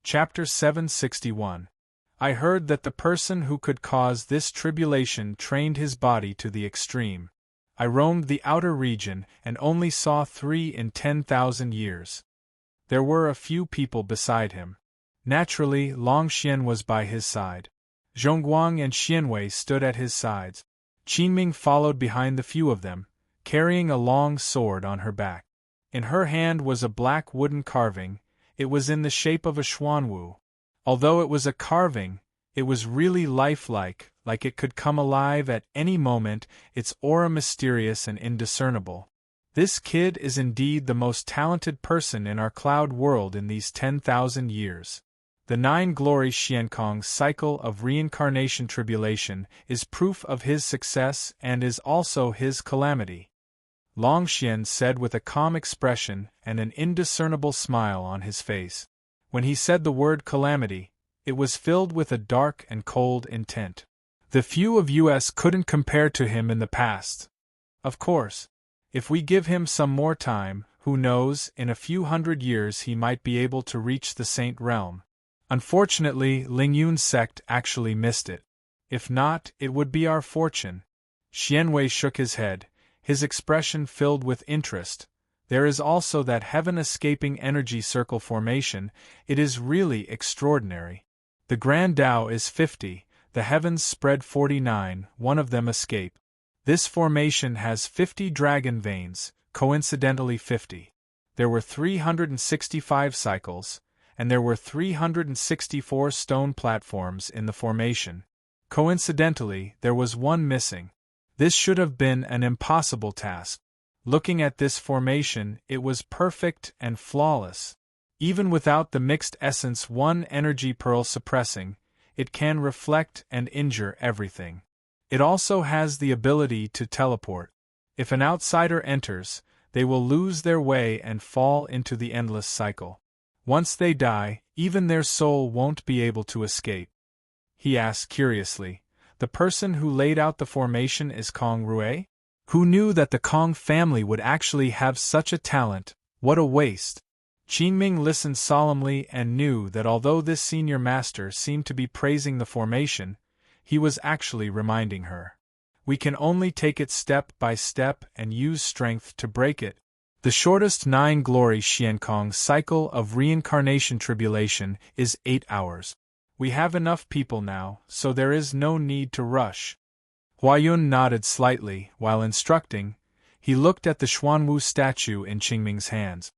Chapter 761. I heard that the person who could cause this tribulation trained his body to the extreme. I roamed the outer region and only saw 3 in 10,000 years. There were a few people beside him. Naturally, Long Xian was by his side. Zhongguang and Xianwei stood at his sides. Qingming followed behind the few of them, carrying a long sword on her back. In her hand was a black wooden carving. It was in the shape of a xuanwu. Although it was a carving, it was really lifelike, like it could come alive at any moment, its aura mysterious and indiscernible. This kid is indeed the most talented person in our cloud world in these 10,000 years. The 9 glory Xiankong's cycle of reincarnation tribulation is proof of his success and is also his calamity. Long Xian said with a calm expression and an indiscernible smile on his face. When he said the word calamity, it was filled with a dark and cold intent. The few of us couldn't compare to him in the past. Of course, if we give him some more time, who knows, in a few hundred years he might be able to reach the Saint Realm. Unfortunately, Ling Yun's sect actually missed it. If not, it would be our fortune. Xianwei shook his head, his expression filled with interest. There is also that heaven-escaping energy circle formation. It is really extraordinary. The Grand Tao is 50, the heavens spread 49, one of them escape. This formation has 50 dragon veins, coincidentally 50. There were 365 cycles, and there were 364 stone platforms in the formation. Coincidentally, there was one missing. This should have been an impossible task. Looking at this formation, it was perfect and flawless. Even without the mixed essence 1 energy pearl suppressing, it can reflect and injure everything. It also has the ability to teleport. If an outsider enters, they will lose their way and fall into the endless cycle. Once they die, even their soul won't be able to escape. He asked curiously, the person who laid out the formation is Kong Rui? Who knew that the Kong family would actually have such a talent? What a waste! Qingming listened solemnly and knew that although this senior master seemed to be praising the formation, he was actually reminding her. We can only take it step by step and use strength to break it. The shortest 9 glory Xiankong cycle of reincarnation tribulation is 8 hours. We have enough people now, so there is no need to rush. Huayun nodded slightly while instructing. He looked at the Xuanwu statue in Qingming's hands.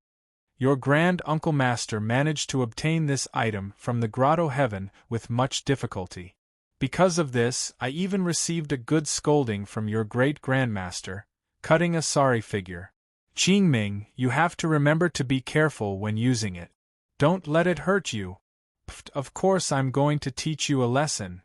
Your grand uncle master managed to obtain this item from the grotto heaven with much difficulty. Because of this, I even received a good scolding from your great-grandmaster, cutting a sorry figure. Qingming, you have to remember to be careful when using it. Don't let it hurt you. Pfft, of course I'm going to teach you a lesson.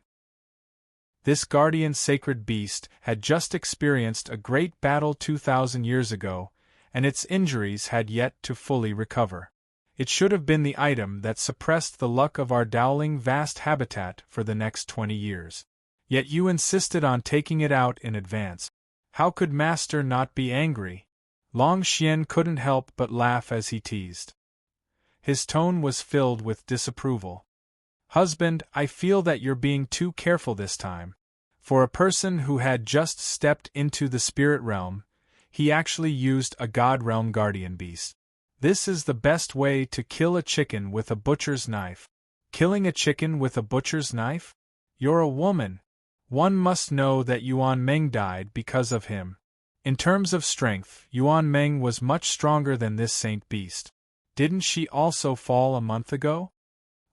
This guardian sacred beast had just experienced a great battle 2,000 years ago, and its injuries had yet to fully recover. It should have been the item that suppressed the luck of our Dowling vast habitat for the next 20 years. Yet you insisted on taking it out in advance. How could Master not be angry? Long Xian couldn't help but laugh as he teased. His tone was filled with disapproval. Husband, I feel that you're being too careful this time. For a person who had just stepped into the spirit realm, he actually used a god realm guardian beast. This is the best way to kill a chicken with a butcher's knife. Killing a chicken with a butcher's knife? You're a woman. One must know that Yuan Meng died because of him. In terms of strength, Yuan Meng was much stronger than this saint beast. Didn't she also fall a month ago?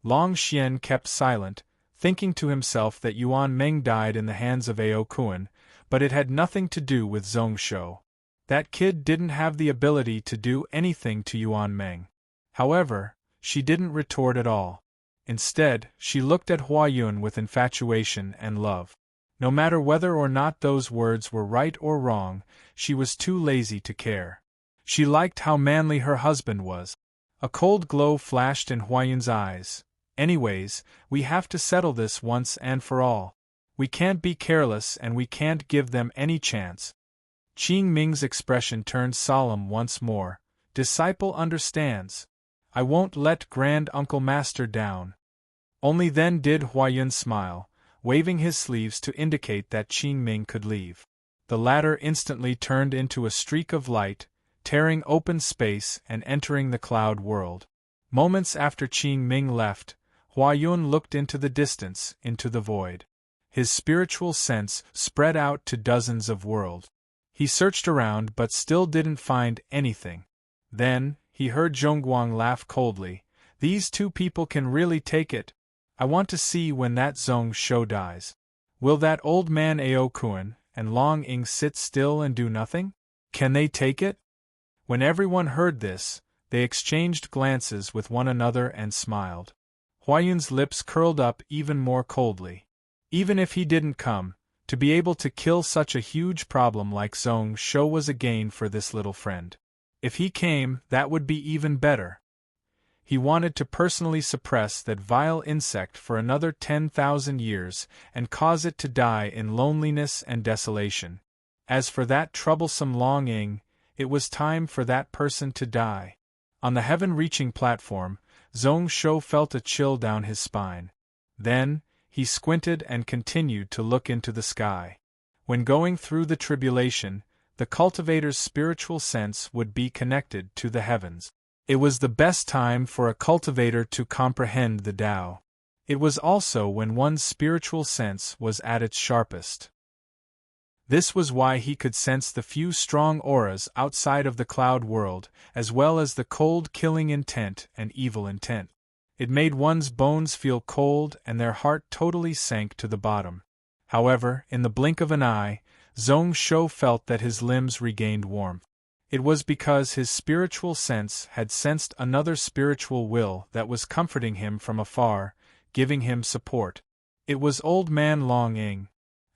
Long Xian kept silent, thinking to himself that Yuan Meng died in the hands of Ao Kuan, but it had nothing to do with Zhong Shou. That kid didn't have the ability to do anything to Yuan Meng. However, she didn't retort at all. Instead, she looked at Huayun with infatuation and love. No matter whether or not those words were right or wrong, she was too lazy to care. She liked how manly her husband was. A cold glow flashed in Huayun's eyes. Anyways, we have to settle this once and for all. We can't be careless and we can't give them any chance. Qingming's expression turned solemn once more. Disciple understands. I won't let Grand Uncle Master down. Only then did Huayun smile, waving his sleeves to indicate that Qin Ming could leave. The latter instantly turned into a streak of light, tearing open space and entering the cloud world. Moments after Qin Ming left, Huayun looked into the distance, into the void. His spiritual sense spread out to dozens of worlds. He searched around but still didn't find anything. Then, he heard Zhongguang laugh coldly. These two people can really take it. I want to see when that Zhong Shou dies. Will that old man Ao Kuan and Long Ying sit still and do nothing? Can they take it? When everyone heard this, they exchanged glances with one another and smiled. Huayun's lips curled up even more coldly. Even if he didn't come, to be able to kill such a huge problem like Zhong Shou was a gain for this little friend. If he came, that would be even better. He wanted to personally suppress that vile insect for another 10,000 years and cause it to die in loneliness and desolation. As for that troublesome Long Ying, it was time for that person to die. On the heaven-reaching platform, Zhong Shou felt a chill down his spine. Then, he squinted and continued to look into the sky. When going through the tribulation, the cultivator's spiritual sense would be connected to the heavens. It was the best time for a cultivator to comprehend the Tao. It was also when one's spiritual sense was at its sharpest. This was why he could sense the few strong auras outside of the cloud world, as well as the cold killing intent and evil intent. It made one's bones feel cold and their heart totally sank to the bottom. However, in the blink of an eye, Zhong Shou felt that his limbs regained warmth. It was because his spiritual sense had sensed another spiritual will that was comforting him from afar, giving him support. It was old man Long Ying.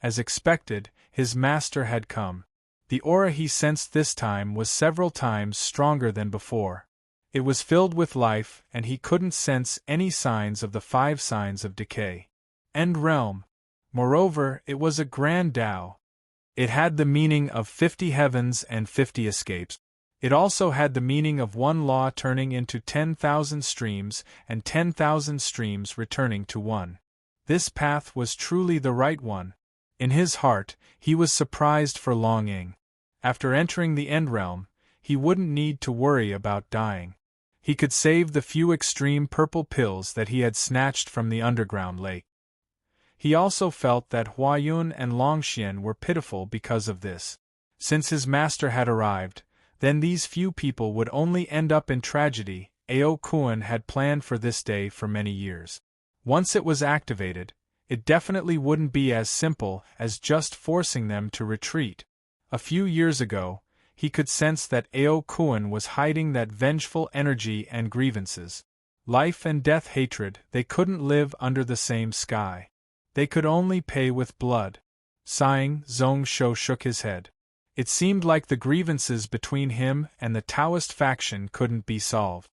As expected, his master had come. The aura he sensed this time was several times stronger than before. It was filled with life, and he couldn't sense any signs of the 5 signs of decay. End realm. Moreover, it was a grand Tao. It had the meaning of 50 heavens and 50 escapes. It also had the meaning of one law turning into 10,000 streams and 10,000 streams returning to one. This path was truly the right one. In his heart, he was surprised for Long Ying. After entering the end realm, he wouldn't need to worry about dying. He could save the few extreme purple pills that he had snatched from the underground lake. He also felt that Huayun and Longxian were pitiful because of this. Since his master had arrived, then these few people would only end up in tragedy. Ao Kuan had planned for this day for many years. Once it was activated, it definitely wouldn't be as simple as just forcing them to retreat. A few years ago, he could sense that Ao Kuan was hiding that vengeful energy and grievances. Life and death hatred, they couldn't live under the same sky. They could only pay with blood. Sighing, Zhong Shou shook his head. It seemed like the grievances between him and the Taoist faction couldn't be solved.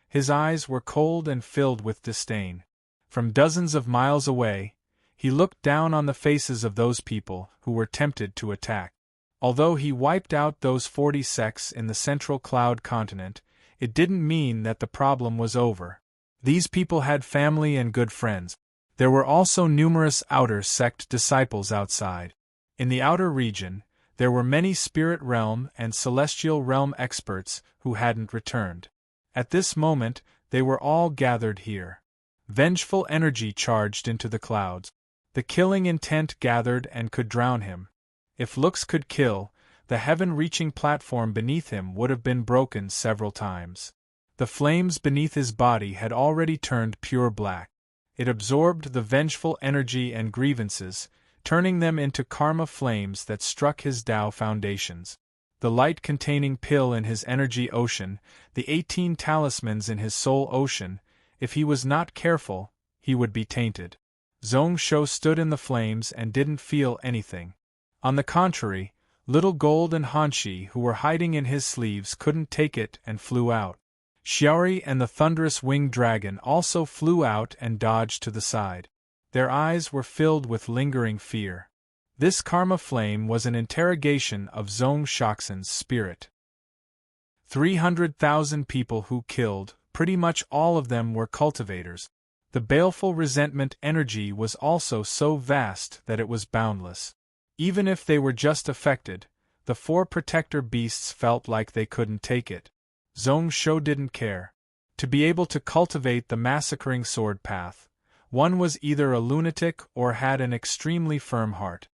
His eyes were cold and filled with disdain. From dozens of miles away, he looked down on the faces of those people who were tempted to attack. Although he wiped out those 40 sects in the central cloud continent, it didn't mean that the problem was over. These people had family and good friends. There were also numerous outer sect disciples outside. In the outer region, there were many spirit realm and celestial realm experts who hadn't returned. At this moment, they were all gathered here. Vengeful energy charged into the clouds. The killing intent gathered and could drown him. If looks could kill, the heaven-reaching platform beneath him would have been broken several times. The flames beneath his body had already turned pure black. It absorbed the vengeful energy and grievances, turning them into karma flames that struck his Tao foundations. The light-containing pill in his energy ocean, the 18 talismans in his soul ocean, if he was not careful, he would be tainted. Zhong Shou stood in the flames and didn't feel anything. On the contrary, little Gold and Hanshi who were hiding in his sleeves couldn't take it and flew out. Xiaori and the thunderous winged dragon also flew out and dodged to the side. Their eyes were filled with lingering fear. This karma flame was an interrogation of Zhong Shaoxin's spirit. 300,000 people who killed, pretty much all of them were cultivators. The baleful resentment energy was also so vast that it was boundless. Even if they were just affected, the 4 protector beasts felt like they couldn't take it. Zhong Shou didn't care. To be able to cultivate the massacring sword path, one was either a lunatic or had an extremely firm heart.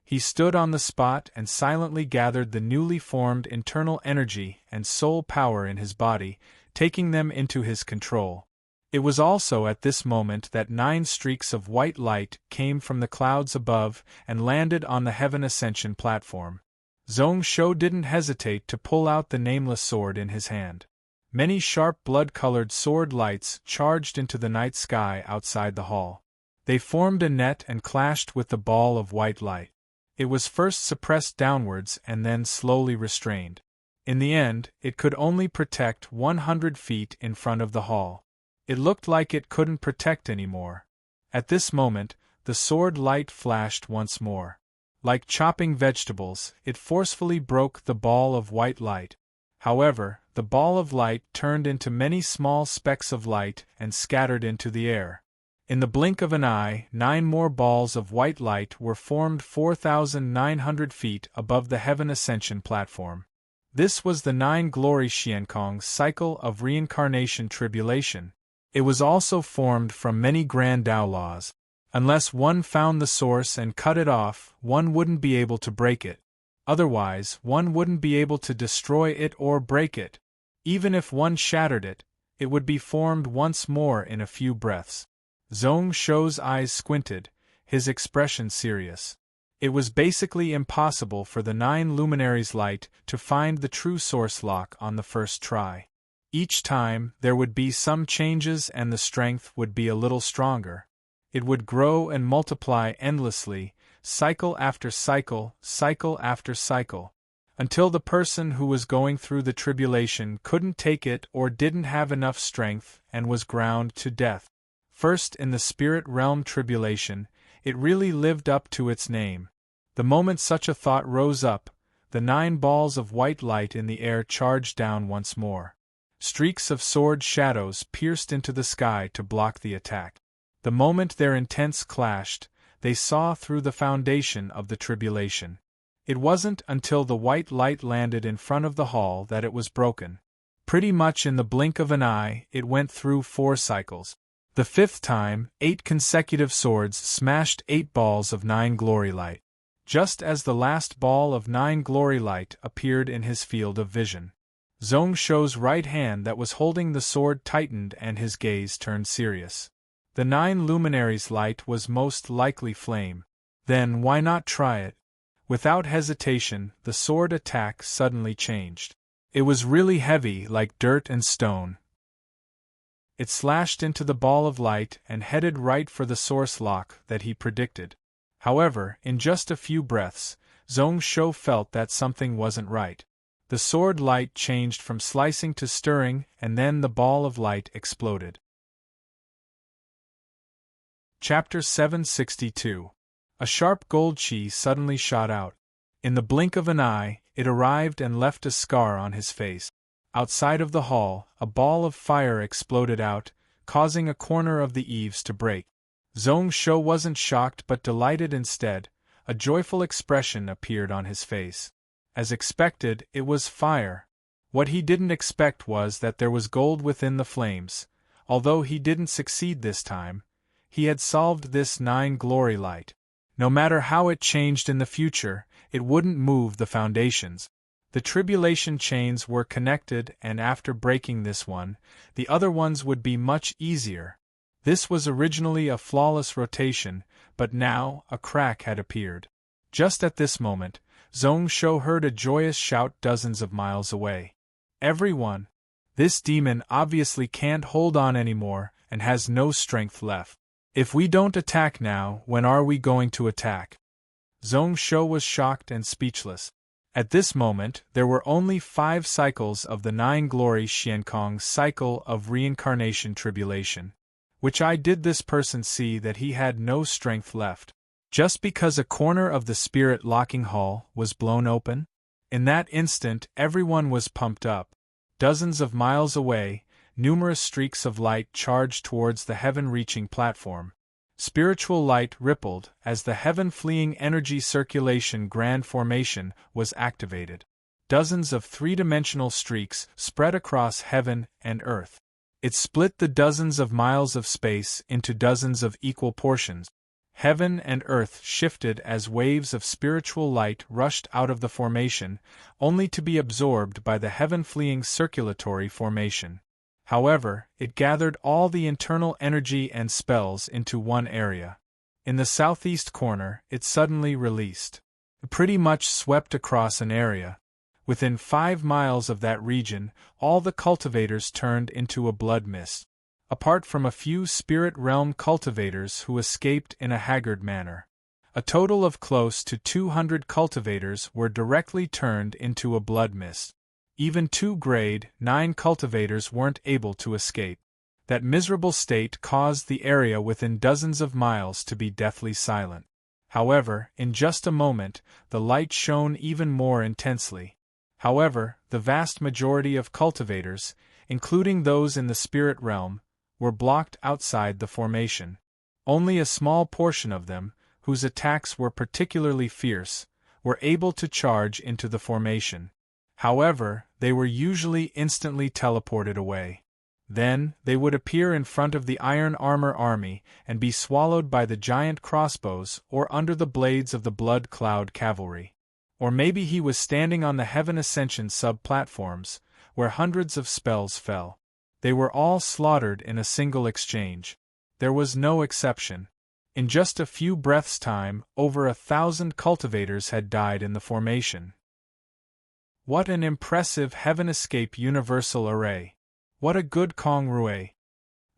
He stood on the spot and silently gathered the newly formed internal energy and soul power in his body, taking them into his control. It was also at this moment that 9 streaks of white light came from the clouds above and landed on the Heaven Ascension platform. Zhong Shou didn't hesitate to pull out the nameless sword in his hand. Many sharp blood-colored sword lights charged into the night sky outside the hall. They formed a net and clashed with the ball of white light. It was first suppressed downwards and then slowly restrained. In the end, it could only protect 100 feet in front of the hall. It looked like it couldn't protect anymore. At this moment, the sword light flashed once more. Like chopping vegetables, it forcefully broke the ball of white light. However, the ball of light turned into many small specks of light and scattered into the air. In the blink of an eye, 9 more balls of white light were formed 4,900 feet above the Heaven Ascension platform. This was the 9 Glory Xiankong's cycle of reincarnation tribulation. It was also formed from many grand Tao laws. Unless one found the source and cut it off, one wouldn't be able to break it. Otherwise, one wouldn't be able to destroy it or break it. Even if one shattered it, it would be formed once more in a few breaths. Zhong Shou's eyes squinted, his expression serious. It was basically impossible for the 9 luminaries' light to find the true source lock on the first try. Each time, there would be some changes and the strength would be a little stronger. It would grow and multiply endlessly, cycle after cycle, cycle after cycle, until the person who was going through the tribulation couldn't take it or didn't have enough strength and was ground to death. First in the spirit realm tribulation, it really lived up to its name. The moment such a thought rose up, the 9 balls of white light in the air charged down once more. Streaks of sword shadows pierced into the sky to block the attack. The moment their intents clashed, they saw through the foundation of the tribulation. It wasn't until the white light landed in front of the hall that it was broken. Pretty much in the blink of an eye, it went through 4 cycles. The 5th time, 8 consecutive swords smashed 8 balls of 9 glory light. Just as the last ball of 9 glory light appeared in his field of vision, Zhong Shou's right hand that was holding the sword tightened and his gaze turned serious. The 9 luminaries' light was most likely flame. Then why not try it? Without hesitation, the sword attack suddenly changed. It was really heavy, like dirt and stone. It slashed into the ball of light and headed right for the source lock that he predicted. However, in just a few breaths, Zhong Shou felt that something wasn't right. The sword light changed from slicing to stirring, and then the ball of light exploded. Chapter 762. A sharp gold chi suddenly shot out. In the blink of an eye, it arrived and left a scar on his face. Outside of the hall, a ball of fire exploded out, causing a corner of the eaves to break. Zhong Shou wasn't shocked but delighted instead. A joyful expression appeared on his face. As expected, it was fire. What he didn't expect was that there was gold within the flames. Although he didn't succeed this time, he had solved this 9 glory light. No matter how it changed in the future, it wouldn't move the foundations. The tribulation chains were connected, and after breaking this one, the other ones would be much easier. This was originally a flawless rotation, but now a crack had appeared. Just at this moment, Zhong Shou heard a joyous shout dozens of miles away. "Everyone! This demon obviously can't hold on anymore and has no strength left. If we don't attack now, when are we going to attack?" Zhong Shou was shocked and speechless. At this moment, there were only 5 cycles of the 9 glory Xiankong's cycle of reincarnation tribulation. Which I did this person see that he had no strength left, just because a corner of the spirit locking hall was blown open? In that instant, everyone was pumped up. Dozens of miles away, numerous streaks of light charged towards the heaven-reaching platform. Spiritual light rippled as the heaven-fleeing energy circulation grand formation was activated. Dozens of three-dimensional streaks spread across heaven and earth. It split the dozens of miles of space into dozens of equal portions. Heaven and earth shifted as waves of spiritual light rushed out of the formation, only to be absorbed by the heaven-fleeing circulatory formation. However, it gathered all the internal energy and spells into one area. In the southeast corner, it suddenly released. It pretty much swept across an area. Within 5 miles of that region, all the cultivators turned into a blood mist. Apart from a few spirit realm cultivators who escaped in a haggard manner. A total of close to 200 cultivators were directly turned into a blood mist. Even 2 grade 9 cultivators weren't able to escape. That miserable state caused the area within dozens of miles to be deathly silent. However, in just a moment, the light shone even more intensely. However, the vast majority of cultivators, including those in the spirit realm, were blocked outside the formation. Only a small portion of them, whose attacks were particularly fierce, were able to charge into the formation. However, they were usually instantly teleported away. Then, they would appear in front of the iron armor army and be swallowed by the giant crossbows or under the blades of the blood cloud cavalry. Or maybe he was standing on the Heaven Ascension sub-platforms, where hundreds of spells fell. They were all slaughtered in a single exchange. There was no exception. In just a few breaths' time, over 1,000 cultivators had died in the formation. What an impressive Heaven Escape Universal Array! What a good Kong Rue!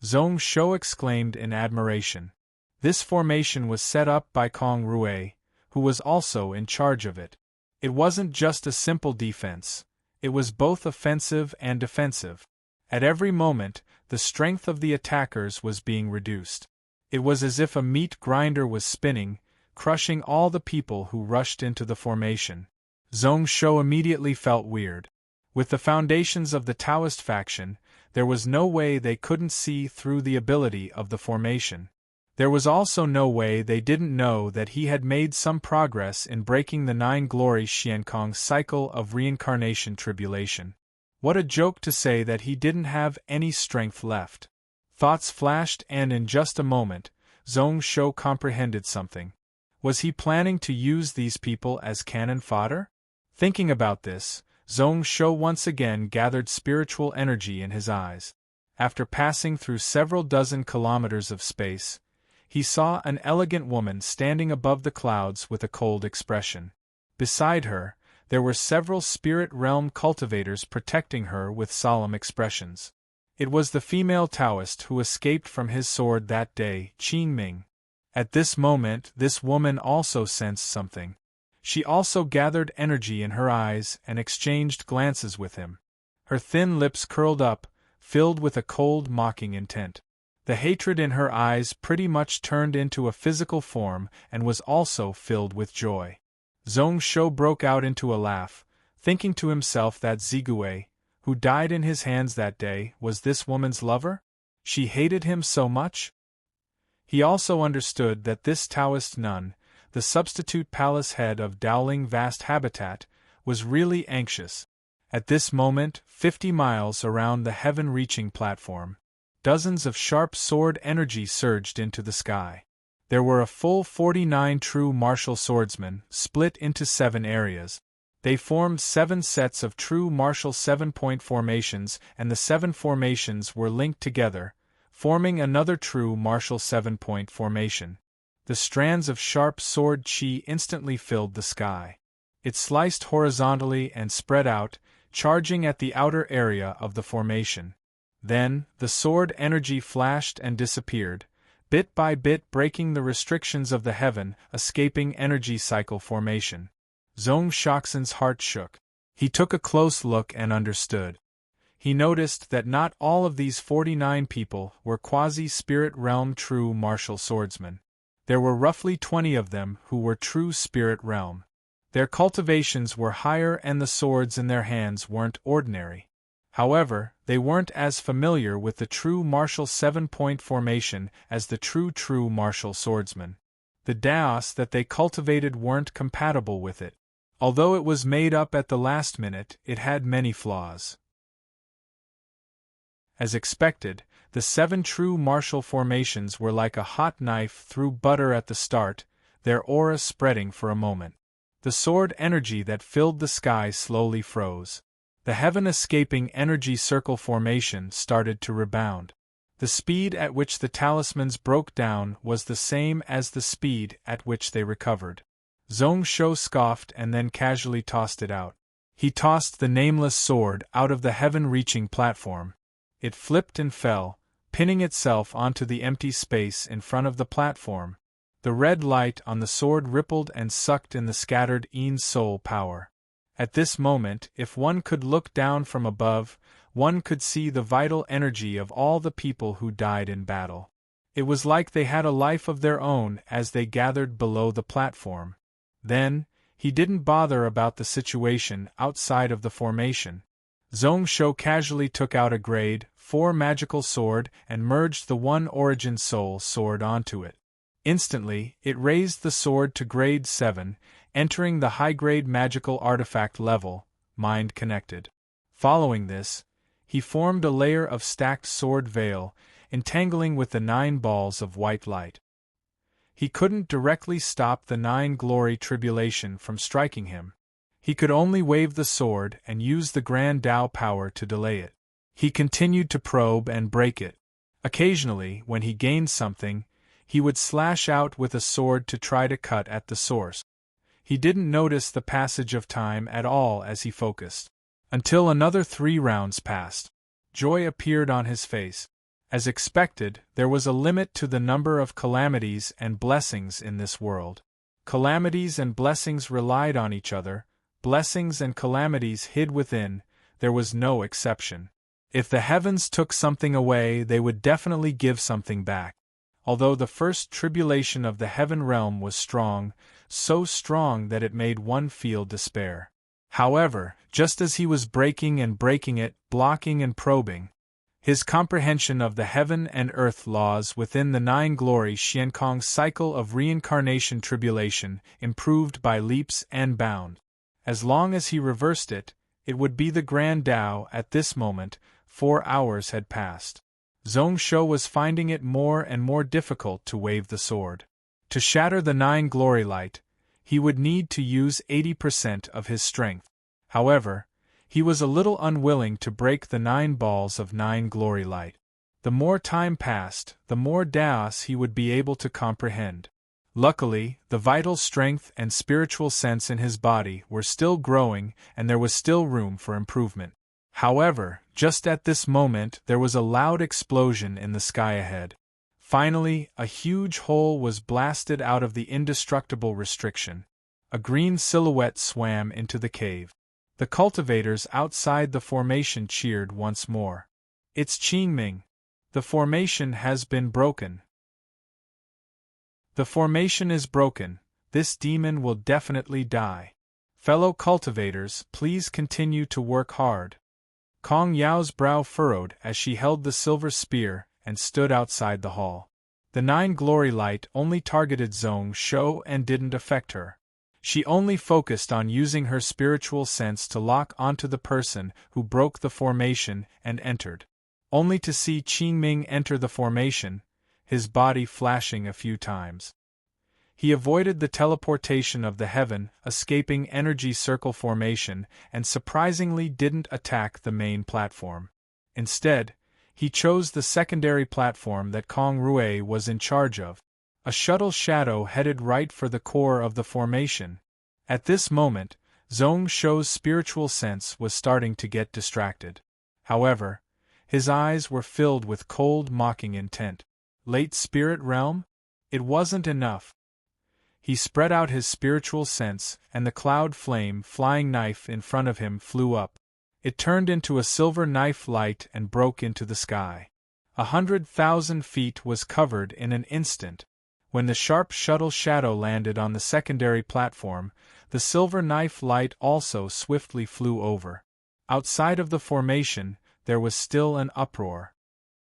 Zhong Shou exclaimed in admiration. This formation was set up by Kong Rue, who was also in charge of it. It wasn't just a simple defense, it was both offensive and defensive. At every moment, the strength of the attackers was being reduced. It was as if a meat grinder was spinning, crushing all the people who rushed into the formation. Zhong Shou immediately felt weird. With the foundations of the Taoist faction, there was no way they couldn't see through the ability of the formation. There was also no way they didn't know that he had made some progress in breaking the 9 glory Xiankong cycle of reincarnation tribulation. What a joke to say that he didn't have any strength left. Thoughts flashed and in just a moment, Zhong Shou comprehended something. Was he planning to use these people as cannon fodder? Thinking about this, Zhong Shou once again gathered spiritual energy in his eyes. After passing through several dozen kilometers of space, he saw an elegant woman standing above the clouds with a cold expression. Beside her, there were several spirit realm cultivators protecting her with solemn expressions. It was the female Taoist who escaped from his sword that day, Qin Ming. At this moment, this woman also sensed something. She also gathered energy in her eyes and exchanged glances with him. Her thin lips curled up, filled with a cold, mocking intent. The hatred in her eyes pretty much turned into a physical form and was also filled with joy. Zhong Shou broke out into a laugh, thinking to himself that Zigui, who died in his hands that day, was this woman's lover? She hated him so much? He also understood that this Taoist nun, the substitute palace head of Dowling Vast Habitat, was really anxious. At this moment, 50 miles around the heaven-reaching platform, dozens of sharp sword energy surged into the sky. There were a full 49 true martial swordsmen, split into 7 areas. They formed 7 sets of true martial 7-point formations, and the 7 formations were linked together, forming another true martial 7-point formation. The strands of sharp sword chi instantly filled the sky. It sliced horizontally and spread out, charging at the outer area of the formation. Then, the sword energy flashed and disappeared, bit by bit breaking the restrictions of the heaven-escaping energy cycle formation. Zhong Shoxin's heart shook. He took a close look and understood. He noticed that not all of these 49 people were quasi-spirit realm true martial swordsmen. There were roughly 20 of them who were true spirit realm. Their cultivations were higher and the swords in their hands weren't ordinary. However, they weren't as familiar with the true martial 7-point formation as the true martial swordsman. The daos that they cultivated weren't compatible with it. Although it was made up at the last minute, it had many flaws. As expected, the 7 true martial formations were like a hot knife through butter at the start, their aura spreading for a moment. The sword energy that filled the sky slowly froze. The heaven-escaping energy circle formation started to rebound. The speed at which the talismans broke down was the same as the speed at which they recovered. Zhong Shou scoffed and then casually tossed it out. He tossed the nameless sword out of the heaven-reaching platform. It flipped and fell, pinning itself onto the empty space in front of the platform. The red light on the sword rippled and sucked in the scattered Ein's soul power. At this moment, if one could look down from above, one could see the vital energy of all the people who died in battle. It was like they had a life of their own as they gathered below the platform. Then, he didn't bother about the situation outside of the formation. Zhong Shou casually took out a grade 4 magical sword and merged the 1 origin soul sword onto it. Instantly, it raised the sword to grade 7, entering the high-grade magical artifact level, mind connected. Following this, he formed a layer of stacked sword veil, entangling with the 9 balls of white light. He couldn't directly stop the 9 glory tribulation from striking him. He could only wave the sword and use the Grand Tao power to delay it. He continued to probe and break it. Occasionally, when he gained something, he would slash out with a sword to try to cut at the source. He didn't notice the passage of time at all as he focused. Until another 3 rounds passed. Joy appeared on his face. As expected, there was a limit to the number of calamities and blessings in this world. Calamities and blessings relied on each other, blessings and calamities hid within, there was no exception. If the heavens took something away, they would definitely give something back. Although the first tribulation of the heaven realm was strong, so strong that it made one feel despair. However, just as he was breaking it, blocking and probing, his comprehension of the heaven and earth laws within the 9 glory Xiankong's cycle of reincarnation tribulation improved by leaps and bounds. As long as he reversed it, it would be the Grand Tao. At this moment, 4 hours had passed. Zhong Shou was finding it more and more difficult to wave the sword. To shatter the 9 glory light, he would need to use 80% of his strength. However, he was a little unwilling to break the 9 balls of 9 glory light. The more time passed, the more daos he would be able to comprehend. Luckily, the vital strength and spiritual sense in his body were still growing and there was still room for improvement. However, just at this moment there was a loud explosion in the sky ahead. Finally, a huge hole was blasted out of the indestructible restriction. A green silhouette swam into the cave. The cultivators outside the formation cheered once more. It's Qingming. The formation has been broken. The formation is broken. This demon will definitely die. Fellow cultivators, please continue to work hard. Kong Yao's brow furrowed as she held the silver spear and stood outside the hall. The 9 glory light only targeted Zhong Shou and didn't affect her. She only focused on using her spiritual sense to lock onto the person who broke the formation and entered. Only to see Qingming enter the formation, his body flashing a few times. He avoided the teleportation of the heaven-escaping energy circle formation and surprisingly didn't attack the main platform. Instead, he chose the secondary platform that Kong Rui was in charge of. A shuttle shadow headed right for the core of the formation. At this moment, Zhong Shou's spiritual sense was starting to get distracted. However, his eyes were filled with cold, mocking intent. Late spirit realm? It wasn't enough. He spread out his spiritual sense, and the cloud flame flying knife in front of him flew up. It turned into a silver knife light and broke into the sky. 100,000 feet was covered in an instant. When the sharp shuttle shadow landed on the secondary platform, the silver knife light also swiftly flew over. Outside of the formation, there was still an uproar.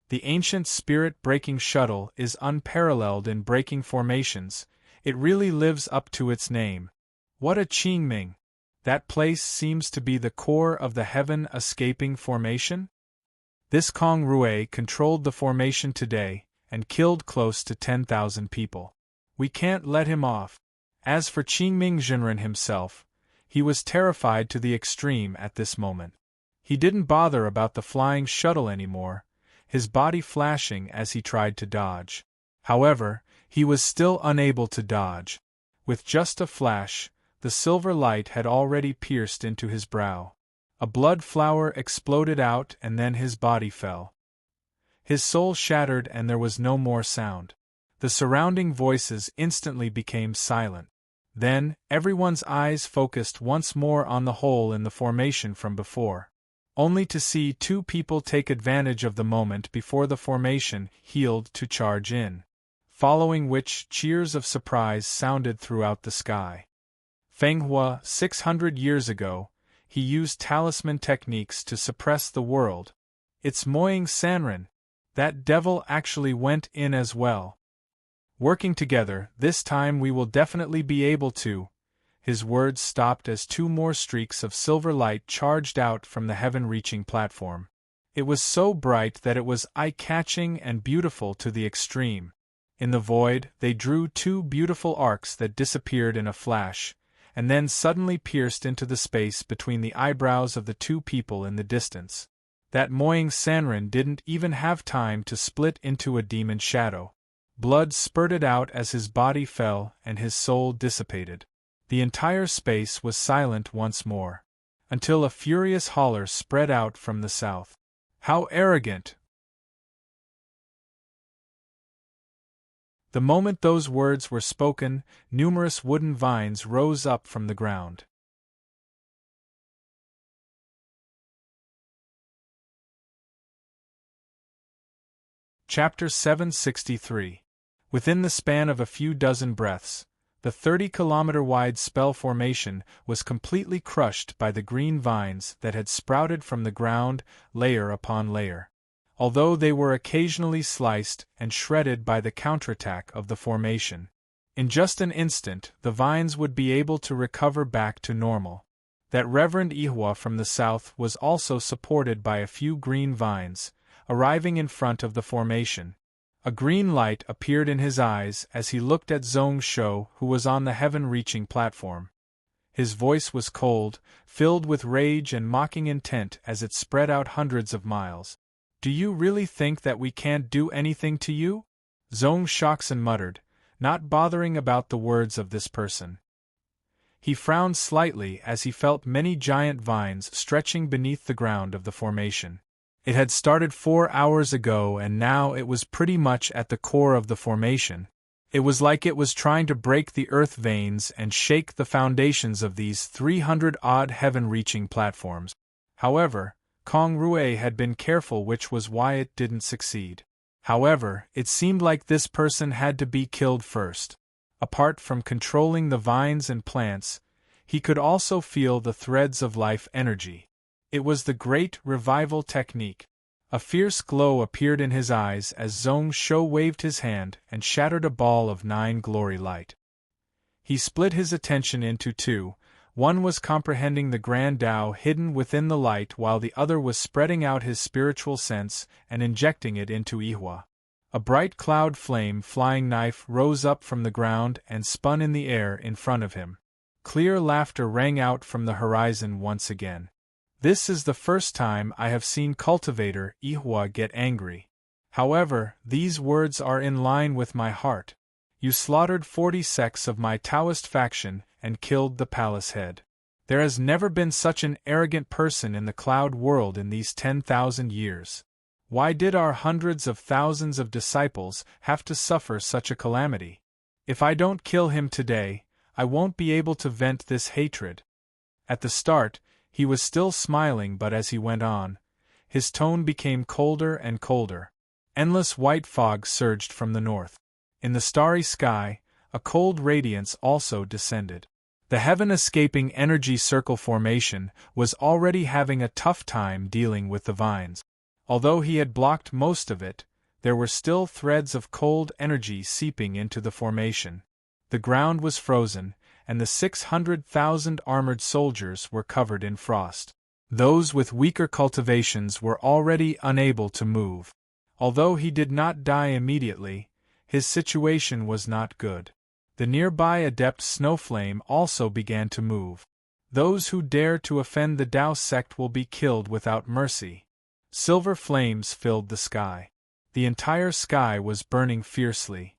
The ancient spirit-breaking shuttle is unparalleled in breaking formations. It really lives up to its name. What a Qingming! That place seems to be the core of the heaven-escaping formation? This Kong Rui controlled the formation today, and killed close to 10,000 people. We can't let him off. As for Qingming Zhenren himself, he was terrified to the extreme at this moment. He didn't bother about the flying shuttle anymore, his body flashing as he tried to dodge. However, he was still unable to dodge. With just a flash, the silver light had already pierced into his brow. A blood flower exploded out and then his body fell. His soul shattered and there was no more sound. The surrounding voices instantly became silent. Then, everyone's eyes focused once more on the hole in the formation from before, only to see two people take advantage of the moment before the formation healed to charge in, following which cheers of surprise sounded throughout the sky. Feng Hua, 600 years ago, he used talisman techniques to suppress the world. It's Moying Sanren. That devil actually went in as well. Working together, this time we will definitely be able to. His words stopped as two more streaks of silver light charged out from the heaven-reaching platform. It was so bright that it was eye-catching and beautiful to the extreme. In the void, they drew two beautiful arcs that disappeared in a flash, and then suddenly pierced into the space between the eyebrows of the two people in the distance. That Moying Sanren didn't even have time to split into a demon shadow. Blood spurted out as his body fell and his soul dissipated. The entire space was silent once more, until a furious holler spread out from the south. How arrogant! The moment those words were spoken, numerous wooden vines rose up from the ground. Chapter 763. Within the span of a few dozen breaths, the 30-kilometer-wide spell formation was completely crushed by the green vines that had sprouted from the ground, layer upon layer. Although they were occasionally sliced and shredded by the counterattack of the formation, in just an instant the vines would be able to recover back to normal. That Reverend Ihua from the south was also supported by a few green vines, arriving in front of the formation. A green light appeared in his eyes as he looked at Zhong Shou, who was on the heaven-reaching platform. His voice was cold, filled with rage and mocking intent as it spread out hundreds of miles. "Do you really think that we can't do anything to you?" Zhong Shoxin muttered, not bothering about the words of this person. He frowned slightly as he felt many giant vines stretching beneath the ground of the formation. It had started 4 hours ago and now it was pretty much at the core of the formation. It was like it was trying to break the earth veins and shake the foundations of these 300-odd heaven-reaching platforms. However, Kong Rui had been careful, which was why it didn't succeed. However, it seemed like this person had to be killed first. Apart from controlling the vines and plants, he could also feel the threads of life energy. It was the great revival technique. A fierce glow appeared in his eyes as Zhong Shou waved his hand and shattered a ball of 9 glory light. He split his attention into two. One was comprehending the grand Tao hidden within the light while the other was spreading out his spiritual sense and injecting it into Ihua. A bright cloud flame flying knife rose up from the ground and spun in the air in front of him. Clear laughter rang out from the horizon once again. This is the first time I have seen cultivator Ihua get angry. However, these words are in line with my heart. You slaughtered 40 sects of my Taoist faction and killed the palace head. There has never been such an arrogant person in the cloud world in these 10,000 years. Why did our hundreds of thousands of disciples have to suffer such a calamity? If I don't kill him today, I won't be able to vent this hatred. At the start, he was still smiling, but as he went on, his tone became colder and colder. Endless white fog surged from the north. In the starry sky, a cold radiance also descended. The heaven-escaping energy circle formation was already having a tough time dealing with the vines. Although he had blocked most of it, there were still threads of cold energy seeping into the formation. The ground was frozen, and the 600,000 armored soldiers were covered in frost. Those with weaker cultivations were already unable to move. Although he did not die immediately, his situation was not good. The nearby adept Snowflame also began to move. Those who dare to offend the Tao sect will be killed without mercy. Silver flames filled the sky. The entire sky was burning fiercely.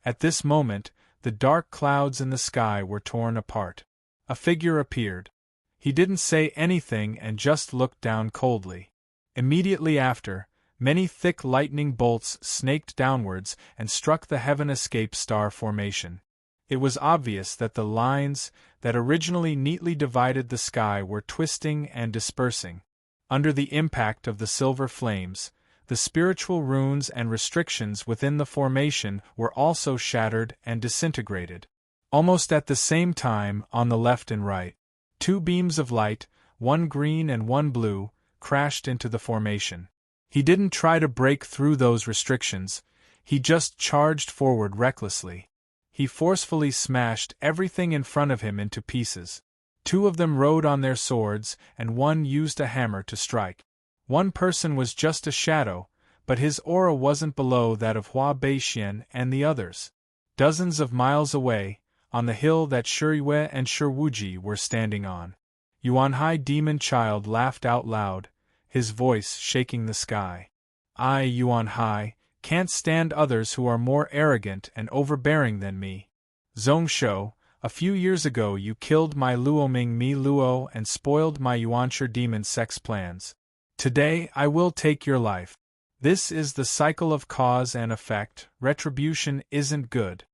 At this moment, the dark clouds in the sky were torn apart. A figure appeared. He didn't say anything and just looked down coldly. Immediately after, many thick lightning bolts snaked downwards and struck the heaven-escape star formation. It was obvious that the lines that originally neatly divided the sky were twisting and dispersing. Under the impact of the silver flames, the spiritual runes and restrictions within the formation were also shattered and disintegrated. Almost at the same time, on the left and right, two beams of light, one green and one blue, crashed into the formation. He didn't try to break through those restrictions, he just charged forward recklessly. He forcefully smashed everything in front of him into pieces. Two of them rode on their swords, and one used a hammer to strike. One person was just a shadow, but his aura wasn't below that of Hua Beixian and the others. Dozens of miles away, on the hill that Shiyue and Shiwuji were standing on, Yuanhai Demon Child laughed out loud, his voice shaking the sky. I, Yuanhai, can't stand others who are more arrogant and overbearing than me. Zhongshou, a few years ago you killed my Luoming Mi Luo and spoiled my Yuanshi demon sex plans. Today I will take your life. This is the cycle of cause and effect. Retribution isn't good.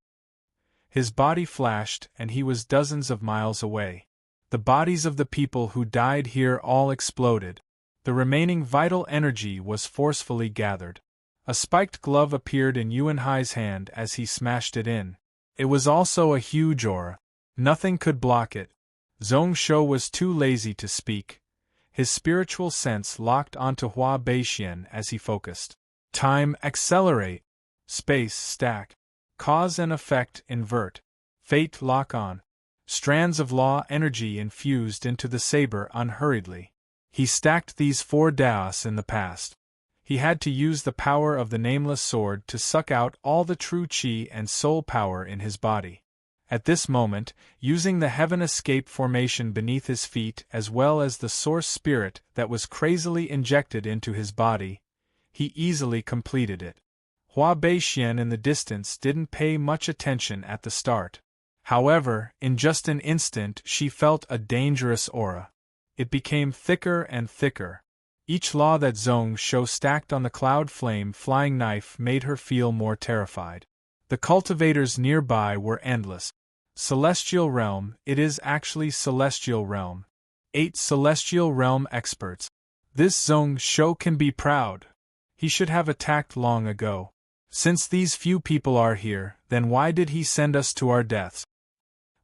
His body flashed and he was dozens of miles away. The bodies of the people who died here all exploded. The remaining vital energy was forcefully gathered. A spiked glove appeared in Yuanhai's hand as he smashed it in. It was also a huge aura. Nothing could block it. Zhongshou was too lazy to speak. His spiritual sense locked onto Hua Beixian as he focused. Time accelerate. Space stack. Cause and effect invert. Fate lock on. Strands of law energy infused into the saber unhurriedly. He stacked these 4 Daos in the past. He had to use the power of the nameless sword to suck out all the true chi and soul power in his body. At this moment, using the heaven escape formation beneath his feet as well as the source spirit that was crazily injected into his body, he easily completed it. Hua Beixian in the distance didn't pay much attention at the start. However, in just an instant she felt a dangerous aura. It became thicker and thicker. Each law that Zhongshou stacked on the cloud flame flying knife made her feel more terrified. The cultivators nearby were endless. Celestial Realm, it is actually Celestial Realm. 8 Celestial Realm experts. This Zhongshou can be proud. He should have attacked long ago. Since these few people are here, then why did he send us to our deaths?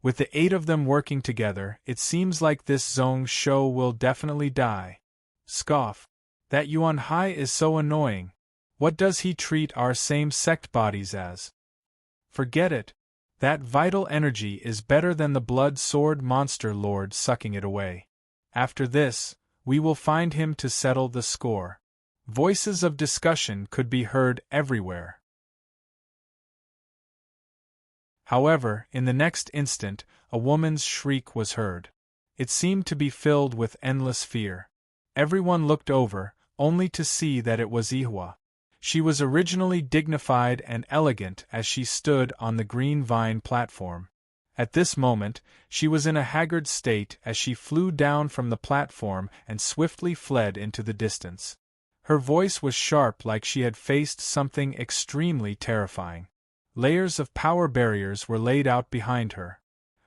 With the 8 of them working together, it seems like this Zhongshou will definitely die. Scoff. That Yuanhai is so annoying. What does he treat our same sect bodies as? Forget it. That vital energy is better than the blood sword monster lord sucking it away. After this, we will find him to settle the score. Voices of discussion could be heard everywhere. However, in the next instant, a woman's shriek was heard. It seemed to be filled with endless fear. Everyone looked over, only to see that it was Ihua. She was originally dignified and elegant as she stood on the green vine platform. At this moment, she was in a haggard state as she flew down from the platform and swiftly fled into the distance. Her voice was sharp like she had faced something extremely terrifying. Layers of power barriers were laid out behind her.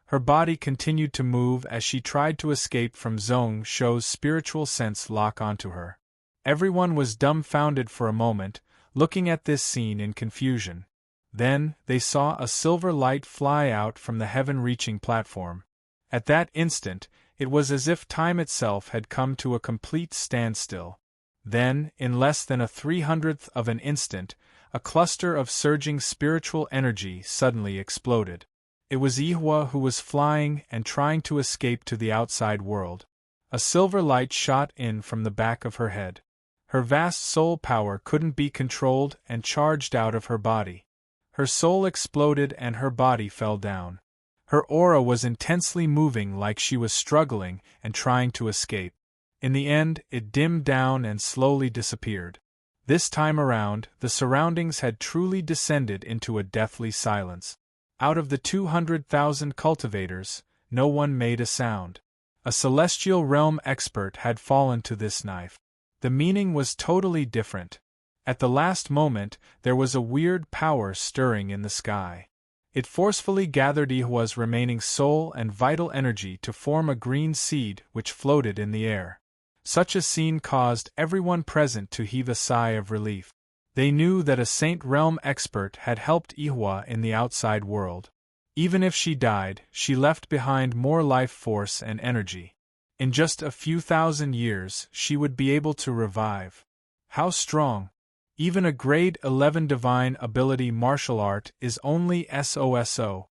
Her body continued to move as she tried to escape from Zhongshou's spiritual sense lock onto her. Everyone was dumbfounded for a moment, looking at this scene in confusion. Then, they saw a silver light fly out from the heaven-reaching platform. At that instant, it was as if time itself had come to a complete standstill. Then, in less than a 300th of an instant, a cluster of surging spiritual energy suddenly exploded. It was Ihwa who was flying and trying to escape to the outside world. A silver light shot in from the back of her head. Her vast soul power couldn't be controlled and charged out of her body. Her soul exploded and her body fell down. Her aura was intensely moving like she was struggling and trying to escape. In the end, it dimmed down and slowly disappeared. This time around, the surroundings had truly descended into a deathly silence. Out of the 200,000 cultivators, no one made a sound. A celestial realm expert had fallen to this knife. The meaning was totally different. At the last moment, there was a weird power stirring in the sky. It forcefully gathered Ihwa's remaining soul and vital energy to form a green seed which floated in the air. Such a scene caused everyone present to heave a sigh of relief. They knew that a Saint Realm expert had helped Ihwa in the outside world. Even if she died, she left behind more life force and energy. In just a few thousand years, she would be able to revive. How strong! Even a grade 11 divine ability martial art is only SOSO.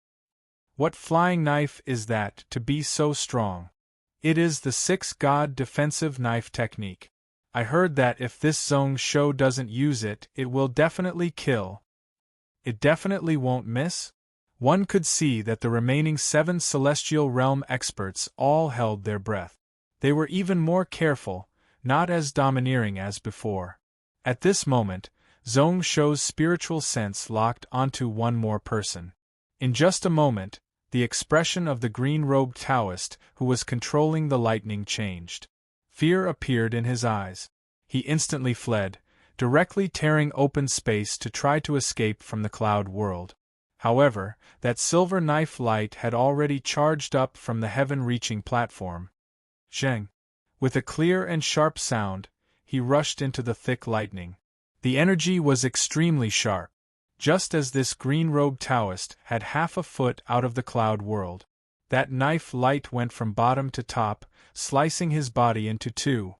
What flying knife is that to be so strong? It is the 6-God defensive knife technique. I heard that if this Zong Shou doesn't use it, it will definitely kill. It definitely won't miss? One could see that the remaining 7 Celestial Realm experts all held their breath. They were even more careful, not as domineering as before. At this moment, Zong Shou's spiritual sense locked onto one more person. In just a moment, the expression of the green-robed Taoist who was controlling the lightning changed. Fear appeared in his eyes. He instantly fled, directly tearing open space to try to escape from the cloud world. However, that silver knife light had already charged up from the heaven-reaching platform. Zheng! With a clear and sharp sound, he rushed into the thick lightning. The energy was extremely sharp. Just as this green-robed Taoist had half a foot out of the cloud world. That knife light went from bottom to top, slicing his body into two.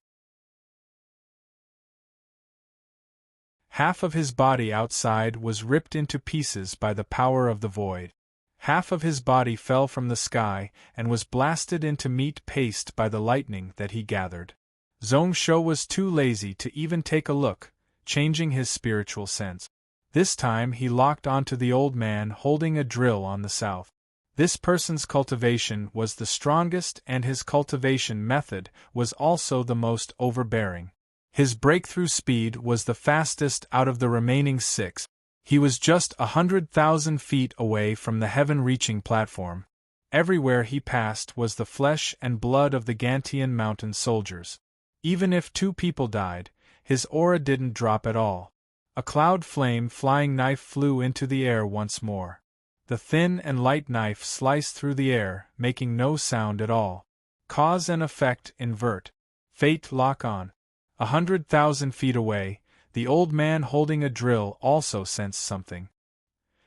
Half of his body outside was ripped into pieces by the power of the void. Half of his body fell from the sky and was blasted into meat paste by the lightning that he gathered. Zong Shou was too lazy to even take a look, changing his spiritual sense. This time he locked onto the old man holding a drill on the south. This person's cultivation was the strongest and his cultivation method was also the most overbearing. His breakthrough speed was the fastest out of the remaining 6. He was just 100,000 feet away from the heaven-reaching platform. Everywhere he passed was the flesh and blood of the Gantian mountain soldiers. Even if 2 people died, his aura didn't drop at all. A cloud flame flying knife flew into the air once more. The thin and light knife sliced through the air, making no sound at all. Cause and effect invert. Fate lock on. 100,000 feet away, the old man holding a drill also sensed something.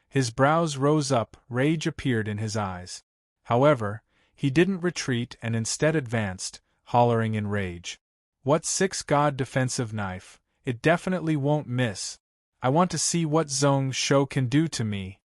His brows rose up, rage appeared in his eyes. However, he didn't retreat and instead advanced, hollering in rage. What 6-God defensive knife? It definitely won't miss. I want to see what Zong Shou can do to me.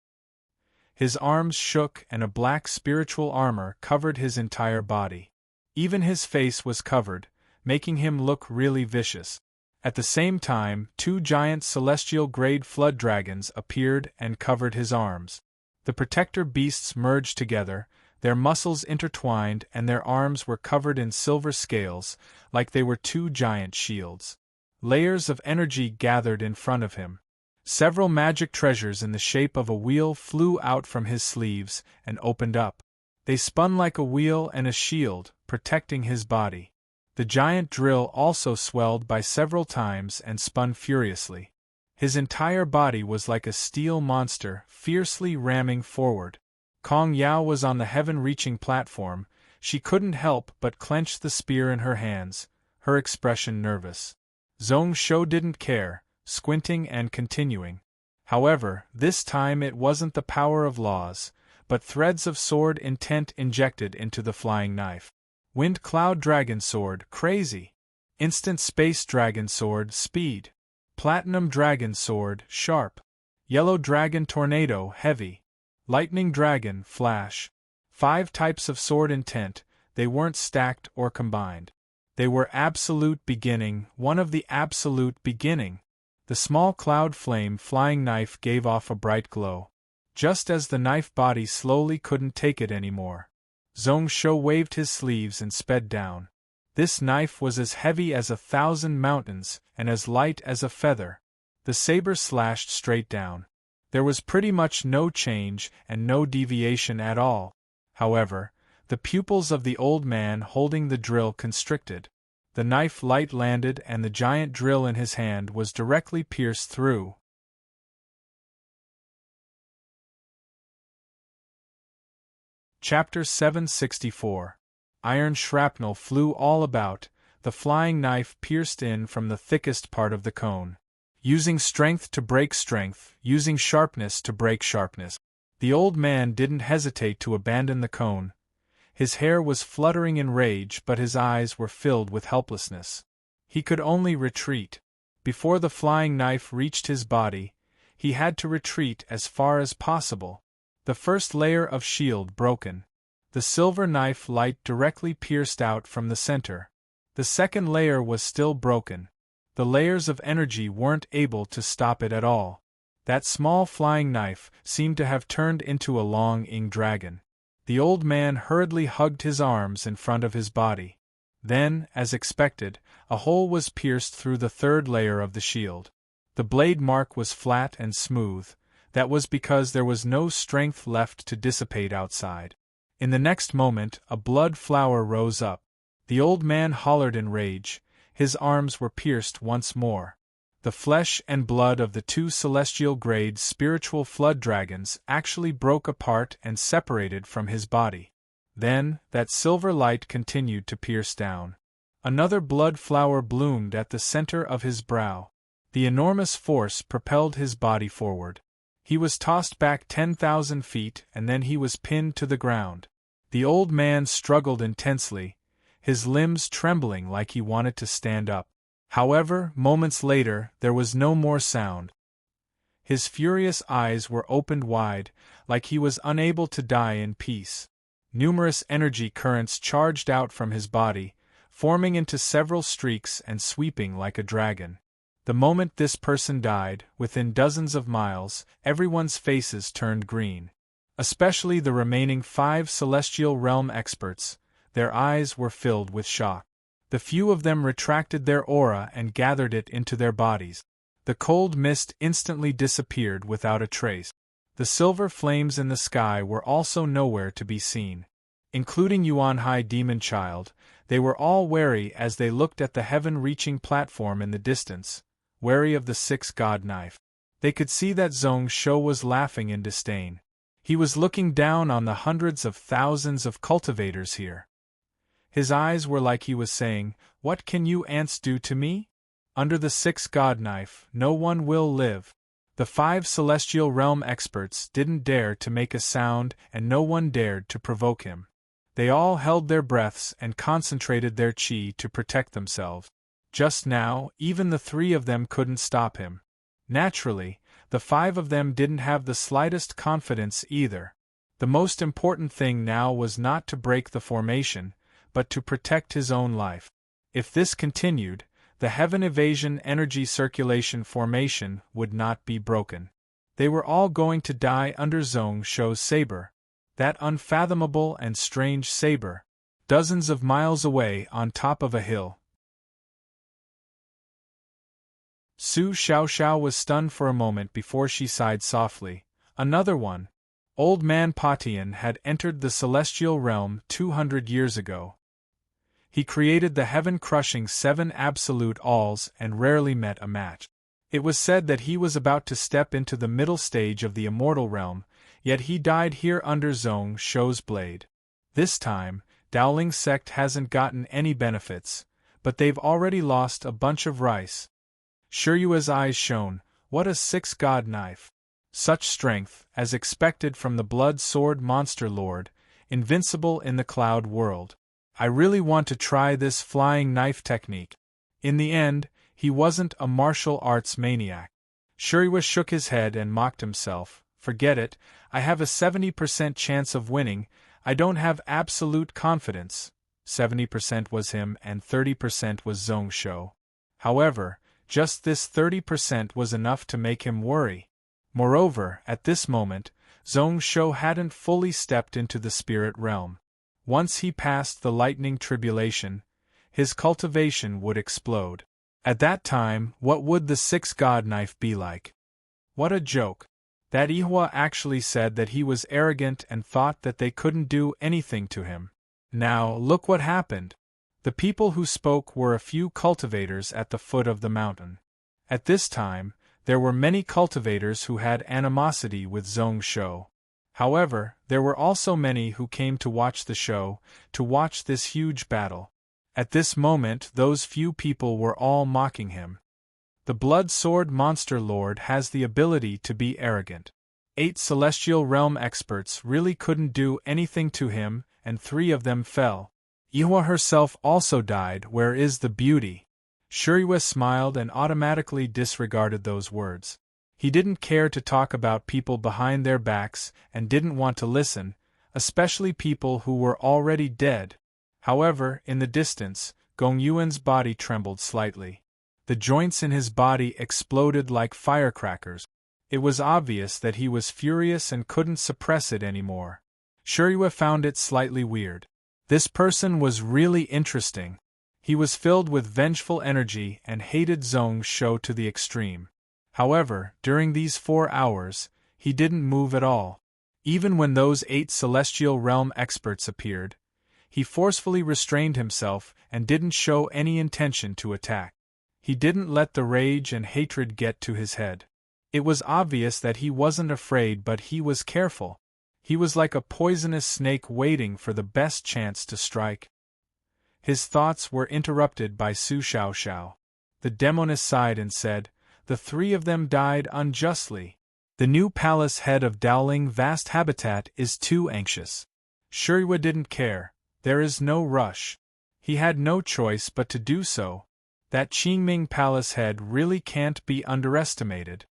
His arms shook and a black spiritual armor covered his entire body. Even his face was covered, making him look really vicious. At the same time, 2 giant celestial-grade flood dragons appeared and covered his arms. The protector beasts merged together, their muscles intertwined and their arms were covered in silver scales, like they were 2 giant shields. Layers of energy gathered in front of him. Several magic treasures in the shape of a wheel flew out from his sleeves and opened up. They spun like a wheel and a shield, protecting his body. The giant drill also swelled by several times and spun furiously. His entire body was like a steel monster, fiercely ramming forward. Kong Yao was on the heaven-reaching platform. She couldn't help but clench the spear in her hands, her expression nervous. Zong Shou didn't care, squinting and continuing. However, this time it wasn't the power of laws, but threads of sword intent injected into the flying knife. Wind Cloud Dragon Sword, crazy. Instant Space Dragon Sword, speed. Platinum Dragon Sword, sharp. Yellow Dragon Tornado, heavy. Lightning Dragon, flash. 5 types of sword intent, they weren't stacked or combined. They were absolute beginning, one of the absolute beginning. The small cloud flame flying knife gave off a bright glow. Just as the knife body slowly couldn't take it anymore, Zhong Shou waved his sleeves and sped down. This knife was as heavy as 1,000 mountains, and as light as a feather. The saber slashed straight down. There was pretty much no change and no deviation at all. However, the pupils of the old man holding the drill constricted. The knife light landed and the giant drill in his hand was directly pierced through. Chapter 764. Iron shrapnel flew all about, the flying knife pierced in from the thickest part of the cone. Using strength to break strength, using sharpness to break sharpness. The old man didn't hesitate to abandon the cone. His hair was fluttering in rage, but his eyes were filled with helplessness. He could only retreat. Before the flying knife reached his body, he had to retreat as far as possible. The first layer of shield broken. The silver knife light directly pierced out from the center. The second layer was still broken. The layers of energy weren't able to stop it at all. That small flying knife seemed to have turned into a long-winged dragon. The old man hurriedly hugged his arms in front of his body. Then, as expected, a hole was pierced through the third layer of the shield. The blade mark was flat and smooth. That was because there was no strength left to dissipate outside. In the next moment, a blood flower rose up. The old man hollered in rage. His arms were pierced once more. The flesh and blood of the 2 celestial-grade spiritual flood dragons actually broke apart and separated from his body. Then, that silver light continued to pierce down. Another blood flower bloomed at the center of his brow. The enormous force propelled his body forward. He was tossed back 10,000 feet and then he was pinned to the ground. The old man struggled intensely, his limbs trembling like he wanted to stand up. However, moments later, there was no more sound. His furious eyes were opened wide, like he was unable to die in peace. Numerous energy currents charged out from his body, forming into several streaks and sweeping like a dragon. The moment this person died, within dozens of miles, everyone's faces turned green. Especially the remaining 5 celestial realm experts, their eyes were filled with shock. The few of them retracted their aura and gathered it into their bodies. The cold mist instantly disappeared without a trace. The silver flames in the sky were also nowhere to be seen. Including Yuanhai Demon Child, they were all wary as they looked at the heaven-reaching platform in the distance, wary of the 6 god knife. They could see that Zhong Shou was laughing in disdain. He was looking down on the hundreds of thousands of cultivators here. His eyes were like he was saying, "What can you ants do to me? Under the 6 god knife, no one will live." The 5 celestial realm experts didn't dare to make a sound and no one dared to provoke him. They all held their breaths and concentrated their chi to protect themselves. Just now, even the 3 of them couldn't stop him. Naturally, the 5 of them didn't have the slightest confidence either. The most important thing now was not to break the formation, but to protect his own life. If this continued, the heaven evasion energy circulation formation would not be broken. They were all going to die under Zhong Shou's saber. That unfathomable and strange saber. Dozens of miles away on top of a hill. Su Xiaoxiao was stunned for a moment before she sighed softly. Another one. Old man Patian had entered the celestial realm 200 years ago. He created the heaven-crushing 7 absolute alls and rarely met a match. It was said that he was about to step into the middle stage of the immortal realm, yet he died here under Zhong Shou's blade. This time, Dowling sect hasn't gotten any benefits, but they've already lost a bunch of rice. Shiryua's eyes shone. What a 6 god knife. such strength, as expected from the blood sword monster lord, invincible in the cloud world. I really want to try this flying knife technique. In the end, he wasn't a martial arts maniac. Shuriwa shook his head and mocked himself. Forget it, I have a 70% chance of winning. I don't have absolute confidence. 70% was him and 30% was Zhong Shou. However, just this 30% was enough to make him worry. Moreover, at this moment, Zhong Shou hadn't fully stepped into the spirit realm. Once he passed the lightning tribulation, his cultivation would explode. At that time, what would the sixth god knife be like? What a joke. That Ihwa actually said that he was arrogant and thought that they couldn't do anything to him. Now, look what happened. The people who spoke were a few cultivators at the foot of the mountain. At this time, there were many cultivators who had animosity with Zhong Shou. However, there were also many who came to watch the show, to watch this huge battle. At this moment, those few people were all mocking him. The Blood Sword Monster Lord has the ability to be arrogant. 8 Celestial Realm experts really couldn't do anything to him, and 3 of them fell. Ihwa herself also died. Where is the beauty? Shuriwa smiled and automatically disregarded those words. He didn't care to talk about people behind their backs and didn't want to listen, especially people who were already dead. However, in the distance, Gong Yuan's body trembled slightly. The joints in his body exploded like firecrackers. It was obvious that he was furious and couldn't suppress it anymore. Shuriwa found it slightly weird. This person was really interesting. He was filled with vengeful energy and hated Zhong Shou to the extreme. However, during these 4 hours, he didn't move at all. Even when those 8 Celestial Realm experts appeared, he forcefully restrained himself and didn't show any intention to attack. He didn't let the rage and hatred get to his head. It was obvious that he wasn't afraid, but he was careful. He was like a poisonous snake waiting for the best chance to strike. His thoughts were interrupted by Su Xiaoxiao. The demoness sighed and said, "The 3 of them died unjustly. The new palace head of Dowling Vast Habitat is too anxious." Shuriwa didn't care. There is no rush. He had no choice but to do so. That Qingming palace head really can't be underestimated.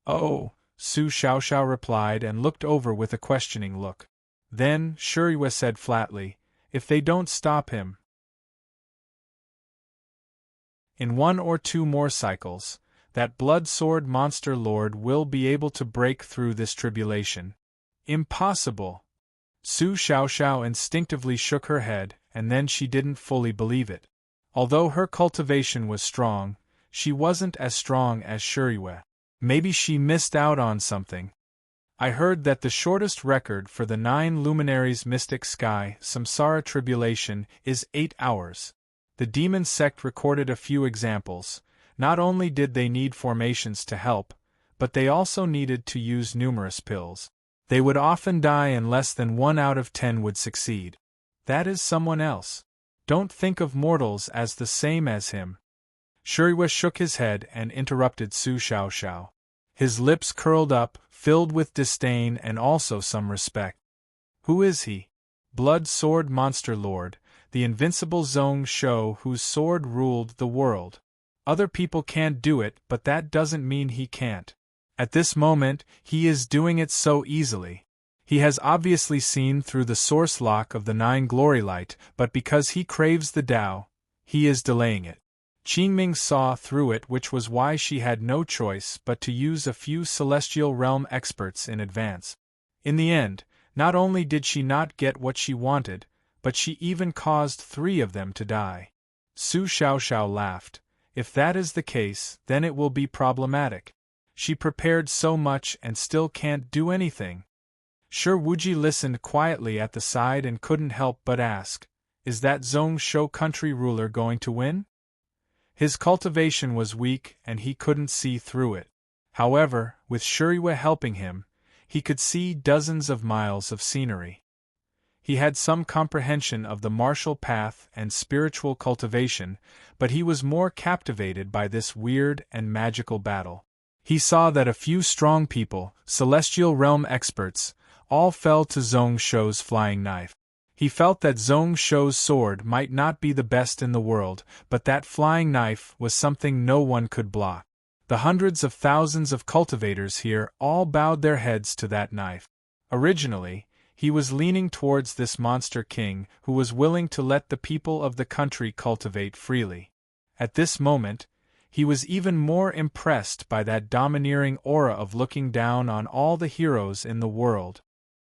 "Oh," Su Xiaoxiao replied and looked over with a questioning look. Then, Shuriwa said flatly, "If they don't stop him." In 1 or 2 more cycles, that Blood Sword Monster Lord will be able to break through this tribulation. Impossible! Su Xiaoxiao instinctively shook her head, and then she didn't fully believe it. Although her cultivation was strong, she wasn't as strong as Shuriwa. Maybe she missed out on something. I heard that the shortest record for the 9 luminaries mystic sky samsara tribulation is 8 hours. The demon sect recorded a few examples. Not only did they need formations to help, but they also needed to use numerous pills. They would often die and less than 1 out of 10 would succeed. That is someone else. Don't think of mortals as the same as him. Shuriwa shook his head and interrupted Su Xiaoxiao. His lips curled up, filled with disdain and also some respect. Who is he? Blood Sword Monster Lord, the invincible Zhong Shou whose sword ruled the world. Other people can't do it, but that doesn't mean he can't. At this moment, he is doing it so easily. He has obviously seen through the source lock of the 9 glory light, but because he craves the Tao, he is delaying it. Qingming saw through it, which was why she had no choice but to use a few Celestial Realm experts in advance. In the end, not only did she not get what she wanted, but she even caused 3 of them to die. Su Xiaoxiao laughed. If that is the case, then it will be problematic. She prepared so much and still can't do anything. Sure, Wuji listened quietly at the side and couldn't help but ask, "Is that Zhong Shou country ruler going to win?" His cultivation was weak and he couldn't see through it. However, with Shuriwa helping him, he could see dozens of miles of scenery. He had some comprehension of the martial path and spiritual cultivation, but he was more captivated by this weird and magical battle. He saw that a few strong people, celestial realm experts, all fell to Zhong Shou's flying knife. He felt that Zhong Shou's sword might not be the best in the world, but that flying knife was something no one could block. The hundreds of thousands of cultivators here all bowed their heads to that knife. Originally, he was leaning towards this monster king who was willing to let the people of the country cultivate freely. At this moment, he was even more impressed by that domineering aura of looking down on all the heroes in the world.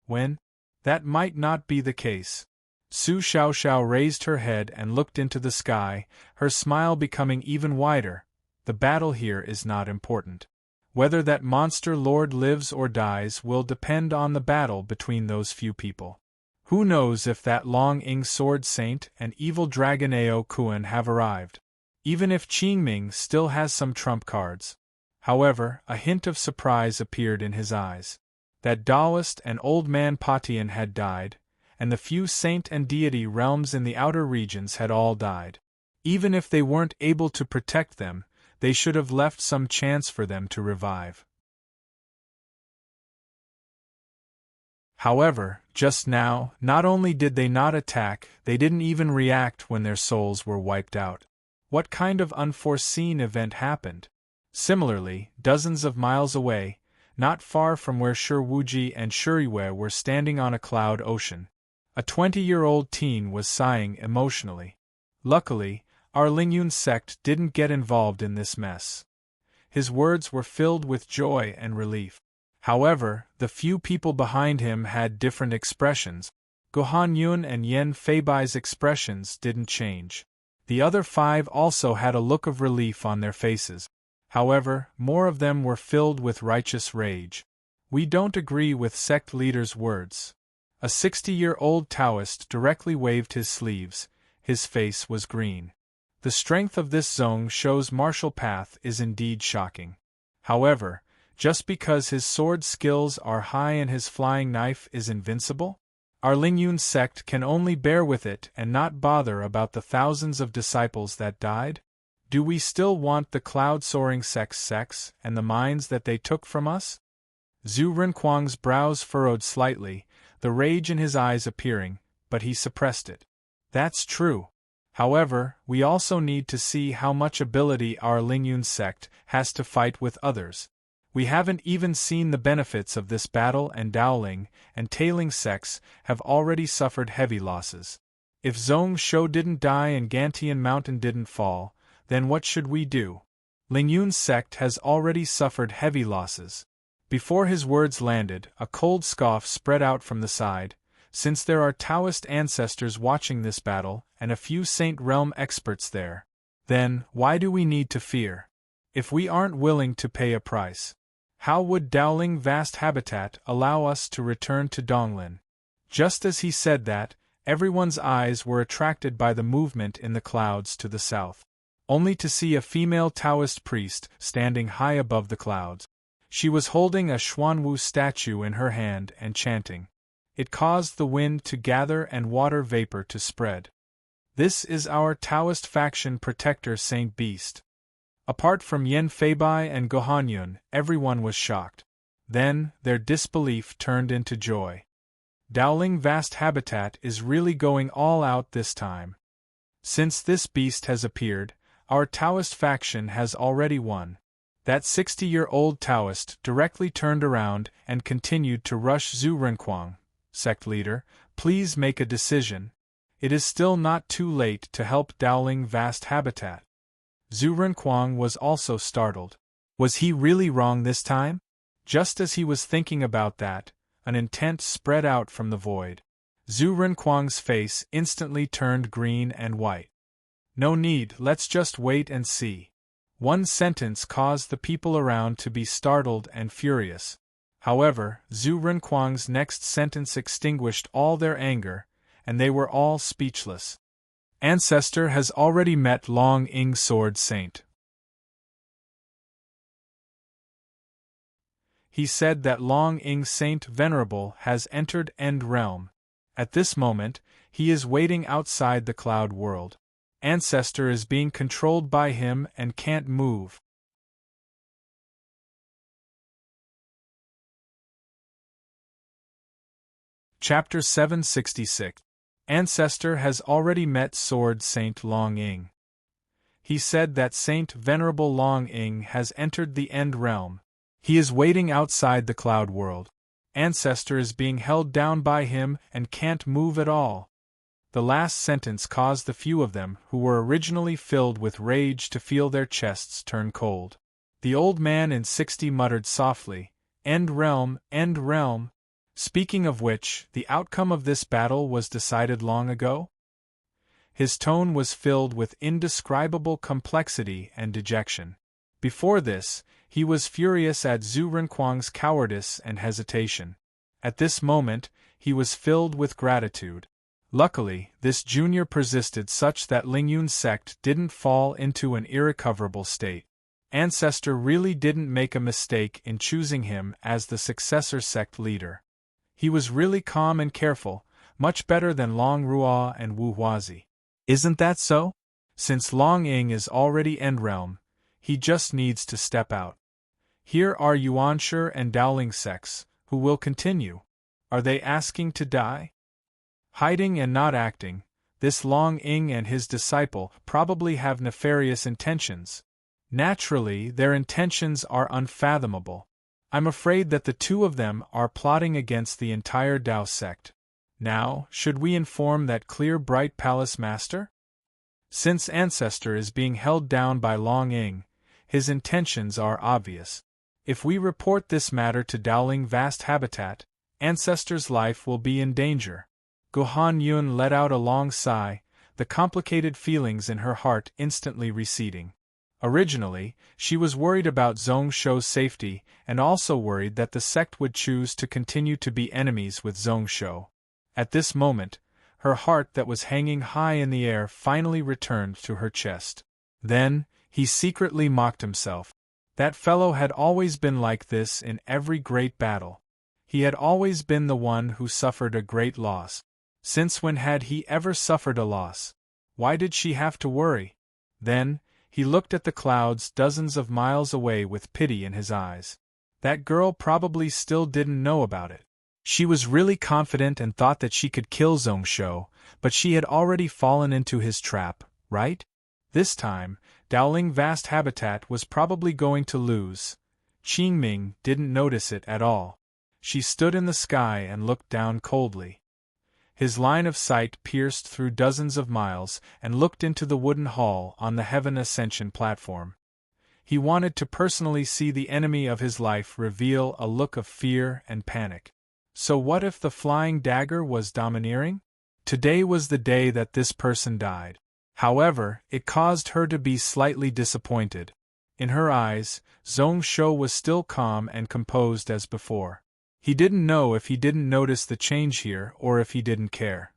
When that might not be the case. Su Xiaoxiao raised her head and looked into the sky, her smile becoming even wider. The battle here is not important. Whether that monster lord lives or dies will depend on the battle between those few people. Who knows if that Long Ing sword saint and evil dragon Ao Kuan have arrived? Even if Qingming still has some trump cards. However, a hint of surprise appeared in his eyes. That Taoist and old man Patian had died, and the few saint and deity realms in the outer regions had all died. Even if they weren't able to protect them, they should have left some chance for them to revive. However, just now, not only did they not attack, they didn't even react when their souls were wiped out. What kind of unforeseen event happened? Similarly, dozens of miles away, not far from where Shi Wuji and Shuriwei were standing on a cloud ocean, a 20-year-old teen was sighing emotionally. Luckily, our Lingyun sect didn't get involved in this mess. His words were filled with joy and relief. However, the few people behind him had different expressions. Gohan Yun and Yen Feibai's expressions didn't change. The other 5 also had a look of relief on their faces. However, more of them were filled with righteous rage. We don't agree with sect leader's words. A 60-year-old Taoist directly waved his sleeves. His face was green. The strength of this Zhong Shou's martial path is indeed shocking. However, just because his sword skills are high and his flying knife is invincible? Our Lingyun sect can only bear with it and not bother about the thousands of disciples that died? Do we still want the cloud-soaring sects and the mines that they took from us? Zhu Renquang's brows furrowed slightly, the rage in his eyes appearing, but he suppressed it. That's true. However, we also need to see how much ability our Lingyun sect has to fight with others. We haven't even seen the benefits of this battle, and Daoling and Tailing sects have already suffered heavy losses. If Zhong Shou didn't die and Gantian Mountain didn't fall, then what should we do? Lingyun's sect has already suffered heavy losses. Before his words landed, a cold scoff spread out from the side. Since there are Taoist ancestors watching this battle, and a few Saint Realm experts there, then why do we need to fear? If we aren't willing to pay a price, how would Daoling Vast Habitat allow us to return to Donglin? Just as he said that, everyone's eyes were attracted by the movement in the clouds to the south, only to see a female Taoist priest standing high above the clouds. She was holding a Xuanwu statue in her hand and chanting. It caused the wind to gather and water vapor to spread. This is our Taoist faction protector Saint Beast. Apart from Yen Feibai and Gohanyun, everyone was shocked. Then, their disbelief turned into joy. Daoling Vast Habitat is really going all out this time. Since this beast has appeared, our Taoist faction has already won. That 60-year-old Taoist directly turned around and continued to rush Zhu Renquang. Sect leader, please make a decision. It is still not too late to help Daoling Vast Habitat. Zhu Renquang was also startled. Was he really wrong this time? Just as he was thinking about that, an intent spread out from the void. Zhu Renquang's face instantly turned green and white. No need, let's just wait and see. One sentence caused the people around to be startled and furious. However, Zhu Renquang's next sentence extinguished all their anger, and they were all speechless. Ancestor has already met Long Ing Sword Saint. He said that Long Ing Saint Venerable has entered End Realm. At this moment, he is waiting outside the cloud world. Ancestor is being controlled by him and can't move. Chapter 766. Ancestor has already met Sword Saint Long Ing. He said that Saint Venerable Long Ing has entered the End Realm. He is waiting outside the Cloud World. Ancestor is being held down by him and can't move at all. The last sentence caused the few of them who were originally filled with rage to feel their chests turn cold. The old man in 60 muttered softly, End Realm, End Realm. Speaking of which, the outcome of this battle was decided long ago? His tone was filled with indescribable complexity and dejection. Before this, he was furious at Zhu Renquang's cowardice and hesitation. At this moment, he was filled with gratitude. Luckily, this junior persisted such that Lingyun's sect didn't fall into an irrecoverable state. Ancestor really didn't make a mistake in choosing him as the successor sect leader. He was really calm and careful, much better than Long Ruo and Wu Huazi. Isn't that so? Since Long Ing is already End Realm, he just needs to step out. Here are Yuanshi and Dowling sects, who will continue. Are they asking to die? Hiding and not acting, this Long Ing and his disciple probably have nefarious intentions. Naturally, their intentions are unfathomable. I'm afraid that the two of them are plotting against the entire Dao sect. Now, should we inform that clear bright palace master? Since Ancestor is being held down by Long Ing, his intentions are obvious. If we report this matter to Dowling Vast Habitat, Ancestor's life will be in danger. Guhan Yun let out a long sigh, the complicated feelings in her heart instantly receding. Originally, she was worried about Zhong Shou's safety and also worried that the sect would choose to continue to be enemies with Zhong Shou. At this moment, her heart that was hanging high in the air finally returned to her chest. Then, he secretly mocked himself. That fellow had always been like this in every great battle. He had always been the one who suffered a great loss. Since when had he ever suffered a loss? Why did she have to worry? Then, he looked at the clouds dozens of miles away with pity in his eyes. That girl probably still didn't know about it. She was really confident and thought that she could kill Zhong Shou, but she had already fallen into his trap, right? This time, Dowling Vast Habitat was probably going to lose. Qingming didn't notice it at all. She stood in the sky and looked down coldly. His line of sight pierced through dozens of miles and looked into the wooden hall on the Heaven Ascension platform. He wanted to personally see the enemy of his life reveal a look of fear and panic. So what if the flying dagger was domineering? Today was the day that this person died. However, it caused her to be slightly disappointed. In her eyes, Zhong Shou was still calm and composed as before. He didn't know if he didn't notice the change here or if he didn't care.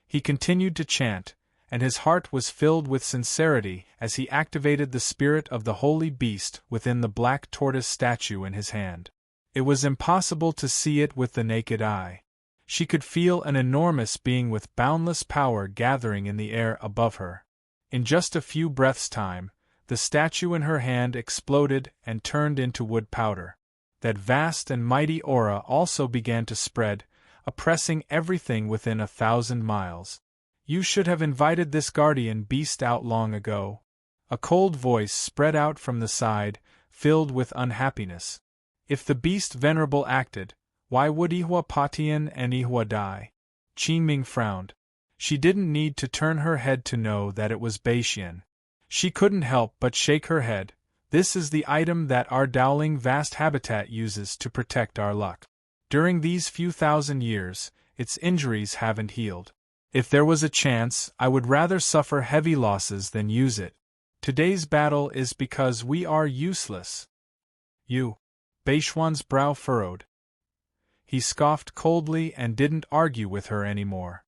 He continued to chant, and his heart was filled with sincerity as he activated the spirit of the holy beast within the black tortoise statue in his hand. It was impossible to see it with the naked eye. She could feel an enormous being with boundless power gathering in the air above her. In just a few breaths' time, the statue in her hand exploded and turned into wood powder. That vast and mighty aura also began to spread, oppressing everything within 1,000 miles. You should have invited this guardian beast out long ago. A cold voice spread out from the side, filled with unhappiness. If the beast venerable acted, why would Ihua Patian and Ihua die? Qingming frowned. She didn't need to turn her head to know that it was Beixian. She couldn't help but shake her head. This is the item that our Dowling Vast Habitat uses to protect our luck. During these few thousand years, its injuries haven't healed. If there was a chance, I would rather suffer heavy losses than use it. Today's battle is because we are useless. You. Beishuan's brow furrowed. He scoffed coldly and didn't argue with her anymore.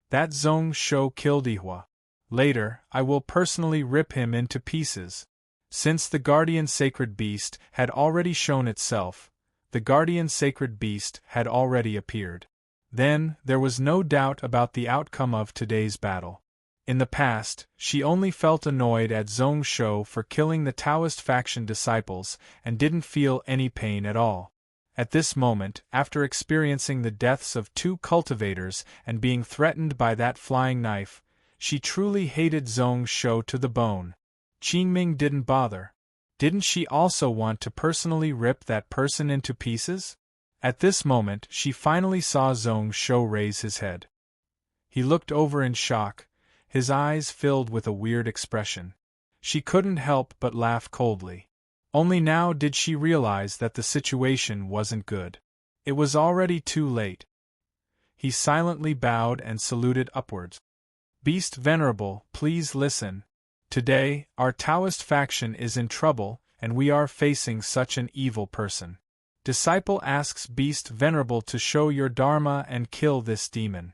That Zhong Shou killed Ihua. Later, I will personally rip him into pieces. Since the guardian sacred beast had already shown itself, the guardian sacred beast had already appeared. Then, there was no doubt about the outcome of today's battle. In the past, she only felt annoyed at Zhong Shou for killing the Taoist faction disciples and didn't feel any pain at all. At this moment, after experiencing the deaths of 2 cultivators and being threatened by that flying knife, she truly hated Zhong Shou to the bone. Qingming didn't bother. Didn't she also want to personally rip that person into pieces? At this moment, she finally saw Zhong Shou raise his head. He looked over in shock, his eyes filled with a weird expression. She couldn't help but laugh coldly. Only now did she realize that the situation wasn't good. It was already too late. He silently bowed and saluted upwards. "Beast Venerable, please listen. Today, our Taoist faction is in trouble, and we are facing such an evil person. Disciple asks Beast Venerable to show your Dharma and kill this demon."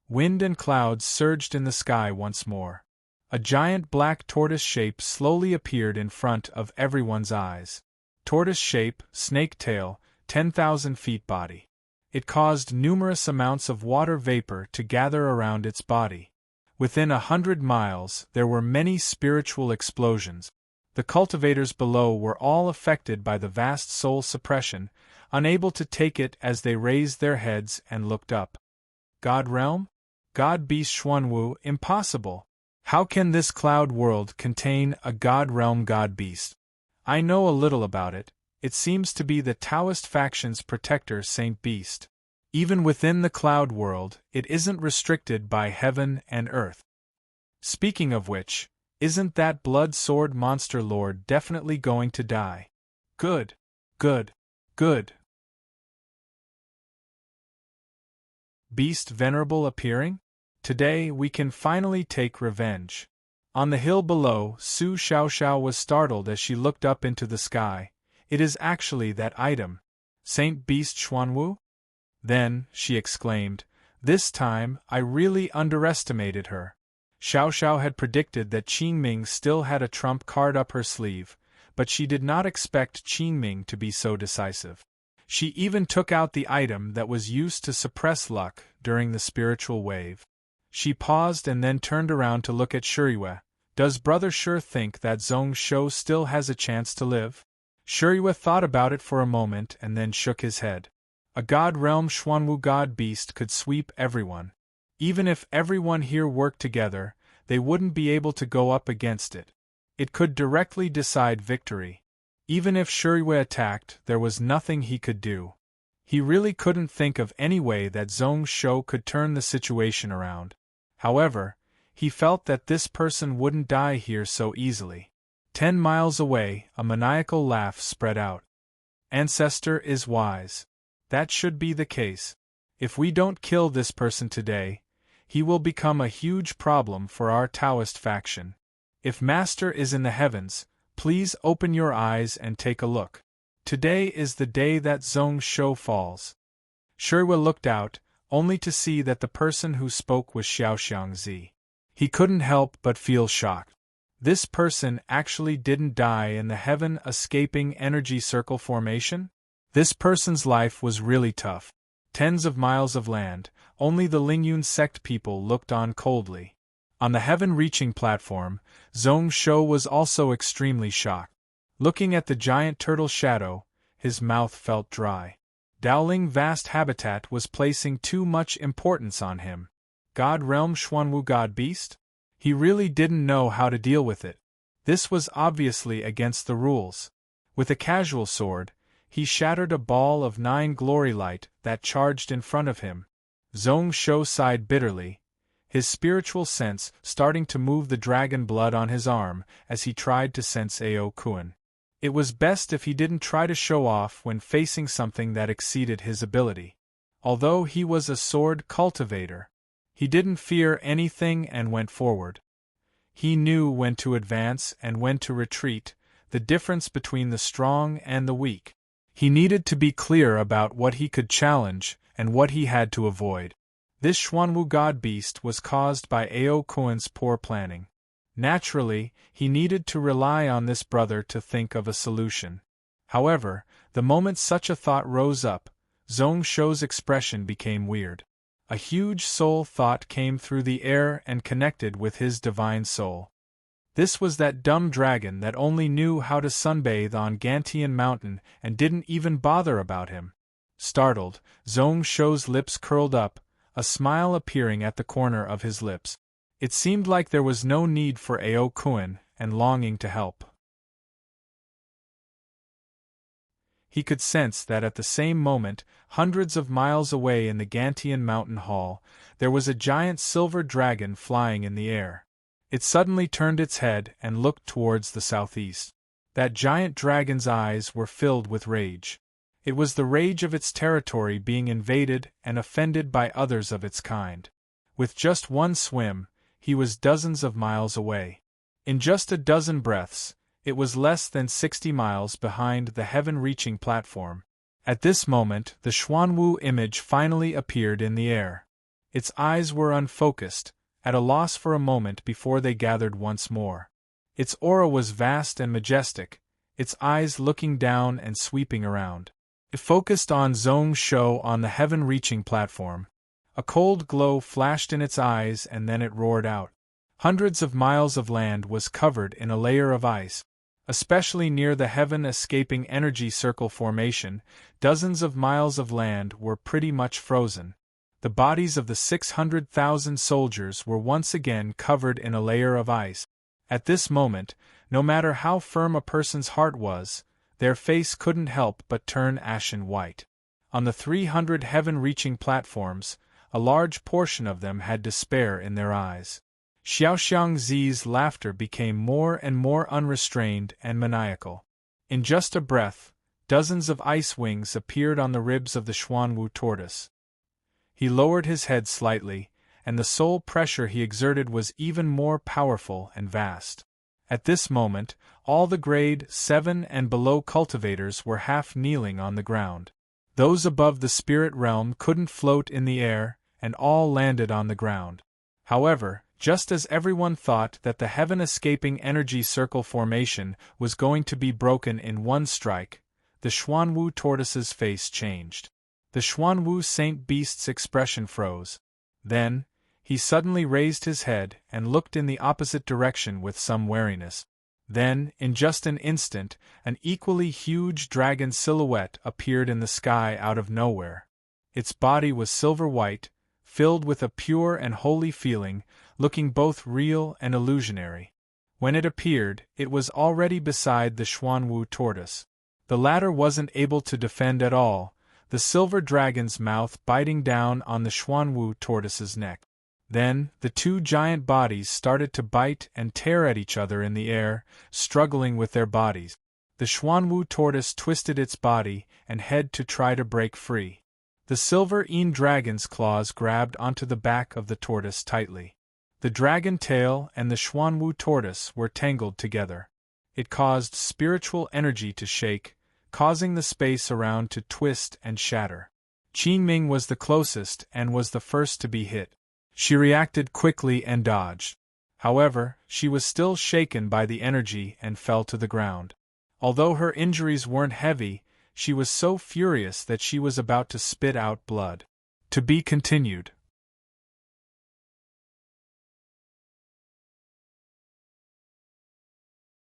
Wind and clouds surged in the sky once more. A giant black tortoise shape slowly appeared in front of everyone's eyes. Tortoise shape, snake tail, 10,000 feet body. It caused numerous amounts of water vapor to gather around its body. Within 100 miles, there were many spiritual explosions. The cultivators below were all affected by the vast soul suppression, unable to take it as they raised their heads and looked up. God realm? God beast Xuanwu, impossible. How can this cloud world contain a god realm god beast? I know a little about it. It seems to be the Taoist faction's protector Saint Beast. Even within the cloud world, it isn't restricted by heaven and earth. Speaking of which, isn't that blood sword monster lord definitely going to die? Good. Good. Good. Beast Venerable appearing? Today we can finally take revenge. On the hill below, Su Xiaoxiao was startled as she looked up into the sky. It is actually that item. Saint Beast Xuanwu? Then, she exclaimed, this time I really underestimated her. Xiaoxiao had predicted that Qingming still had a trump card up her sleeve, but she did not expect Qingming to be so decisive. She even took out the item that was used to suppress luck during the spiritual wave. She paused and then turned around to look at Shuriwe. Does Brother Shur think that Zhong Shou still has a chance to live? Shuriwe thought about it for a moment and then shook his head. A god realm Xuanwu god beast could sweep everyone. Even if everyone here worked together, they wouldn't be able to go up against it. It could directly decide victory. Even if Shuriwe attacked, there was nothing he could do. He really couldn't think of any way that Zhong Shou could turn the situation around. However, he felt that this person wouldn't die here so easily. 10 miles away, a maniacal laugh spread out. Ancestor is wise. That should be the case. If we don't kill this person today, he will become a huge problem for our Taoist faction. If Master is in the heavens, please open your eyes and take a look. Today is the day that Zhong Shou falls. Shuriwe looked out, only to see that the person who spoke was Xiaoxiangzi. He couldn't help but feel shocked. This person actually didn't die in the heaven-escaping energy circle formation? This person's life was really tough. Tens of miles of land, only the Lingyun sect people looked on coldly. On the heaven-reaching platform, Zhong Shou was also extremely shocked. Looking at the giant turtle shadow, his mouth felt dry. Dowling vast habitat was placing too much importance on him. God realm Xuanwu god beast? He really didn't know how to deal with it. This was obviously against the rules. With a casual sword, he shattered a ball of 9 glory light that charged in front of him. Zhong Shou sighed bitterly, his spiritual sense starting to move the dragon blood on his arm as he tried to sense Ao Kuan. It was best if he didn't try to show off when facing something that exceeded his ability. Although he was a sword cultivator, he didn't fear anything and went forward. He knew when to advance and when to retreat, the difference between the strong and the weak. He needed to be clear about what he could challenge and what he had to avoid. This Xuanwu god beast was caused by Ao Kuan's poor planning. Naturally, he needed to rely on this brother to think of a solution. However, the moment such a thought rose up, Zhong Shou's expression became weird. A huge soul thought came through the air and connected with his divine soul. This was that dumb dragon that only knew how to sunbathe on Gantian Mountain and didn't even bother about him. Startled, Zhong Shou's lips curled up, a smile appearing at the corner of his lips. It seemed like there was no need for Ao Kuan, and longing to help. He could sense that at the same moment, hundreds of miles away in the Gantian Mountain Hall, there was a giant silver dragon flying in the air. It suddenly turned its head and looked towards the southeast. That giant dragon's eyes were filled with rage. It was the rage of its territory being invaded and offended by others of its kind. With just one swim, he was dozens of miles away. In just a dozen breaths, it was less than 60 miles behind the heaven-reaching platform. At this moment, the Xuanwu image finally appeared in the air. Its eyes were unfocused, at a loss for a moment before they gathered once more. Its aura was vast and majestic, its eyes looking down and sweeping around. It focused on Zhong Shou on the heaven-reaching platform. A cold glow flashed in its eyes and then it roared out. Hundreds of miles of land was covered in a layer of ice. Especially near the heaven-escaping energy circle formation, dozens of miles of land were pretty much frozen. The bodies of the 600,000 soldiers were once again covered in a layer of ice. At this moment, no matter how firm a person's heart was, their face couldn't help but turn ashen white. On the 300 heaven-reaching platforms, a large portion of them had despair in their eyes. Xiaoxiang Zi's laughter became more and more unrestrained and maniacal. In just a breath, dozens of ice wings appeared on the ribs of the Xuanwu tortoise. He lowered his head slightly, and the soul pressure he exerted was even more powerful and vast. At this moment, all the grade 7 and below cultivators were half kneeling on the ground. Those above the spirit realm couldn't float in the air, and all landed on the ground. However, just as everyone thought that the heaven-escaping energy circle formation was going to be broken in one strike, the Xuanwu tortoise's face changed. The Xuanwu Saint Beast's expression froze. Then, he suddenly raised his head and looked in the opposite direction with some wariness. Then, in just an instant, an equally huge dragon silhouette appeared in the sky out of nowhere. Its body was silver-white, filled with a pure and holy feeling, looking both real and illusionary. When it appeared, it was already beside the Xuanwu tortoise. The latter wasn't able to defend at all, the silver dragon's mouth biting down on the Xuanwu tortoise's neck. Then, the two giant bodies started to bite and tear at each other in the air, struggling with their bodies. The Xuanwu tortoise twisted its body and head to try to break free. The silver-een dragon's claws grabbed onto the back of the tortoise tightly. The dragon tail and the Xuanwu tortoise were tangled together. It caused spiritual energy to shake, causing the space around to twist and shatter. Qingming was the closest and was the first to be hit. She reacted quickly and dodged. However, she was still shaken by the energy and fell to the ground. Although her injuries weren't heavy, she was so furious that she was about to spit out blood. To be continued.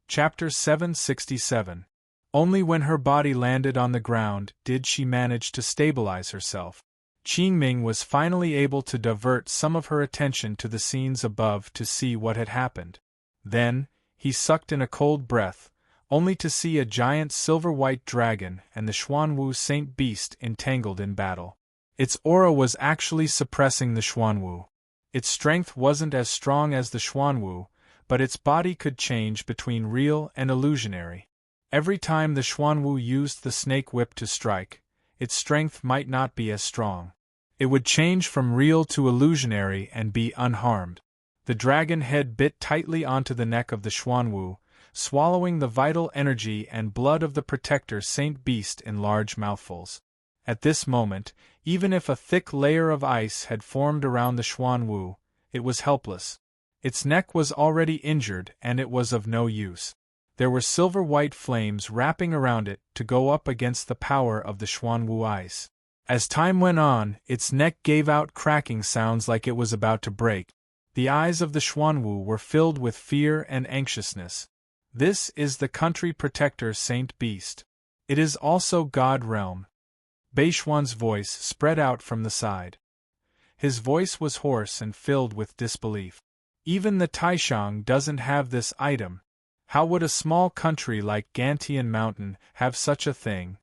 Chapter 767. Only when her body landed on the ground did she manage to stabilize herself. Qingming was finally able to divert some of her attention to the scenes above to see what had happened. Then, he sucked in a cold breath, only to see a giant silver-white dragon and the Xuanwu Saint Beast entangled in battle. Its aura was actually suppressing the Xuanwu. Its strength wasn't as strong as the Xuanwu, but its body could change between real and illusionary. Every time the Xuanwu used the snake whip to strike, its strength might not be as strong. It would change from real to illusionary and be unharmed. The dragon head bit tightly onto the neck of the Xuanwu, swallowing the vital energy and blood of the protector Saint Beast in large mouthfuls. At this moment, even if a thick layer of ice had formed around the Xuanwu, it was helpless. Its neck was already injured and it was of no use. There were silver-white flames wrapping around it to go up against the power of the Xuanwu ice. As time went on, its neck gave out cracking sounds like it was about to break. The eyes of the Xuanwu were filled with fear and anxiousness. This is the country protector Saint Beast. It is also God Realm. Beishuan's voice spread out from the side. His voice was hoarse and filled with disbelief. Even the Taishang doesn't have this item. How would a small country like Gantian Mountain have such a thing?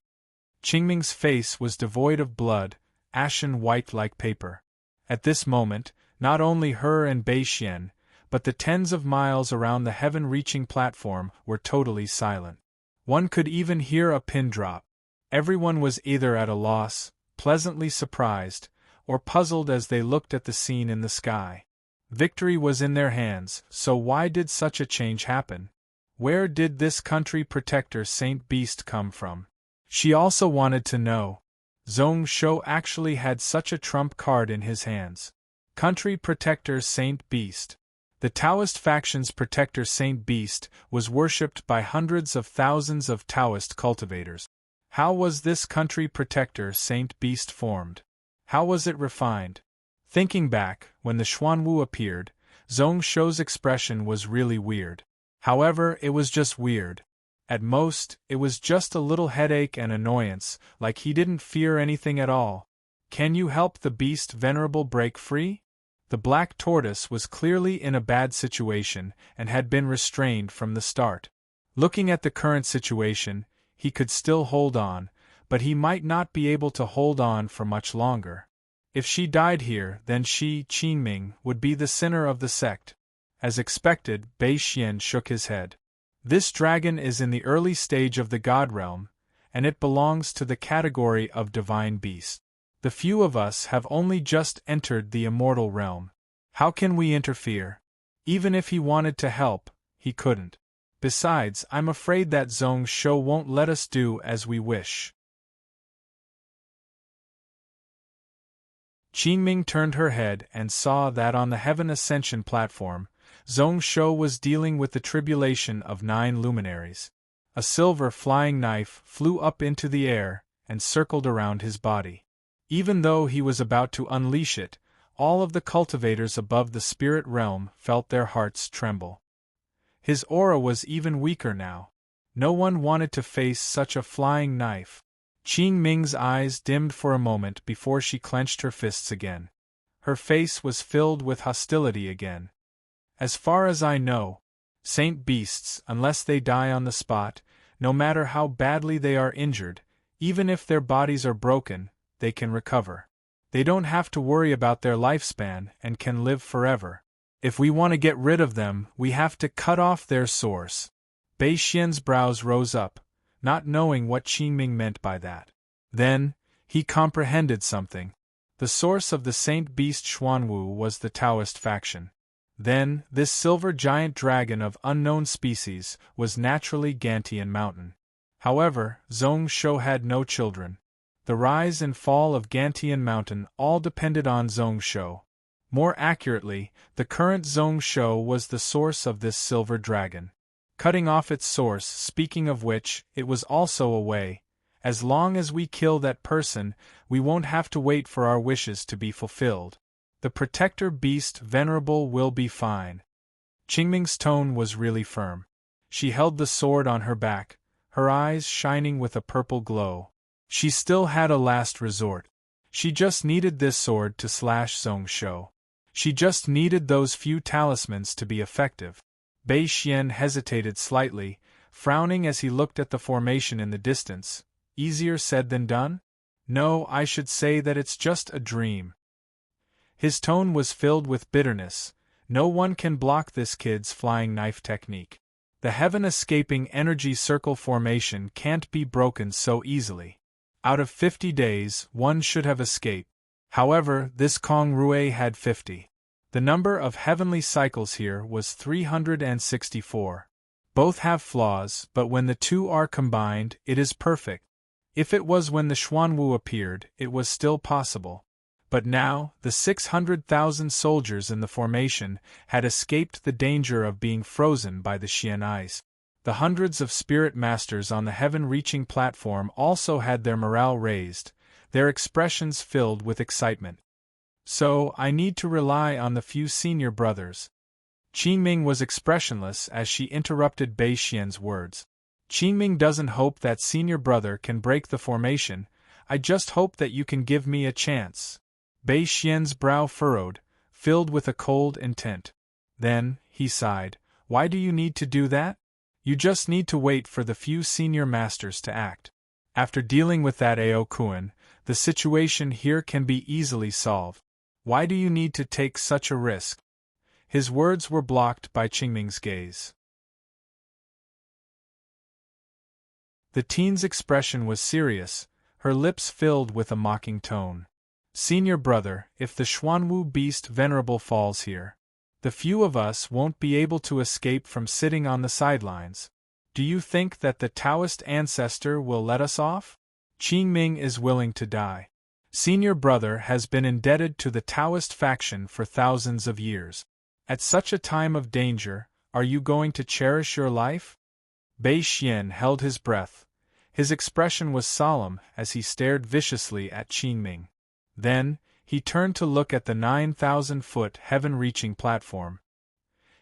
Qingming's face was devoid of blood, ashen white like paper. At this moment, not only her and Beixian, but the tens of miles around the heaven-reaching platform were totally silent. One could even hear a pin drop. Everyone was either at a loss, pleasantly surprised, or puzzled as they looked at the scene in the sky. Victory was in their hands, so why did such a change happen? Where did this country protector Saint Beast come from? She also wanted to know. Zhong Shou actually had such a trump card in his hands. Country protector Saint Beast. The Taoist faction's protector Saint Beast was worshipped by hundreds of thousands of Taoist cultivators. How was this country protector Saint Beast formed? How was it refined? Thinking back, when the Xuanwu appeared, Zhong Shou's expression was really weird. However, it was just weird. At most, it was just a little headache and annoyance, like he didn't fear anything at all. Can you help the beast venerable break free? The black tortoise was clearly in a bad situation and had been restrained from the start. Looking at the current situation, he could still hold on, but he might not be able to hold on for much longer. If she died here, then she, Qingming, would be the sinner of the sect. As expected, Beixian shook his head. This dragon is in the early stage of the God Realm, and it belongs to the category of divine beast. The few of us have only just entered the immortal realm. How can we interfere? Even if he wanted to help, he couldn't. Besides, I'm afraid that Zhong Shou won't let us do as we wish. Qingming turned her head and saw that on the Heaven Ascension platform, Zhong Shou was dealing with the tribulation of 9 luminaries. A silver flying knife flew up into the air and circled around his body. Even though he was about to unleash it, all of the cultivators above the spirit realm felt their hearts tremble. His aura was even weaker now. No one wanted to face such a flying knife. Qingming's eyes dimmed for a moment before she clenched her fists again. Her face was filled with hostility again. As far as I know, Saint Beasts, unless they die on the spot, no matter how badly they are injured, even if their bodies are broken, they can recover. They don't have to worry about their lifespan and can live forever. If we want to get rid of them, we have to cut off their source. Beixian's brows rose up, not knowing what Qingming meant by that. Then, he comprehended something. The source of the Saint Beast Xuanwu was the Taoist faction. Then, this silver giant dragon of unknown species was naturally Gantian Mountain. However, Zhong Shou had no children. The rise and fall of Gantian Mountain all depended on Zhong Shou. More accurately, the current Zhong Shou was the source of this silver dragon. Cutting off its source, speaking of which, it was also a way. As long as we kill that person, we won't have to wait for our wishes to be fulfilled. The protector beast venerable will be fine. Qingming's tone was really firm. She held the sword on her back, her eyes shining with a purple glow. She still had a last resort. She just needed this sword to slash Zhong Shou. She just needed those few talismans to be effective. Beixian hesitated slightly, frowning as he looked at the formation in the distance. Easier said than done? No, I should say that it's just a dream. His tone was filled with bitterness. No one can block this kid's flying knife technique. The heaven-escaping energy circle formation can't be broken so easily. Out of 50 days, one should have escaped. However, this Kong Rui had 50. The number of heavenly cycles here was 364. Both have flaws, but when the two are combined, it is perfect. If it was when the Xuanwu appeared, it was still possible. But now, the 600,000 soldiers in the formation had escaped the danger of being frozen by the Xian ice. The hundreds of spirit masters on the heaven-reaching platform also had their morale raised, their expressions filled with excitement. So, I need to rely on the few senior brothers. Qingming was expressionless as she interrupted Bei Xian's words. Qingming doesn't hope that senior brother can break the formation, I just hope that you can give me a chance. Bei Xian's brow furrowed, filled with a cold intent. Then, he sighed, why do you need to do that? You just need to wait for the few senior masters to act. After dealing with that Ao Kuan, the situation here can be easily solved. Why do you need to take such a risk? His words were blocked by Qingming's gaze. The teen's expression was serious, her lips filled with a mocking tone. Senior brother, if the Xuanwu beast venerable falls here, the few of us won't be able to escape from sitting on the sidelines. Do you think that the Taoist ancestor will let us off? Qingming is willing to die. Senior brother has been indebted to the Taoist faction for thousands of years. At such a time of danger, are you going to cherish your life? Bei Xian held his breath. His expression was solemn as he stared viciously at Qingming. Then, he turned to look at the 9,000-foot heaven-reaching platform.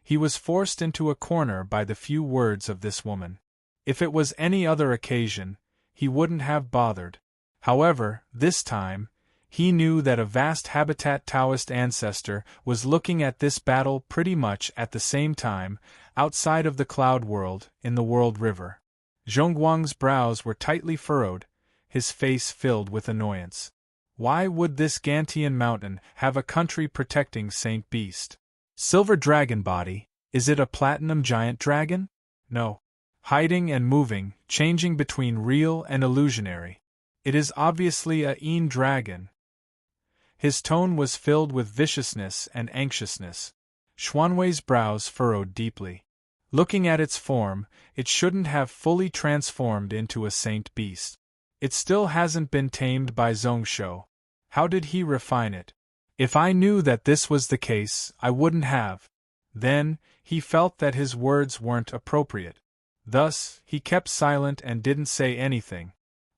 He was forced into a corner by the few words of this woman. If it was any other occasion, he wouldn't have bothered. However, this time, he knew that a vast habitat Taoist ancestor was looking at this battle pretty much at the same time, outside of the cloud world, in the World River. Zhongguang's brows were tightly furrowed, his face filled with annoyance. Why would this Gantian mountain have a country protecting Saint Beast? Silver dragon body, is it a platinum giant dragon? No. Hiding and moving, changing between real and illusionary. It is obviously a Yin dragon. His tone was filled with viciousness and anxiousness. Xuanwei's brows furrowed deeply. Looking at its form, it shouldn't have fully transformed into a saint beast. It still hasn't been tamed by Zhongshou. How did he refine it? If I knew that this was the case, I wouldn't have. Then, he felt that his words weren't appropriate. Thus, he kept silent and didn't say anything.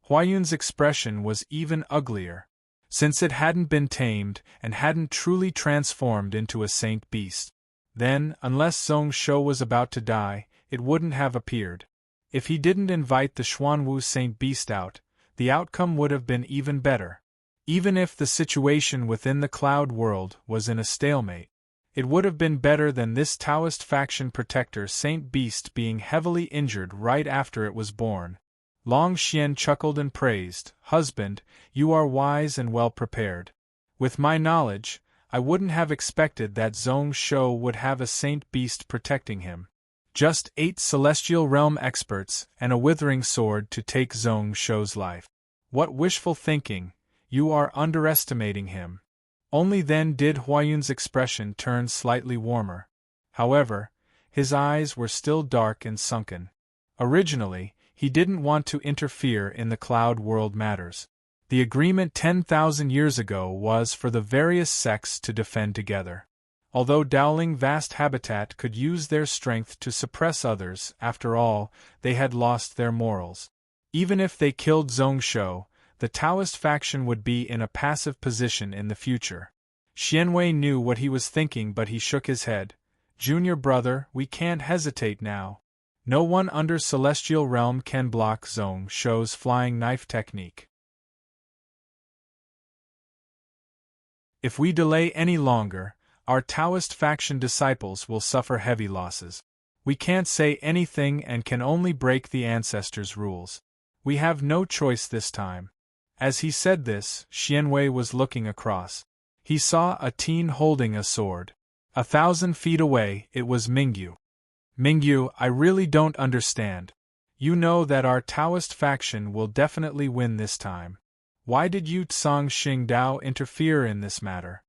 Huayun's expression was even uglier. Since it hadn't been tamed and hadn't truly transformed into a saint beast, then, unless Zhongshou was about to die, it wouldn't have appeared. If he didn't invite the Xuanwu saint beast out, the outcome would have been even better. Even if the situation within the cloud world was in a stalemate, it would have been better than this Taoist faction protector saint beast being heavily injured right after it was born. Long Xian chuckled and praised, "Husband, you are wise and well prepared. With my knowledge, I wouldn't have expected that Zhongshou would have a saint beast protecting him. Just 8 celestial realm experts and a withering sword to take Zhongshou's life. What wishful thinking, you are underestimating him." Only then did Huayun's expression turn slightly warmer. However, his eyes were still dark and sunken. Originally, he didn't want to interfere in the cloud world matters. The agreement 10,000 years ago was for the various sects to defend together. Although Dowling Vast Habitat could use their strength to suppress others, after all, they had lost their morals. Even if they killed Zhongshou, the Taoist faction would be in a passive position in the future. Xianwei knew what he was thinking, but he shook his head. "Junior brother, we can't hesitate now. No one under Celestial Realm can block Zhongshou's flying knife technique. If we delay any longer, our Taoist faction disciples will suffer heavy losses. We can't say anything and can only break the ancestors' rules. We have no choice this time." As he said this, Xianwei was looking across. He saw a teen holding a sword. 1,000 feet away, it was Mingyu. "Mingyu, I really don't understand. You know that our Taoist faction will definitely win this time. Why did Yu Tsang Xingdao interfere in this matter?"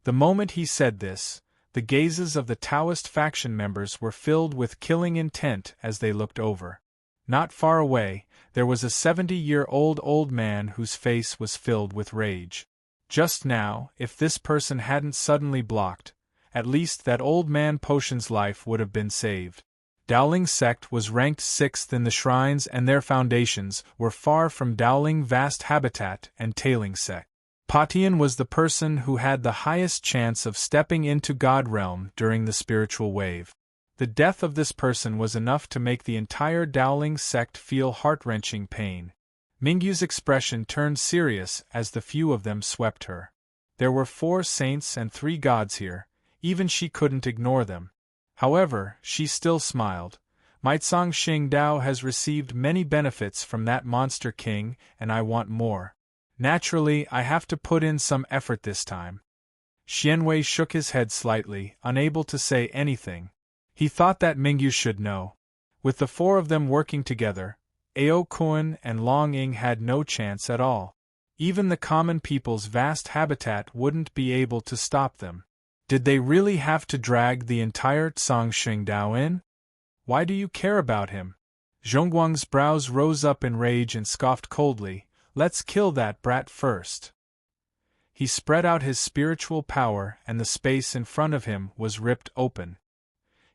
The moment he said this, the gazes of the Taoist faction members were filled with killing intent as they looked over. Not far away, there was a 70-year-old old man whose face was filled with rage. Just now, if this person hadn't suddenly blocked, at least that old man Potion's life would have been saved. Dowling sect was ranked 6th in the shrines, and their foundations were far from Dowling vast habitat and tailing sect. Patian was the person who had the highest chance of stepping into God realm during the spiritual wave. The death of this person was enough to make the entire Dowling sect feel heart-wrenching pain. Mingyu's expression turned serious as the few of them swept her. There were 4 saints and 3 gods here, even she couldn't ignore them. However, she still smiled. Maitsong Xingdao has received many benefits from that monster king, and I want more. Naturally, I have to put in some effort this time. Xianwei shook his head slightly, unable to say anything. He thought that Mingyu should know. With the 4 of them working together, Ao Kuan and Long Ying had no chance at all. Even the common people's vast habitat wouldn't be able to stop them. Did they really have to drag the entire Tsang Xingdao in? Why do you care about him? Zhongguang's brows rose up in rage and scoffed coldly, let's kill that brat first. He spread out his spiritual power and the space in front of him was ripped open.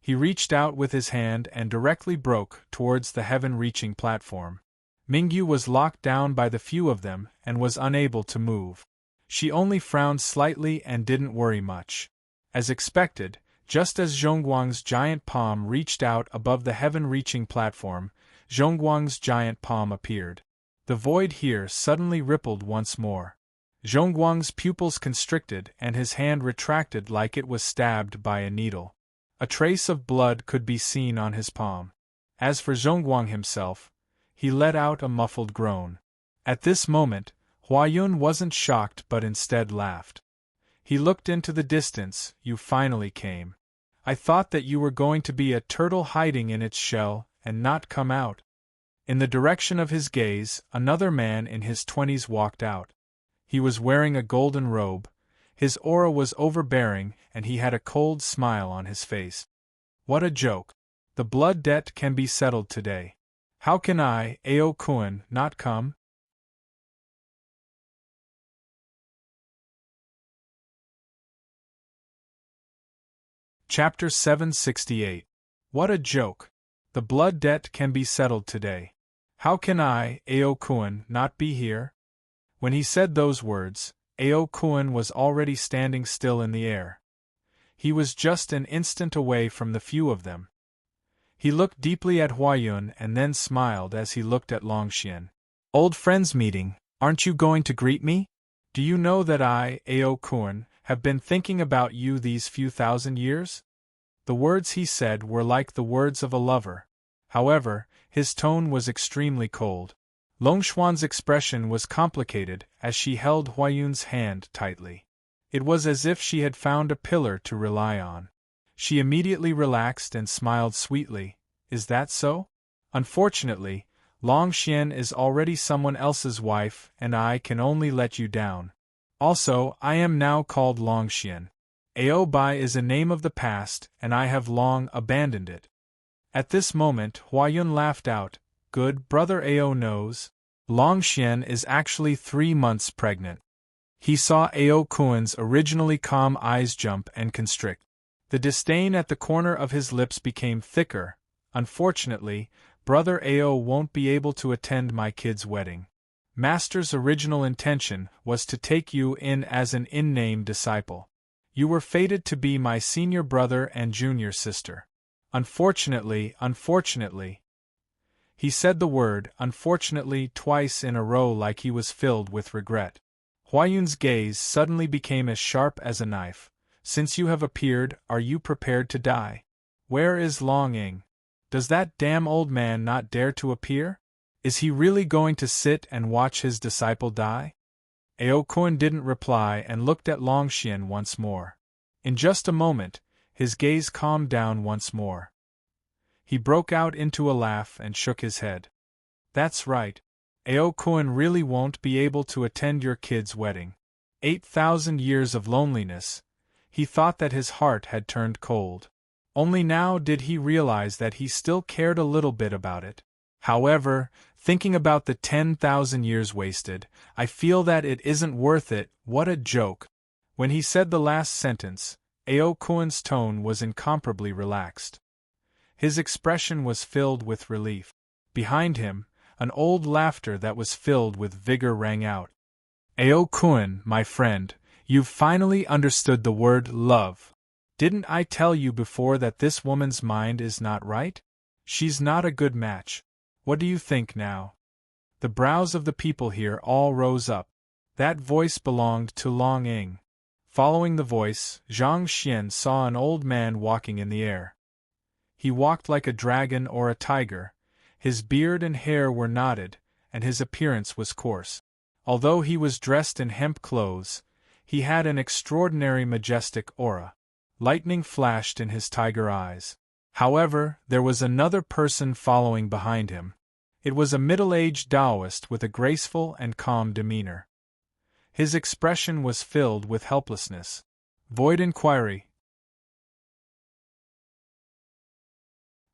He reached out with his hand and directly broke towards the heaven-reaching platform. Mingyu was locked down by the few of them and was unable to move. She only frowned slightly and didn't worry much. As expected, just as Zhongguang's giant palm reached out above the heaven-reaching platform, Zhongguang's giant palm appeared. The void here suddenly rippled once more. Zhongguang's pupils constricted and his hand retracted like it was stabbed by a needle. A trace of blood could be seen on his palm. As for Zhongguang himself, he let out a muffled groan. At this moment, Huayun wasn't shocked but instead laughed. He looked into the distance. You finally came. I thought that you were going to be a turtle hiding in its shell and not come out. In the direction of his gaze, another man in his 20s walked out. He was wearing a golden robe. His aura was overbearing and he had a cold smile on his face. What a joke. The blood debt can be settled today. How can I, Ao Kuan, not come? Chapter 768. What a joke. The blood debt can be settled today. How can I, Ao Kuan, not be here? When he said those words, Ao Kuan was already standing still in the air. He was just an instant away from the few of them. He looked deeply at Huayun and then smiled as he looked at Longxian. Old friends meeting, aren't you going to greet me? Do you know that I, Ao Kuan, have been thinking about you these few thousand years? The words he said were like the words of a lover. However, his tone was extremely cold. Longshuan's expression was complicated as she held Huayun's hand tightly. It was as if she had found a pillar to rely on. She immediately relaxed and smiled sweetly. Is that so? Unfortunately, Longxian is already someone else's wife and I can only let you down. Also, I am now called Longxian. Ao Bai is a name of the past and I have long abandoned it. At this moment, Huayun laughed out. Good brother Ao knows. Longxian is actually 3 months pregnant. He saw Ao Kuan's originally calm eyes jump and constrict. The disdain at the corner of his lips became thicker. Unfortunately, brother Ao won't be able to attend my kid's wedding. Master's original intention was to take you in as an in-name disciple. You were fated to be my senior brother and junior sister. Unfortunately. He said the word unfortunately twice in a row like he was filled with regret. Huayun's gaze suddenly became as sharp as a knife. Since you have appeared, are you prepared to die? Where is Long Ying? Does that damn old man not dare to appear? Is he really going to sit and watch his disciple die? Ao Kuan didn't reply and looked at Longxian once more. In just a moment, his gaze calmed down once more. He broke out into a laugh and shook his head. That's right. Ao Kuan really won't be able to attend your kid's wedding. 8,000 years of loneliness. He thought that his heart had turned cold. Only now did he realize that he still cared a little bit about it. However, thinking about the 10,000 years wasted, I feel that it isn't worth it. What a joke. When he said the last sentence, Ao Kuan's tone was incomparably relaxed. His expression was filled with relief. Behind him, an old laughter that was filled with vigor rang out. Ao Kun, my friend, you've finally understood the word love. Didn't I tell you before that this woman's mind is not right? She's not a good match. What do you think now? The brows of the people here all rose up. That voice belonged to Long Ying. Following the voice, Zhang Xian saw an old man walking in the air. He walked like a dragon or a tiger. His beard and hair were knotted, and his appearance was coarse. Although he was dressed in hemp clothes, he had an extraordinary majestic aura. Lightning flashed in his tiger eyes. However, there was another person following behind him. It was a middle-aged Taoist with a graceful and calm demeanor. His expression was filled with helplessness. Void inquiry.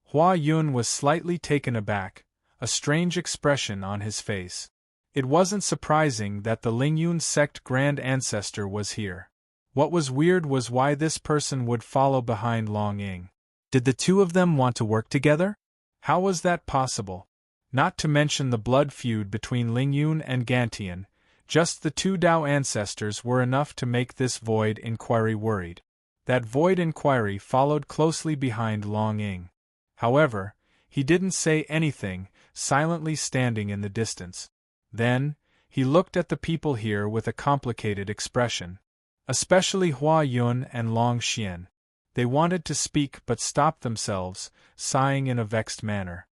Hua Yun was slightly taken aback, a strange expression on his face. It wasn't surprising that the Lingyun sect Grand Ancestor was here. What was weird was why this person would follow behind Long Ying. Did the two of them want to work together? How was that possible? Not to mention the blood feud between Lingyun and Gantian, just the two Dao ancestors were enough to make this void inquiry worried. That void inquiry followed closely behind Long Ying. However, he didn't say anything, silently standing in the distance. Then, he looked at the people here with a complicated expression. Especially Hua Yun and Long Xian. They wanted to speak but stopped themselves, sighing in a vexed manner.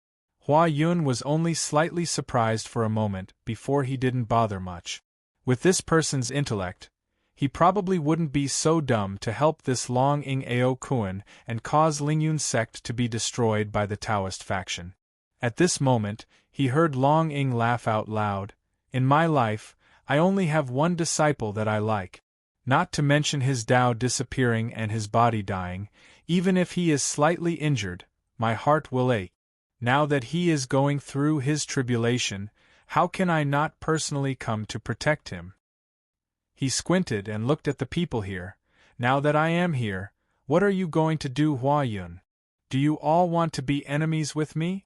Hua Yun was only slightly surprised for a moment before he didn't bother much. With this person's intellect, he probably wouldn't be so dumb to help this Long Ying Ao Kun and cause Lingyun sect to be destroyed by the Taoist faction. At this moment, he heard Long Ying laugh out loud. In my life, I only have one disciple that I like. Not to mention his Tao disappearing and his body dying, even if he is slightly injured, my heart will ache. Now that he is going through his tribulation, how can I not personally come to protect him? He squinted and looked at the people here. Now that I am here, what are you going to do, Hua Yun? Do you all want to be enemies with me?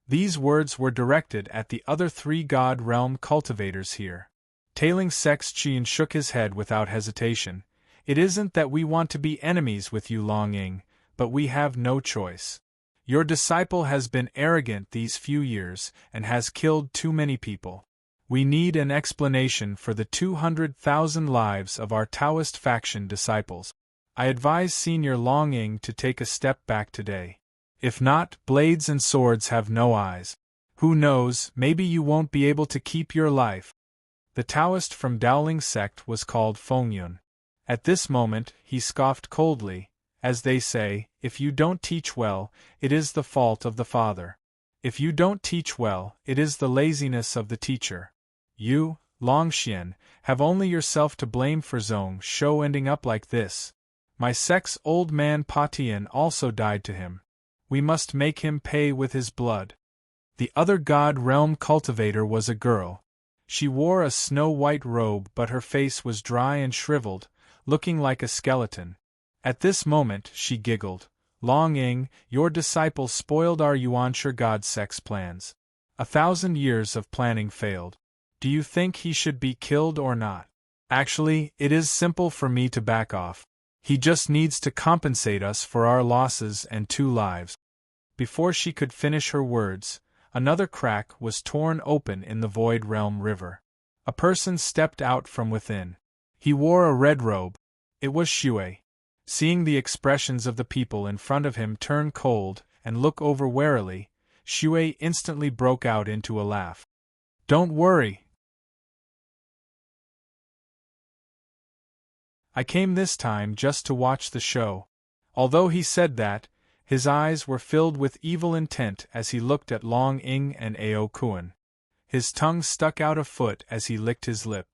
These words were directed at the other three God Realm cultivators here. Tailing Sex Qian shook his head without hesitation. It isn't that we want to be enemies with you, Long Ying, but we have no choice. Your disciple has been arrogant these few years and has killed too many people. We need an explanation for the 200,000 lives of our Taoist faction disciples. I advise Senior Long Ying to take a step back today. If not, blades and swords have no eyes. Who knows, maybe you won't be able to keep your life. The Taoist from Daoling sect was called Fengyun. At this moment, he scoffed coldly. As they say, if you don't teach well, it is the fault of the father. If you don't teach well, it is the laziness of the teacher. You, Long Xian, have only yourself to blame for Zhong Shou ending up like this. My sect's old man Patian also died to him. We must make him pay with his blood. The other God Realm cultivator was a girl. She wore a snow-white robe but her face was dry and shriveled, looking like a skeleton. At this moment she giggled. Long Ying, your disciple spoiled our Yuanshi God sect's plans. 1,000 years of planning failed. Do you think he should be killed or not? Actually, it is simple for me to back off. He just needs to compensate us for our losses and 2 lives. Before she could finish her words, another crack was torn open in the Void Realm River. A person stepped out from within. He wore a red robe. It was Shui. Seeing the expressions of the people in front of him turn cold and look over warily, Shui instantly broke out into a laugh. Don't worry. I came this time just to watch the show. Although he said that, his eyes were filled with evil intent as he looked at Long Ying and Ao Kun. His tongue stuck out a foot as he licked his lip.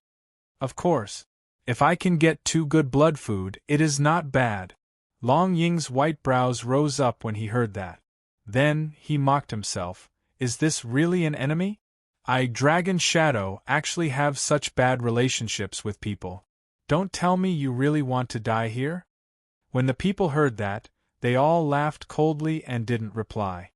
Of course. If I can get 2 good blood food, it is not bad. Long Ying's white brows rose up when he heard that. Then, he mocked himself. Is this really an enemy? I, Dragon Shadow, actually have such bad relationships with people. Don't tell me you really want to die here? When the people heard that, They all laughed coldly and didn't reply.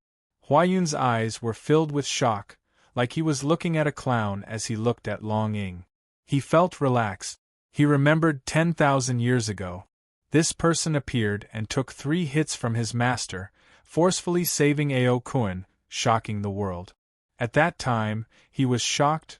Huayun's eyes were filled with shock, like he was looking at a clown as he looked at Long Ying. He felt relaxed. He remembered 10,000 years ago. This person appeared and took 3 hits from his master, forcefully saving Ao Kun, shocking the world. At that time, he was shocked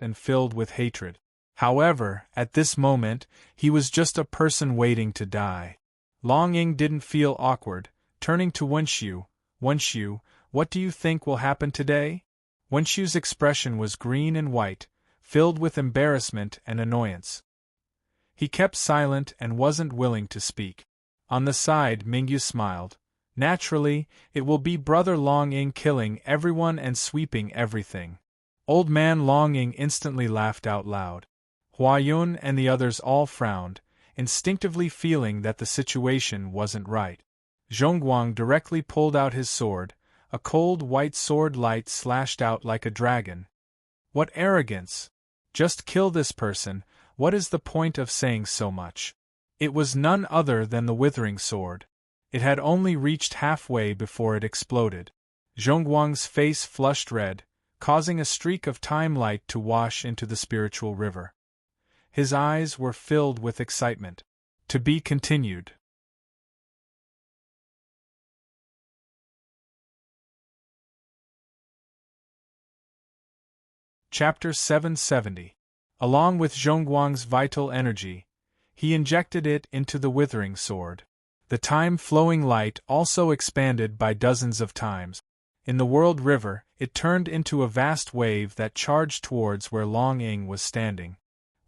and filled with hatred. However, at this moment, he was just a person waiting to die. Long Ying didn't feel awkward, turning to Wenxiu. Wenxiu, what do you think will happen today? Wenxiu's expression was green and white, filled with embarrassment and annoyance. He kept silent and wasn't willing to speak. On the side, Mingyu smiled. Naturally, it will be Brother Long Ying killing everyone and sweeping everything. Old man Long Ying instantly laughed out loud. Huayun and the others all frowned, instinctively feeling that the situation wasn't right. Zhongguang directly pulled out his sword. A cold white sword light slashed out like a dragon. What arrogance! Just kill this person, what is the point of saying so much? It was none other than the withering sword. It had only reached halfway before it exploded. Zhongguang's face flushed red, causing a streak of time light to wash into the spiritual river. His eyes were filled with excitement. To be continued. Chapter 770. Along with Zhongguang's vital energy, he injected it into the withering sword. The time-flowing light also expanded by dozens of times. In the world river, it turned into a vast wave that charged towards where Long Ying was standing.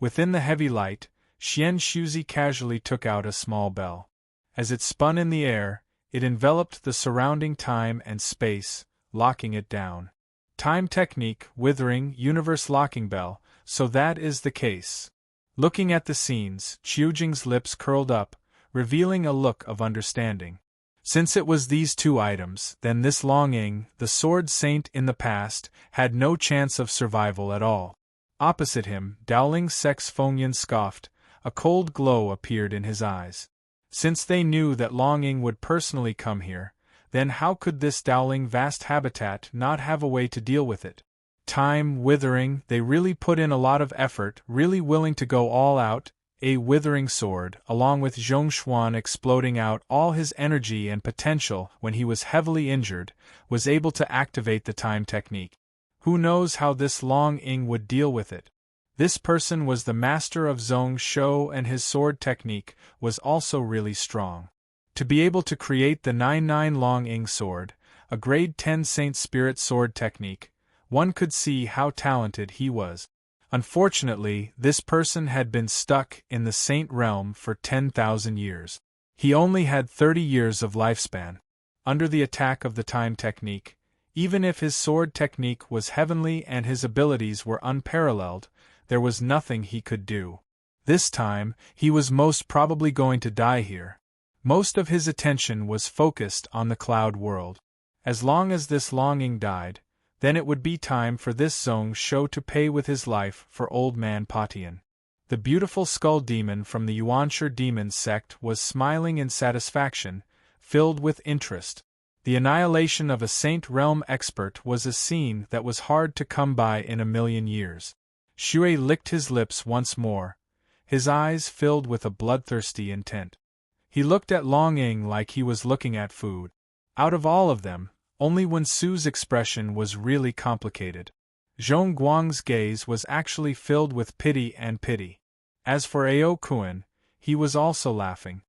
Within the heavy light, Xian Shuzi casually took out a small bell. As it spun in the air, it enveloped the surrounding time and space, locking it down. Time technique, withering, universe locking bell, so that is the case. Looking at the scenes, Qiujing's lips curled up, revealing a look of understanding. Since it was these 2 items, then this Long Ying, the sword saint in the past, had no chance of survival at all. Opposite him, Dowling Sex Fengyan scoffed. A cold glow appeared in his eyes. Since they knew that Long Ying would personally come here, then how could this Dowling vast habitat not have a way to deal with it? Time, withering, they really put in a lot of effort, really willing to go all out. A withering sword, along with Zhongshuan exploding out all his energy and potential when he was heavily injured, was able to activate the time technique. Who knows how this Long Ying would deal with it? This person was the master of Zhong Shou and his sword technique was also really strong. To be able to create the 9-9 Long Ying sword, a grade 10 Saint Spirit sword technique, one could see how talented he was. Unfortunately, this person had been stuck in the Saint realm for 10,000 years. He only had 30 years of lifespan. Under the attack of the time technique, even if his sword technique was heavenly and his abilities were unparalleled, there was nothing he could do. This time, he was most probably going to die here. Most of his attention was focused on the cloud world. As long as this Long Ying died, then it would be time for this Zhong Shou to pay with his life for Old Man Patian. The beautiful skull demon from the Yuanshi demon sect was smiling in satisfaction, filled with interest. The annihilation of a Saint Realm expert was a scene that was hard to come by in a million years. Shui licked his lips once more, his eyes filled with a bloodthirsty intent. He looked at Long Ying like he was looking at food. Out of all of them, only Wen Su's expression was really complicated. Zhong Guang's gaze was actually filled with pity and pity. As for Ao Kun, he was also laughing.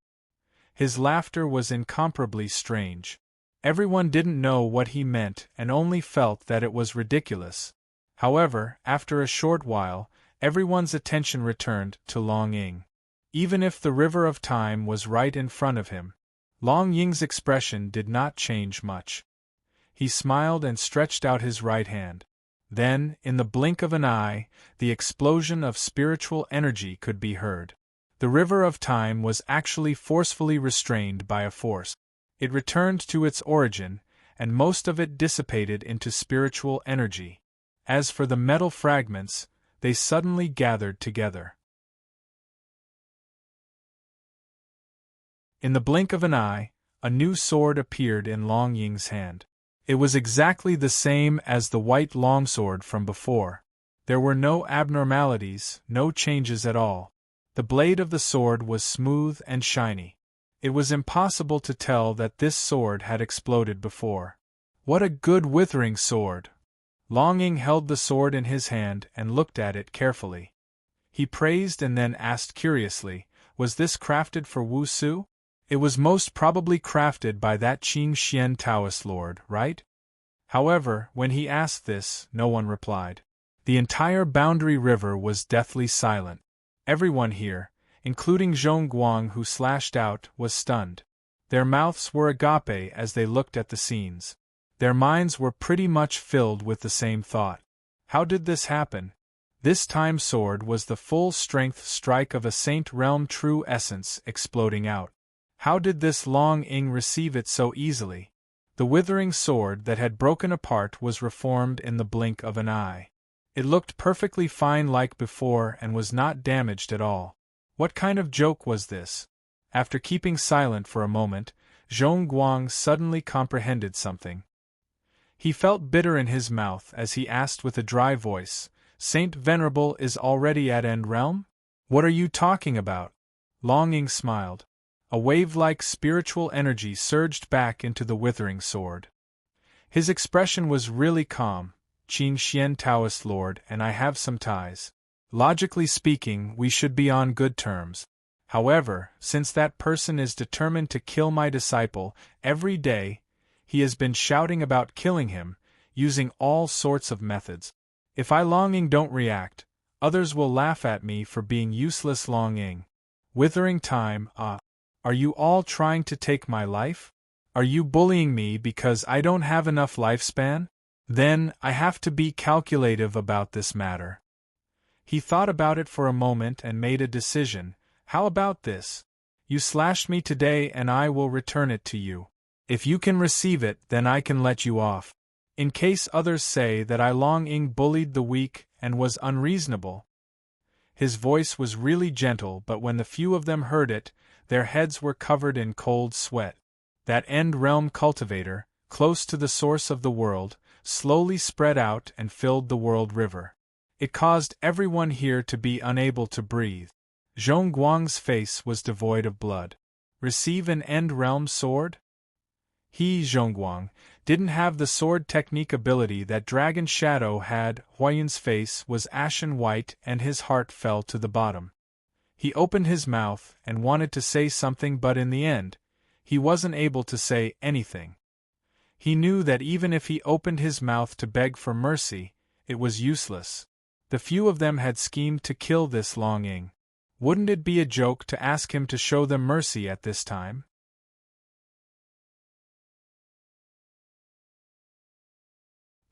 His laughter was incomparably strange. Everyone didn't know what he meant and only felt that it was ridiculous. However, after a short while, everyone's attention returned to Long Ying. Even if the river of time was right in front of him, Long Ying's expression did not change much. He smiled and stretched out his right hand. Then, in the blink of an eye, the explosion of spiritual energy could be heard. The river of time was actually forcefully restrained by a force. It returned to its origin, and most of it dissipated into spiritual energy. As for the metal fragments, they suddenly gathered together. In the blink of an eye, A new sword appeared in Long Ying's hand. It was exactly the same as the white longsword from before. There were no abnormalities, no changes at all. The blade of the sword was smooth and shiny. It was impossible to tell that this sword had exploded before. What a good withering sword! Long Ying held the sword in his hand and looked at it carefully. He praised and then asked curiously, was this crafted for Wu Su? It was most probably crafted by that Qing Xian Taoist lord, right? However, when he asked this, no one replied. The entire Boundary River was deathly silent. Everyone here, including Zhong Guang who slashed out, was stunned. Their mouths were agape as they looked at the scenes. Their minds were pretty much filled with the same thought. How did this happen? This time sword was the full-strength strike of a Saint Realm true essence exploding out. How did this Long Ying receive it so easily? The withering sword that had broken apart was reformed in the blink of an eye. It looked perfectly fine like before and was not damaged at all. What kind of joke was this? After keeping silent for a moment, Zhong Guang suddenly comprehended something. He felt bitter in his mouth as he asked with a dry voice, Saint Venerable is already at End Realm? What are you talking about? Long Ying smiled. A wave-like spiritual energy surged back into the withering sword. His expression was really calm. Qing Xian Taoist Lord and I have some ties. Logically speaking, we should be on good terms. However, since that person is determined to kill my disciple every day, he has been shouting about killing him, using all sorts of methods. If I Long Ying don't react, others will laugh at me for being useless Long Ying. Withering time, are you all trying to take my life? Are you bullying me because I don't have enough lifespan? Then, I have to be calculative about this matter. He thought about it for a moment and made a decision. How about this? You slashed me today and I will return it to you. If you can receive it, then I can let you off. In case others say that I Long Ying bullied the weak and was unreasonable. His voice was really gentle, but when the few of them heard it, their heads were covered in cold sweat. That End Realm cultivator, close to the source of the world, slowly spread out and filled the world river. It caused everyone here to be unable to breathe. Zhong Guang's face was devoid of blood. Receive an End Realm sword? He, Zhongguang, didn't have the sword technique ability that Dragon Shadow had. Huayun's face was ashen white and his heart fell to the bottom. He opened his mouth and wanted to say something, but in the end, he wasn't able to say anything. He knew that even if he opened his mouth to beg for mercy, it was useless. The few of them had schemed to kill this Long Ying. Wouldn't it be a joke to ask him to show them mercy at this time?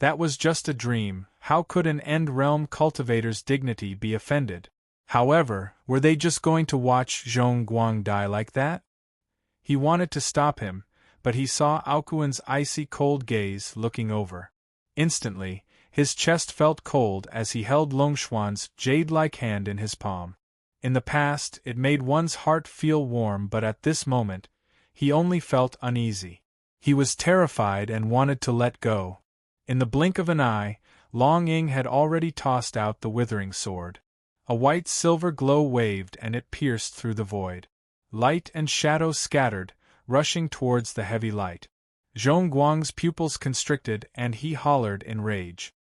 That was just a dream. How could an End Realm cultivator's dignity be offended? However, were they just going to watch Zhong Guang die like that? He wanted to stop him, but he saw Aokuan's icy cold gaze looking over. Instantly, his chest felt cold as he held Longshuan's jade-like hand in his palm. In the past, it made one's heart feel warm, but at this moment, he only felt uneasy. He was terrified and wanted to let go. In the blink of an eye, Long Ying had already tossed out the withering sword. A white-silver glow waved and it pierced through the void. Light and shadow scattered, rushing towards the heavy light. Zhong Guang's pupils constricted and he hollered in rage.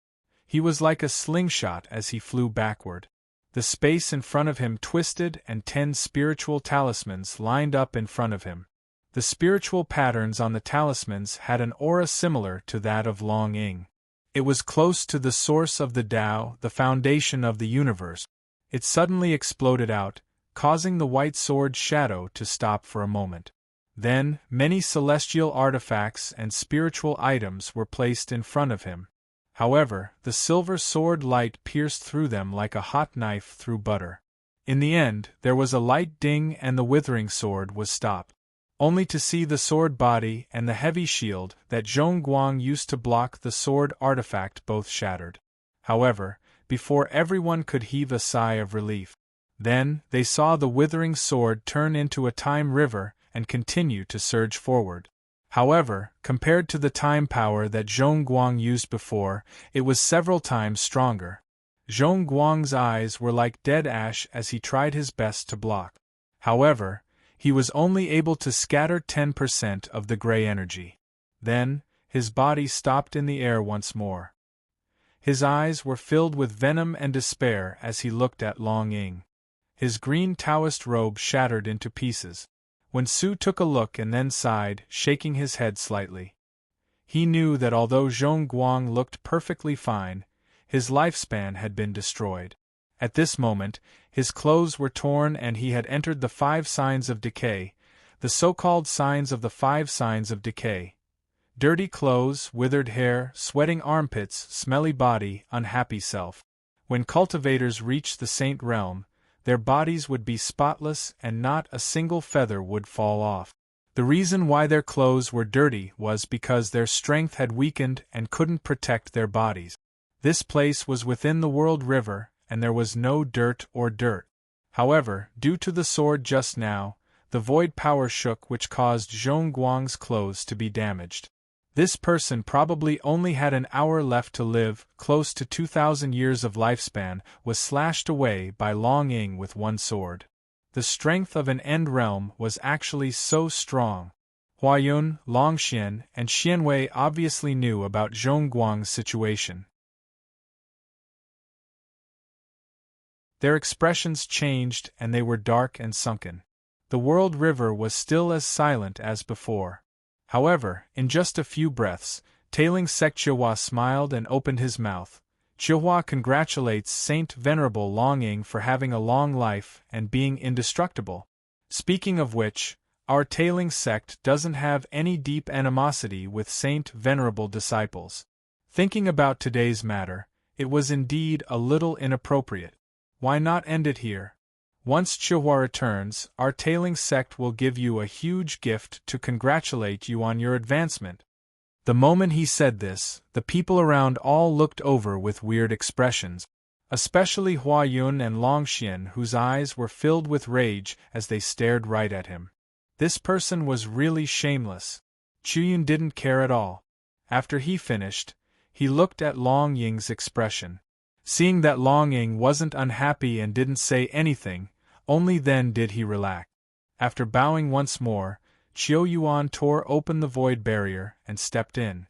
He was like a slingshot as he flew backward. The space in front of him twisted and 10 spiritual talismans lined up in front of him. The spiritual patterns on the talismans had an aura similar to that of Long Ying. It was close to the source of the Tao, the foundation of the universe. It suddenly exploded out, causing the white sword shadow to stop for a moment. Then, many celestial artifacts and spiritual items were placed in front of him. However, the silver sword light pierced through them like a hot knife through butter. In the end, there was a light ding and the withering sword was stopped. Only to see the sword body and the heavy shield that Zhong Guang used to block the sword artifact both shattered. However, before everyone could heave a sigh of relief. Then, they saw the withering sword turn into a time river and continue to surge forward. However, compared to the time power that Zhongguang used before, it was several times stronger. Zhongguang's eyes were like dead ash as he tried his best to block. However, he was only able to scatter 10% of the gray energy. Then, his body stopped in the air once more. His eyes were filled with venom and despair as he looked at Long Ying. His green Taoist robe shattered into pieces. When Su took a look and then sighed, shaking his head slightly. He knew that although Zhongguang looked perfectly fine, his lifespan had been destroyed. At this moment, his clothes were torn and he had entered the 5 signs of decay, the so-called signs of the 5 signs of decay. Dirty clothes, withered hair, sweating armpits, smelly body, unhappy self. When cultivators reached the Saint realm, their bodies would be spotless and not a single feather would fall off. The reason why their clothes were dirty was because their strength had weakened and couldn't protect their bodies. This place was within the World River, and there was no dirt or dirt. However, due to the sword just now, the void power shook which caused Zhongguang's clothes to be damaged. This person probably only had an hour left to live, close to 2,000 years of lifespan, was slashed away by Long Ying with one sword. The strength of an end realm was actually so strong. Huayun, Longxian, and Xianwei obviously knew about Zhongguang's situation. Their expressions changed and they were dark and sunken. The World River was still as silent as before. However, in just a few breaths, Tailing Sec Chihua smiled and opened his mouth. Chihua congratulates Saint Venerable Long Ying for having a long life and being indestructible. Speaking of which, our Tailing sect doesn't have any deep animosity with Saint Venerable disciples. Thinking about today's matter, it was indeed a little inappropriate. Why not end it here? Once Chihua returns, our Tailing sect will give you a huge gift to congratulate you on your advancement. The moment he said this, the people around all looked over with weird expressions, especially Huayun and Longxian, whose eyes were filled with rage as they stared right at him. This person was really shameless. Chuyun didn't care at all. After he finished, he looked at Long Ying's expression. Seeing that Long Ying wasn't unhappy and didn't say anything, only then did he relax. After bowing once more, Qiu Yuan tore open the void barrier and stepped in.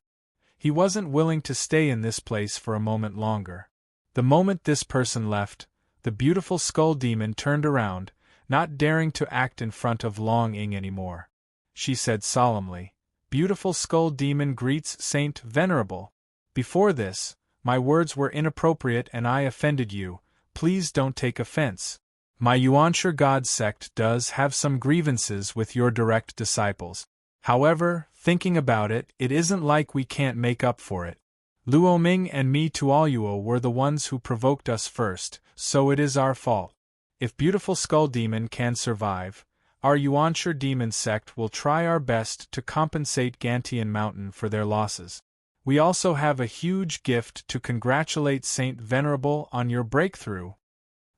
He wasn't willing to stay in this place for a moment longer. The moment this person left, the beautiful skull demon turned around, not daring to act in front of Long Ying anymore. She said solemnly, "Beautiful skull demon greets Saint Venerable. Before this, my words were inappropriate and I offended you, please don't take offense. My Yuanshi God sect does have some grievances with your direct disciples. However, thinking about it, it isn't like we can't make up for it. Luo Ming and me Tuoluo were the ones who provoked us first, so it is our fault. If Beautiful Skull Demon can survive, our Yuanshi demon sect will try our best to compensate Gantian Mountain for their losses. We also have a huge gift to congratulate Saint Venerable on your breakthrough."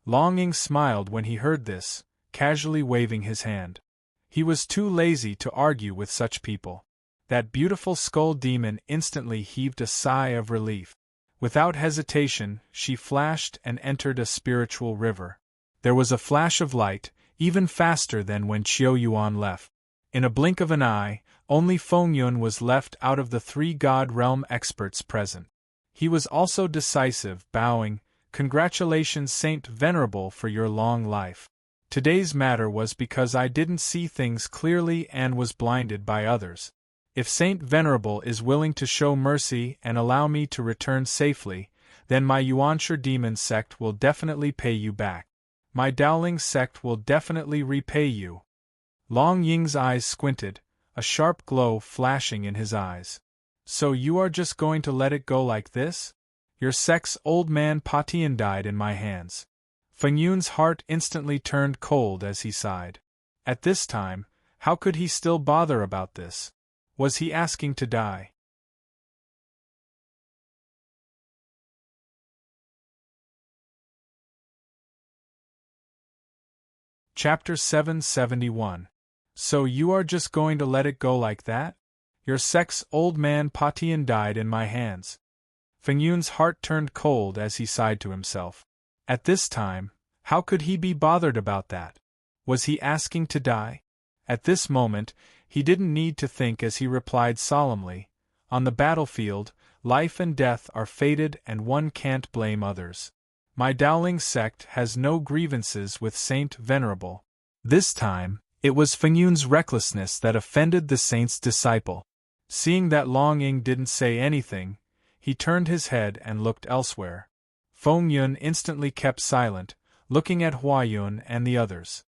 Long Ying smiled when he heard this, casually waving his hand. He was too lazy to argue with such people. That beautiful skull demon instantly heaved a sigh of relief. Without hesitation, she flashed and entered a spiritual river. There was a flash of light, even faster than when Qiu Yuan left. In a blink of an eye, only Feng Yun was left out of the 3 God Realm experts present. He was also decisive, bowing, "Congratulations Saint Venerable for your long life. Today's matter was because I didn't see things clearly and was blinded by others. If Saint Venerable is willing to show mercy and allow me to return safely, then my Yuanshi demon sect will definitely pay you back. My Dowling sect will definitely repay you." Long Ying's eyes squinted, a sharp glow flashing in his eyes. "So you are just going to let it go like this? Your sect's old man Patian died in my hands." Feng Yun's heart instantly turned cold as he sighed. At this time, how could he still bother about this? Was he asking to die? Chapter 771. So you are just going to let it go like that? Your sex old man Patian died in my hands. Feng Yun's heart turned cold as he sighed to himself. At this time, how could he be bothered about that? Was he asking to die? At this moment, he didn't need to think as he replied solemnly, on the battlefield, life and death are fated and one can't blame others. My Dowling sect has no grievances with Saint Venerable. This time, it was Feng Yun's recklessness that offended the saint's disciple. Seeing that Long Ying didn't say anything, he turned his head and looked elsewhere. Feng Yun instantly kept silent, looking at Hua Yun and the others.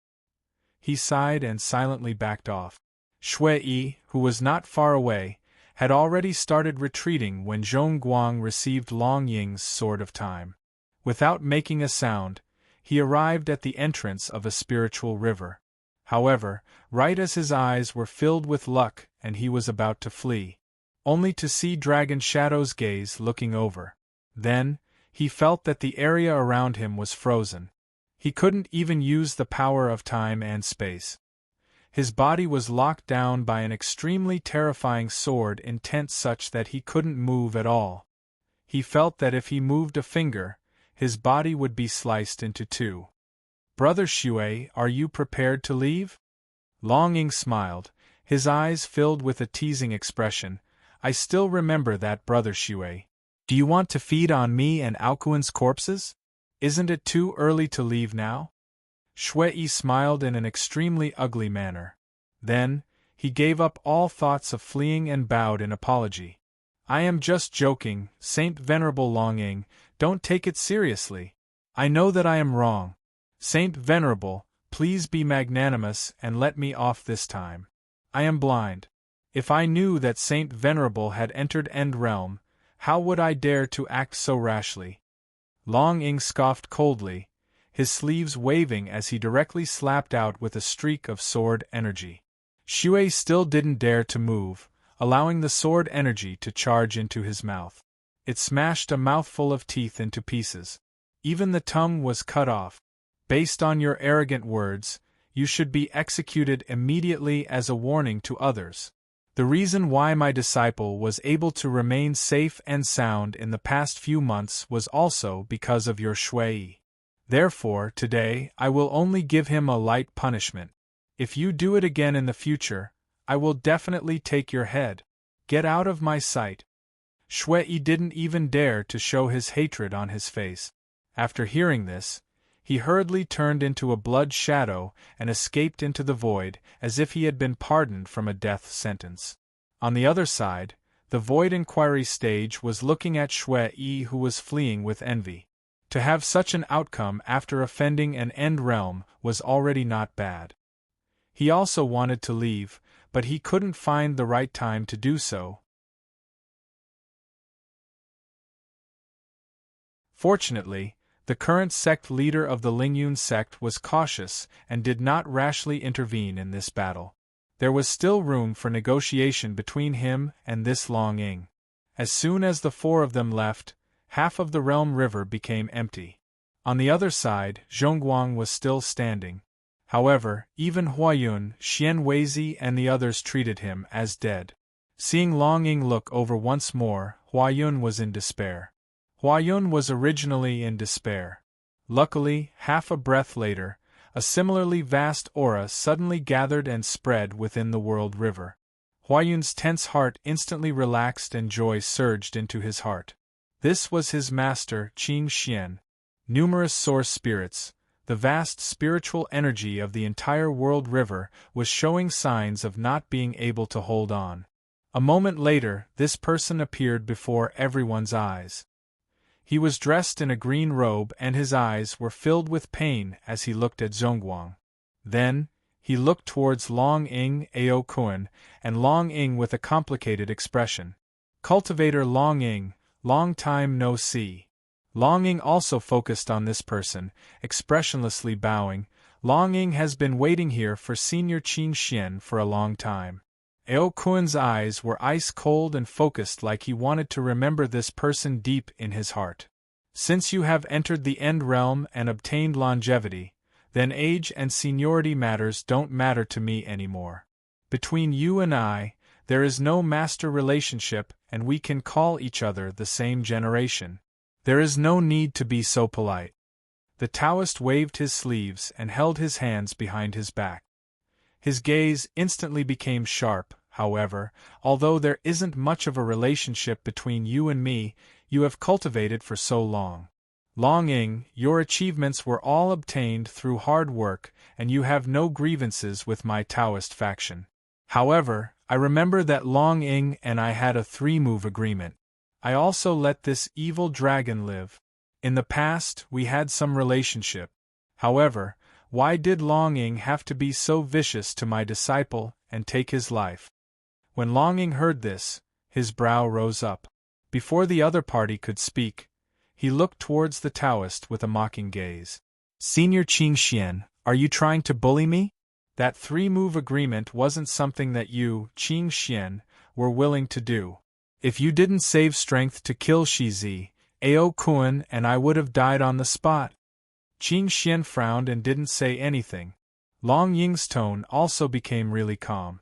He sighed and silently backed off. Shui Yi, who was not far away, had already started retreating when Zhong Guang received Long Ying's sword of time. Without making a sound, he arrived at the entrance of a spiritual river. However, right as his eyes were filled with luck and he was about to flee, only to see Dragon Shadow's gaze looking over. Then, he felt that the area around him was frozen. He couldn't even use the power of time and space. His body was locked down by an extremely terrifying sword intent such that he couldn't move at all. He felt that if he moved a finger, his body would be sliced into two. Brother Shui, are you prepared to leave? Long Ying smiled, his eyes filled with a teasing expression. I still remember that, Brother Shui. Do you want to feed on me and Aokuan's corpses? Isn't it too early to leave now? Shui Yi smiled in an extremely ugly manner. Then, he gave up all thoughts of fleeing and bowed in apology. I am just joking, Saint Venerable Long Ying, don't take it seriously. I know that I am wrong. Saint Venerable, please be magnanimous and let me off this time. I am blind. If I knew that Saint Venerable had entered End Realm, how would I dare to act so rashly? Long Ying scoffed coldly, his sleeves waving as he directly slapped out with a streak of sword energy. Shui still didn't dare to move, allowing the sword energy to charge into his mouth. It smashed a mouthful of teeth into pieces. Even the tongue was cut off. Based on your arrogant words, you should be executed immediately as a warning to others. The reason why my disciple was able to remain safe and sound in the past few months was also because of your Shui. Therefore, today, I will only give him a light punishment. If you do it again in the future, I will definitely take your head. Get out of my sight. Shui didn't even dare to show his hatred on his face. After hearing this, he hurriedly turned into a blood shadow and escaped into the void as if he had been pardoned from a death sentence. On the other side, the void inquiry stage was looking at Shui Yi, who was fleeing with envy. To have such an outcome after offending an End Realm was already not bad. He also wanted to leave, but he couldn't find the right time to do so. Fortunately, the current sect leader of the Lingyun sect was cautious and did not rashly intervene in this battle. There was still room for negotiation between him and this Long Ying. As soon as the four of them left, half of the Realm River became empty. On the other side, Zhongguang was still standing. However, even Huayun, Xian Weizi and the others treated him as dead. Seeing Long Ying look over once more, Huayun was in despair. Huayun was originally in despair. Luckily, half a breath later, a similarly vast aura suddenly gathered and spread within the world river. Huayun's tense heart instantly relaxed and joy surged into his heart. This was his master, Qing Xian. Numerous source spirits, the vast spiritual energy of the entire world river, was showing signs of not being able to hold on. A moment later, this person appeared before everyone's eyes. He was dressed in a green robe and his eyes were filled with pain as he looked at Zhongguang. Then, he looked towards Long Ying Aokuan and Long Ying with a complicated expression. Cultivator Long Ying, long time no see. Long Ying also focused on this person, expressionlessly bowing. Long Ying has been waiting here for Senior Qing Xian for a long time. Aokuan's eyes were ice-cold and focused like he wanted to remember this person deep in his heart. Since you have entered the End Realm and obtained longevity, then age and seniority matters don't matter to me anymore. Between you and I, there is no master relationship, and we can call each other the same generation. There is no need to be so polite. The Taoist waved his sleeves and held his hands behind his back. His gaze instantly became sharp. However, although there isn't much of a relationship between you and me, you have cultivated for so long. Long Ying, your achievements were all obtained through hard work, and you have no grievances with my Taoist faction. However, I remember that Long Ying and I had a 3-move agreement. I also let this evil dragon live. In the past, we had some relationship. However, why did Long Ying have to be so vicious to my disciple and take his life? When Long Ying heard this, his brow rose up. Before the other party could speak, he looked towards the Taoist with a mocking gaze. Senior Qing Xian, are you trying to bully me? That 3-move agreement wasn't something that you, Qing Xian, were willing to do. If you didn't save strength to kill Shizi, Ao Kuan and I would have died on the spot. Qing Xian frowned and didn't say anything. Long Ying's tone also became really calm.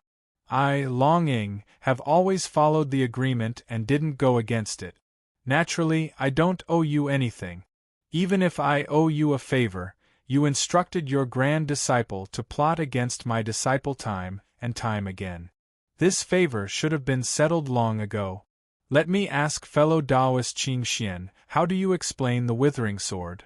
I, Long Ying, have always followed the agreement and didn't go against it. Naturally, I don't owe you anything. Even if I owe you a favor, you instructed your grand disciple to plot against my disciple time and time again. This favor should have been settled long ago. Let me ask fellow Taoist Qing Xian, how do you explain the withering sword?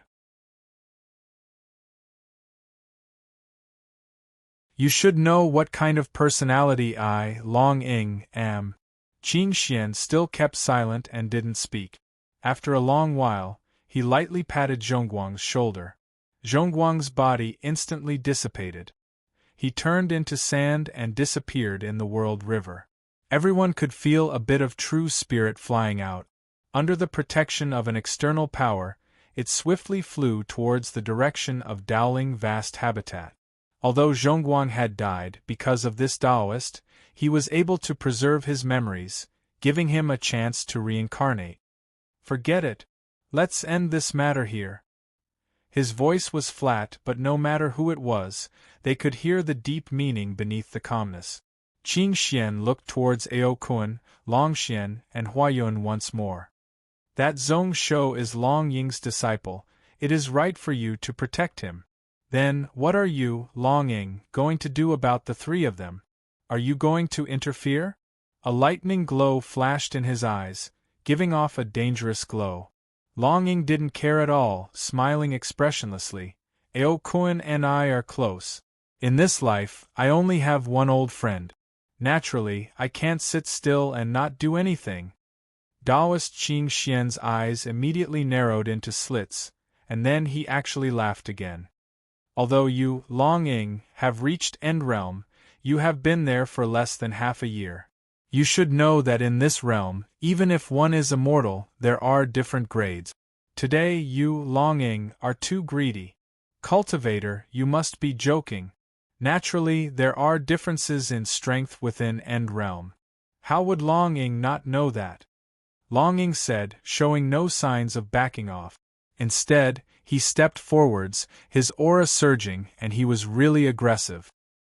You should know what kind of personality I, Long Ying, am. Qing Xian still kept silent and didn't speak. After a long while, he lightly patted Zhongguang's shoulder. Zhongguang's body instantly dissipated. He turned into sand and disappeared in the world river. Everyone could feel a bit of true spirit flying out. Under the protection of an external power, it swiftly flew towards the direction of Dowling vast habitat. Although Zhongguang had died because of this Taoist, he was able to preserve his memories, giving him a chance to reincarnate. Forget it. Let's end this matter here. His voice was flat, but no matter who it was, they could hear the deep meaning beneath the calmness. Qing Xian looked towards Ao Kuan, Long Xian, and Huayun once more. That Zhong Shou is Long Ying's disciple. It is right for you to protect him. Then, what are you, Long Ying, going to do about the 3 of them? Are you going to interfere? A lightning glow flashed in his eyes, giving off a dangerous glow. Long Ying didn't care at all, smiling expressionlessly. Ao Kuan and I are close. In this life, I only have one old friend. Naturally, I can't sit still and not do anything. Taoist Qing Xian's eyes immediately narrowed into slits, and then he actually laughed again. Although you, Long Ying, have reached End Realm, you have been there for less than half a year. You should know that in this realm, even if one is immortal, there are different grades. Today you, Long Ying, are too greedy. Cultivator, you must be joking. Naturally, there are differences in strength within End Realm. How would Long Ying not know that? Long Ying said, showing no signs of backing off. Instead, he stepped forwards, his aura surging, and he was really aggressive.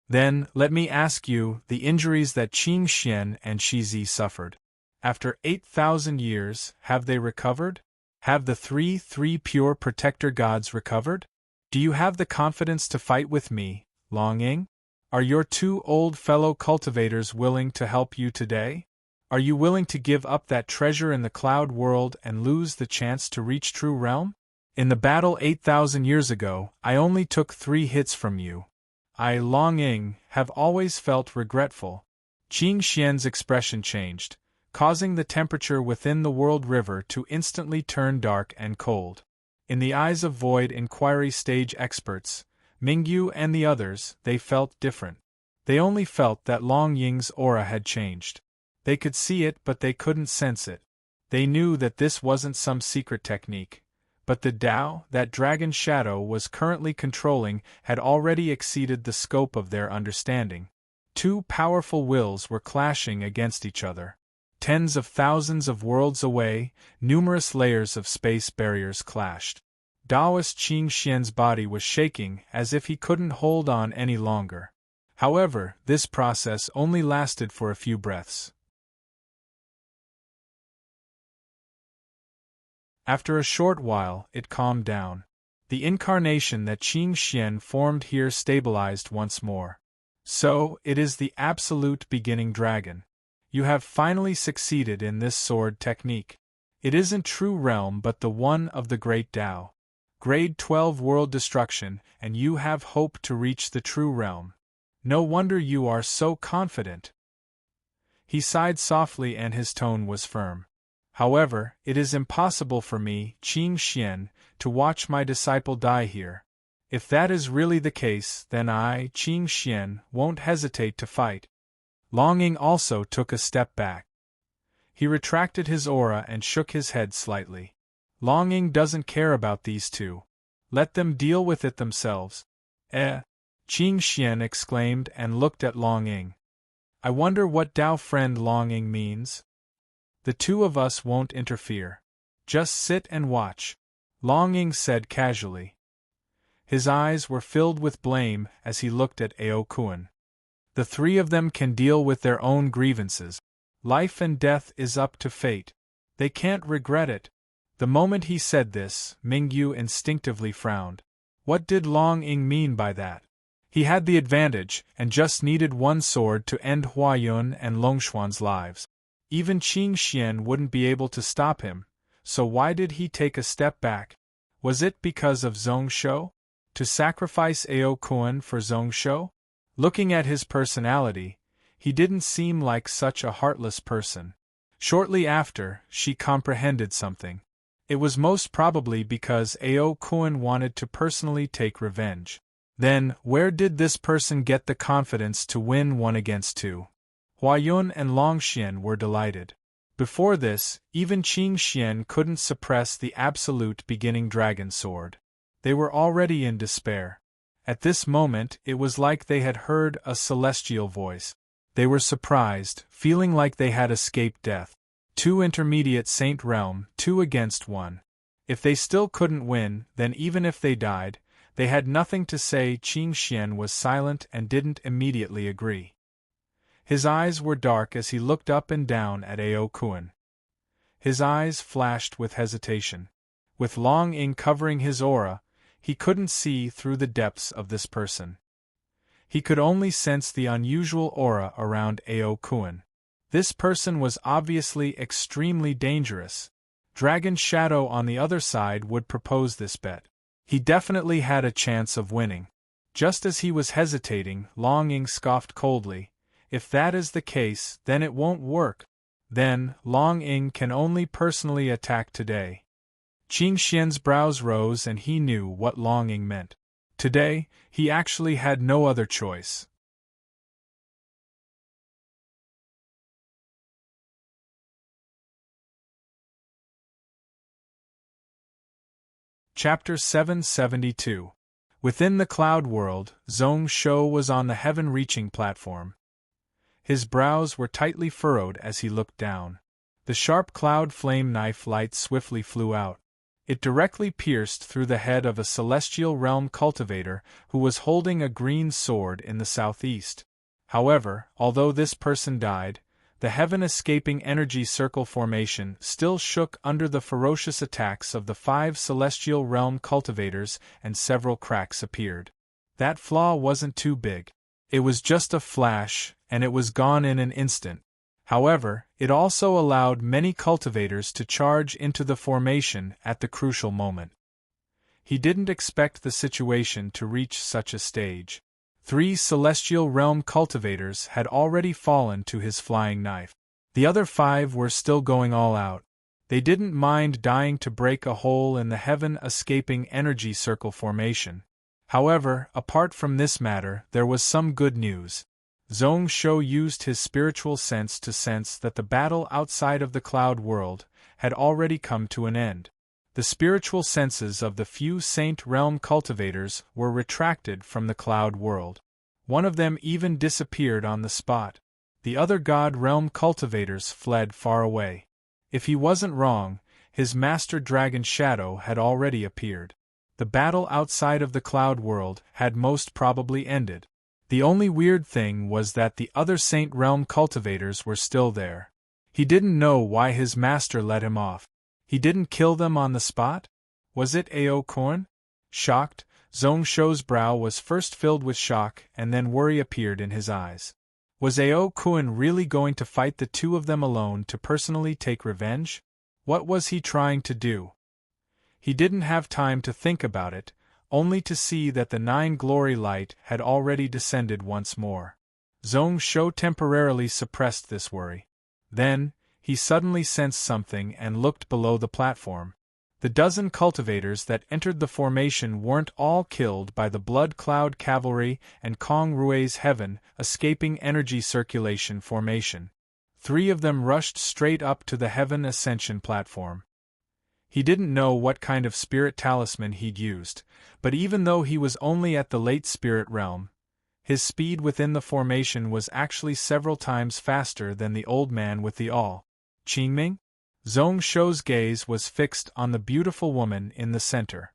Then, let me ask you, the injuries that Qing Xian and Shizi suffered. After 8,000 years, have they recovered? Have the three pure protector gods recovered? Do you have the confidence to fight with me, Long Ying? Are your 2 old fellow cultivators willing to help you today? Are you willing to give up that treasure in the cloud world and lose the chance to reach True Realm? In the battle 8,000 years ago, I only took 3 hits from you. I, Long Ying, have always felt regretful. Qing Xian's expression changed, causing the temperature within the world river to instantly turn dark and cold. In the eyes of Void Inquiry stage experts, Mingyu and the others, they felt different. They only felt that Long Ying's aura had changed. They could see it, but they couldn't sense it. They knew that this wasn't some secret technique. But the Tao that Dragon Shadow was currently controlling had already exceeded the scope of their understanding. 2 powerful wills were clashing against each other. Tens of thousands of worlds away, numerous layers of space barriers clashed. Taoist Qing Xian's body was shaking as if he couldn't hold on any longer. However, this process only lasted for a few breaths. After a short while, it calmed down. The incarnation that Qing Xian formed here stabilized once more. So, it is the absolute beginning dragon. You have finally succeeded in this sword technique. It isn't true realm but the one of the great Tao. Grade 12 world destruction, and you have hope to reach the true realm. No wonder you are so confident. He sighed softly and his tone was firm. However, it is impossible for me, Qing Xian, to watch my disciple die here. If that is really the case, then I, Qing Xian, won't hesitate to fight. Long Ying also took a step back. He retracted his aura and shook his head slightly. Long Ying doesn't care about these two. Let them deal with it themselves. Qing Xian exclaimed and looked at Long Ying. I wonder what Tao friend Long Ying means? The two of us won't interfere. Just sit and watch, Long Ying said casually. His eyes were filled with blame as he looked at Ao Kuan. The three of them can deal with their own grievances. Life and death is up to fate. They can't regret it. The moment he said this, Mingyu instinctively frowned. What did Long Ying mean by that? He had the advantage, and just needed one sword to end Huayun and Longshuan's lives. Even Qing Xian wouldn't be able to stop him, so why did he take a step back? Was it because of Zhongsho? To sacrifice Ao Kuan for Zhongsho? Looking at his personality, he didn't seem like such a heartless person. Shortly after, she comprehended something. It was most probably because Ao Kuan wanted to personally take revenge. Then, where did this person get the confidence to win 1 against 2? Huayun and Longxian were delighted. Before this, even Qing Xian couldn't suppress the absolute beginning dragon sword. They were already in despair. At this moment, it was like they had heard a celestial voice. They were surprised, feeling like they had escaped death. 2 intermediate saint realm, 2 against 1. If they still couldn't win, then even if they died, they had nothing to say. Qing Xian was silent and didn't immediately agree. His eyes were dark as he looked up and down at Ao Kuan. His eyes flashed with hesitation. With Long Ying covering his aura, he couldn't see through the depths of this person. He could only sense the unusual aura around Ao Kuan. This person was obviously extremely dangerous. Dragon Shadow on the other side would propose this bet. He definitely had a chance of winning. Just as he was hesitating, Long Ying scoffed coldly. If that is the case, then it won't work. Then, Long Ying can only personally attack today. Qing Xian's brows rose and he knew what Long Ying meant. Today, he actually had no other choice. Chapter 772. Within the cloud world, Zhongsho was on the heaven-reaching platform. His brows were tightly furrowed as he looked down. The sharp cloud flame knife light swiftly flew out. It directly pierced through the head of a celestial realm cultivator who was holding a green sword in the southeast. However, although this person died, the heaven-escaping energy circle formation still shook under the ferocious attacks of the 5 celestial realm cultivators and several cracks appeared. That flaw wasn't too big. It was just a flash, and it was gone in an instant. However, it also allowed many cultivators to charge into the formation at the crucial moment. He didn't expect the situation to reach such a stage. 3 celestial realm cultivators had already fallen to his flying knife. The other 5 were still going all out. They didn't mind dying to break a hole in the heaven-escaping energy circle formation. However, apart from this matter, there was some good news. Zhongsho used his spiritual sense to sense that the battle outside of the cloud world had already come to an end. The spiritual senses of the few Saint Realm cultivators were retracted from the cloud world. One of them even disappeared on the spot. The other God Realm cultivators fled far away. If he wasn't wrong, his master Dragon Shadow had already appeared. The battle outside of the cloud world had most probably ended. The only weird thing was that the other Saint Realm cultivators were still there. He didn't know why his master let him off. He didn't kill them on the spot? Was it Ao Kuan? Shocked, Zhong Shou's brow was first filled with shock and then worry appeared in his eyes. Was Ao Kuan really going to fight the two of them alone to personally take revenge? What was he trying to do? He didn't have time to think about it, only to see that the 9 glory light had already descended once more. Zhong Shou temporarily suppressed this worry. Then, he suddenly sensed something and looked below the platform. The dozen cultivators that entered the formation weren't all killed by the Blood Cloud Cavalry and Kong Rui's Heaven escaping energy circulation formation. 3 of them rushed straight up to the Heaven Ascension platform. He didn't know what kind of spirit talisman he'd used, but even though he was only at the late spirit realm, his speed within the formation was actually several times faster than the old man with the awl. Qingming? Zhong Shou's gaze was fixed on the beautiful woman in the center.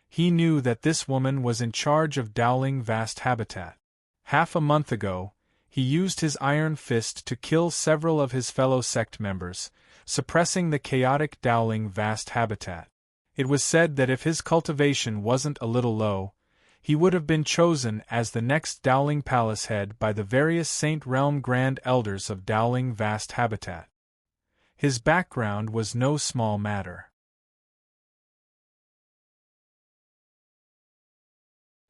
He knew that this woman was in charge of Dowling Vast Habitat. Half a month ago, he used his iron fist to kill several of his fellow sect members, suppressing the chaotic Dowling Vast Habitat. It was said that if his cultivation wasn't a little low, he would have been chosen as the next Dowling Palace head by the various Saint Realm Grand Elders of Dowling Vast Habitat. His background was no small matter.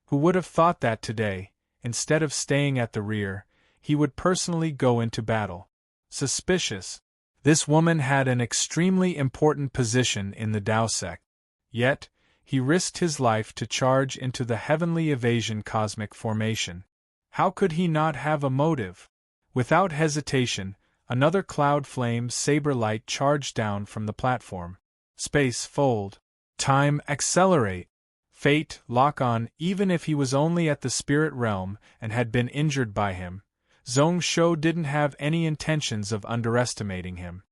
Who would have thought that today, instead of staying at the rear, he would personally go into battle? Suspicious. This woman had an extremely important position in the Dao sect. Yet, he risked his life to charge into the heavenly evasion cosmic formation. How could he not have a motive? Without hesitation, another cloud flame saber light charged down from the platform. Space fold. Time accelerate. Fate lock on. Even if he was only at the spirit realm and had been injured by him, Zhong Shou didn't have any intentions of underestimating him.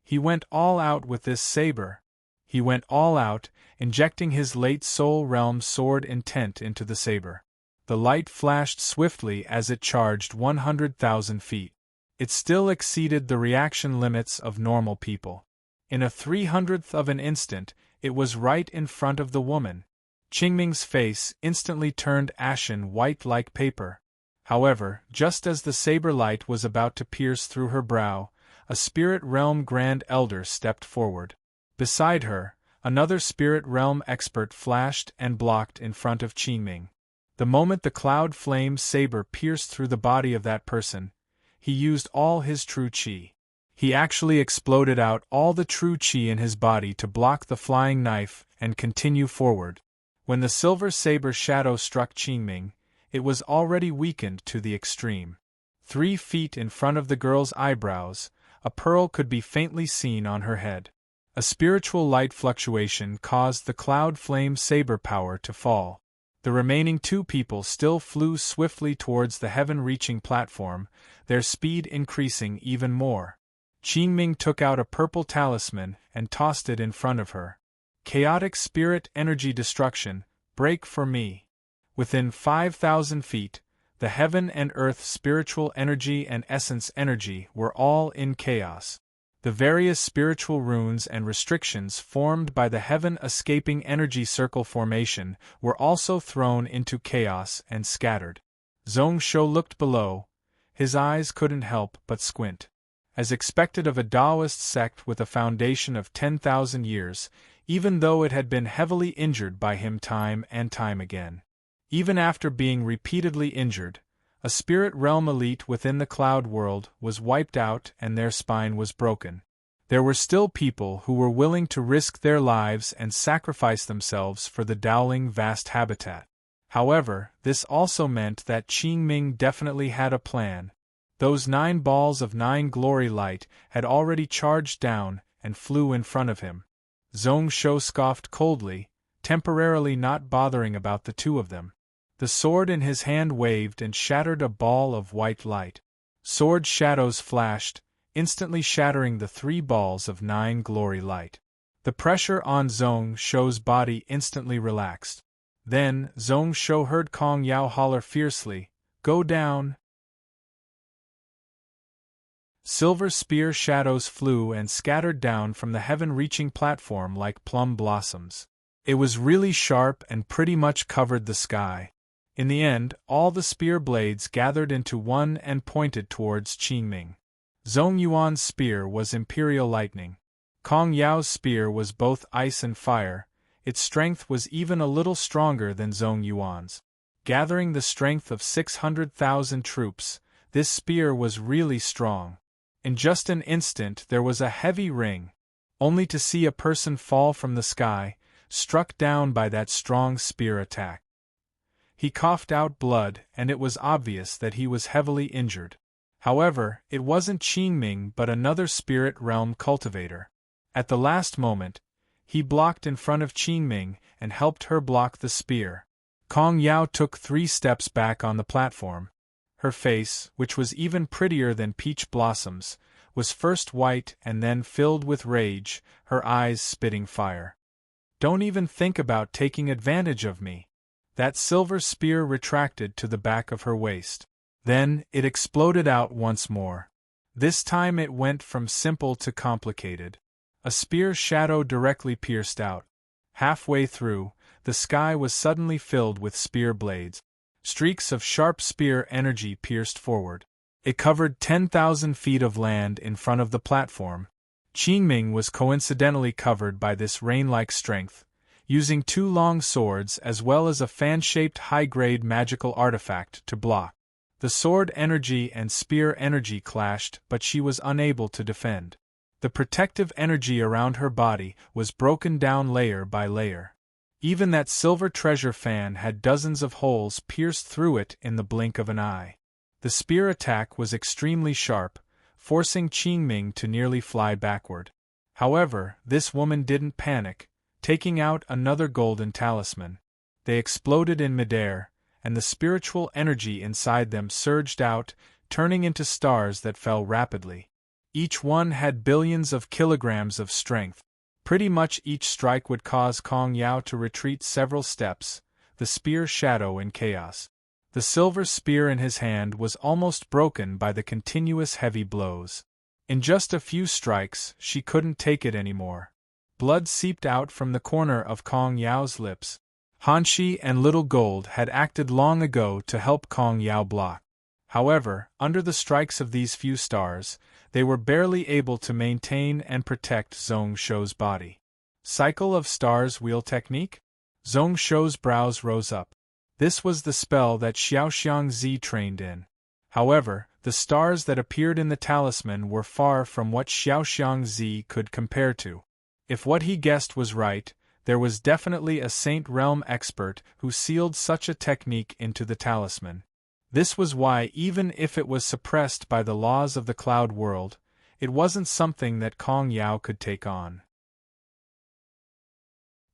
He went all out with this saber. He went all out, injecting his late soul realm sword intent into the saber. The light flashed swiftly as it charged 100,000 feet. It still exceeded the reaction limits of normal people. In a 300th of an instant, it was right in front of the woman. Qingming's face instantly turned ashen white like paper. However, just as the saber light was about to pierce through her brow, a spirit realm Grand Elder stepped forward. Beside her, another spirit realm expert flashed and blocked in front of Qingming. The moment the cloud flame saber pierced through the body of that person, he used all his true qi. He actually exploded out all the true qi in his body to block the flying knife and continue forward. When the silver saber shadow struck Qingming, it was already weakened to the extreme. 3 feet in front of the girl's eyebrows, a pearl could be faintly seen on her head. A spiritual light fluctuation caused the cloud flame saber power to fall. The remaining 2 people still flew swiftly towards the heaven-reaching platform, their speed increasing even more. Qingming took out a purple talisman and tossed it in front of her. Chaotic spirit energy destruction, break for me. Within 5,000 feet, the heaven and earth spiritual energy and essence energy were all in chaos. The various spiritual runes and restrictions formed by the heaven escaping energy circle formation were also thrown into chaos and scattered. Zhong Shou looked below. His eyes couldn't help but squint. As expected of a Taoist sect with a foundation of 10,000 years, even though it had been heavily injured by him time and time again. Even after being repeatedly injured, a spirit realm elite within the cloud world was wiped out and their spine was broken. There were still people who were willing to risk their lives and sacrifice themselves for the Dowling Vast Habitat. However, this also meant that Qingming definitely had a plan. Those 9 balls of 9 glory light had already charged down and flew in front of him. Zhong Shou scoffed coldly, temporarily not bothering about the 2 of them. The sword in his hand waved and shattered a ball of white light. Sword shadows flashed, instantly shattering the 3 balls of 9 glory light. The pressure on Zhong Shou's body instantly relaxed. Then, Zhong Shou heard Kong Yao holler fiercely, "Go down!" Silver spear shadows flew and scattered down from the heaven-reaching platform like plum blossoms. It was really sharp and pretty much covered the sky. In the end, all the spear blades gathered into one and pointed towards Qingming. Zhong Yuan's spear was imperial lightning. Kong Yao's spear was both ice and fire. Its strength was even a little stronger than Zhong Yuan's. Gathering the strength of 600,000 troops, this spear was really strong. In just an instant there was a heavy ring, only to see a person fall from the sky, struck down by that strong spear attack. He coughed out blood, and it was obvious that he was heavily injured. However, it wasn't Qingming but another spirit realm cultivator. At the last moment, he blocked in front of Qingming and helped her block the spear. Kong Yao took 3 steps back on the platform. Her face, which was even prettier than peach blossoms, was first white and then filled with rage, her eyes spitting fire. "Don't even think about taking advantage of me." That silver spear retracted to the back of her waist. Then, it exploded out once more. This time it went from simple to complicated. A spear shadow directly pierced out. Halfway through, the sky was suddenly filled with spear blades. Streaks of sharp spear energy pierced forward. It covered 10,000 feet of land in front of the platform. Qingming was coincidentally covered by this rain-like strength, using 2 long swords as well as a fan-shaped high-grade magical artifact to block. The sword energy and spear energy clashed, but she was unable to defend. The protective energy around her body was broken down layer by layer. Even that silver treasure fan had dozens of holes pierced through it in the blink of an eye. The spear attack was extremely sharp, forcing Qingming to nearly fly backward. However, this woman didn't panic, taking out another golden talisman. They exploded in midair, and the spiritual energy inside them surged out, turning into stars that fell rapidly. Each one had billions of kilograms of strength. Pretty much each strike would cause Kong Yao to retreat several steps, the spear shadow in chaos. The silver spear in his hand was almost broken by the continuous heavy blows. In just a few strikes, she couldn't take it anymore. Blood seeped out from the corner of Kong Yao's lips. Hanshi and Little Gold had acted long ago to help Kong Yao block. However, under the strikes of these few stars, they were barely able to maintain and protect Zhong Shou's body. Cycle of Stars Wheel Technique? Zhong Shou's brows rose up. This was the spell that Xiaoxiang Zi trained in. However, the stars that appeared in the talisman were far from what Xiaoxiang Zi could compare to. If what he guessed was right, there was definitely a Saint Realm expert who sealed such a technique into the talisman. This was why, even if it was suppressed by the laws of the cloud world, it wasn't something that Kong Yao could take on.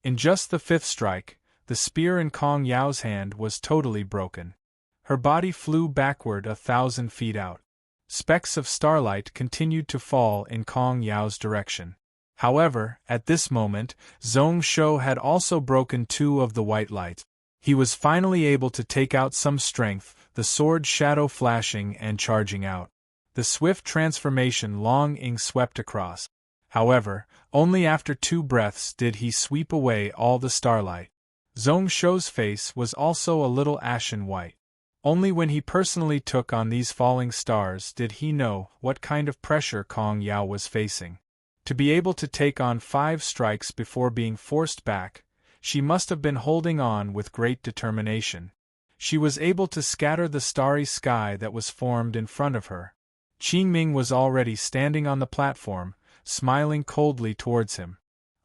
In just the 5th strike, the spear in Kong Yao's hand was totally broken. Her body flew backward 1,000 feet out. Specks of starlight continued to fall in Kong Yao's direction. However, at this moment, Zhong Shou had also broken 2 of the white lights. He was finally able to take out some strength, the sword shadow flashing and charging out. The swift transformation Long Ying swept across. However, only after 2 breaths did he sweep away all the starlight. Zhong Shou's face was also a little ashen white. Only when he personally took on these falling stars did he know what kind of pressure Kong Yao was facing. To be able to take on 5 strikes before being forced back, she must have been holding on with great determination. She was able to scatter the starry sky that was formed in front of her. Qingming was already standing on the platform, smiling coldly towards him.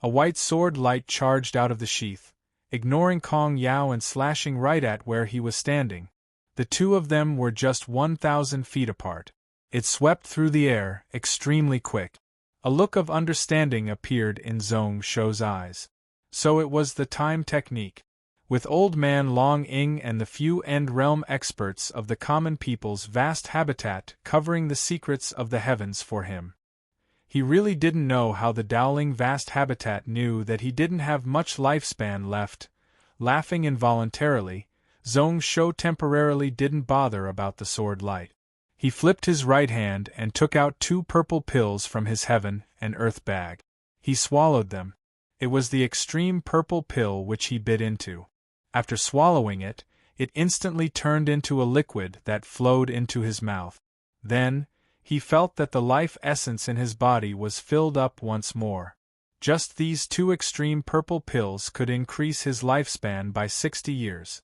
A white sword light charged out of the sheath, ignoring Kong Yao and slashing right at where he was standing. The 2 of them were just 1,000 feet apart. It swept through the air, extremely quick. A look of understanding appeared in Zhong Shou's eyes. So it was the time technique. With Old Man Long Ying and the few end-realm experts of the common people's vast habitat covering the secrets of the heavens for him, He really didn't know how the Dowling vast habitat knew that he didn't have much lifespan left. Laughing involuntarily, Zhong Shou temporarily didn't bother about the sword light. He flipped his right hand and took out 2 purple pills from his heaven and earth bag. He swallowed them. It was the extreme purple pill which he bit into. After swallowing it, it instantly turned into a liquid that flowed into his mouth. Then, he felt that the life essence in his body was filled up once more. Just these 2 extreme purple pills could increase his lifespan by 60 years.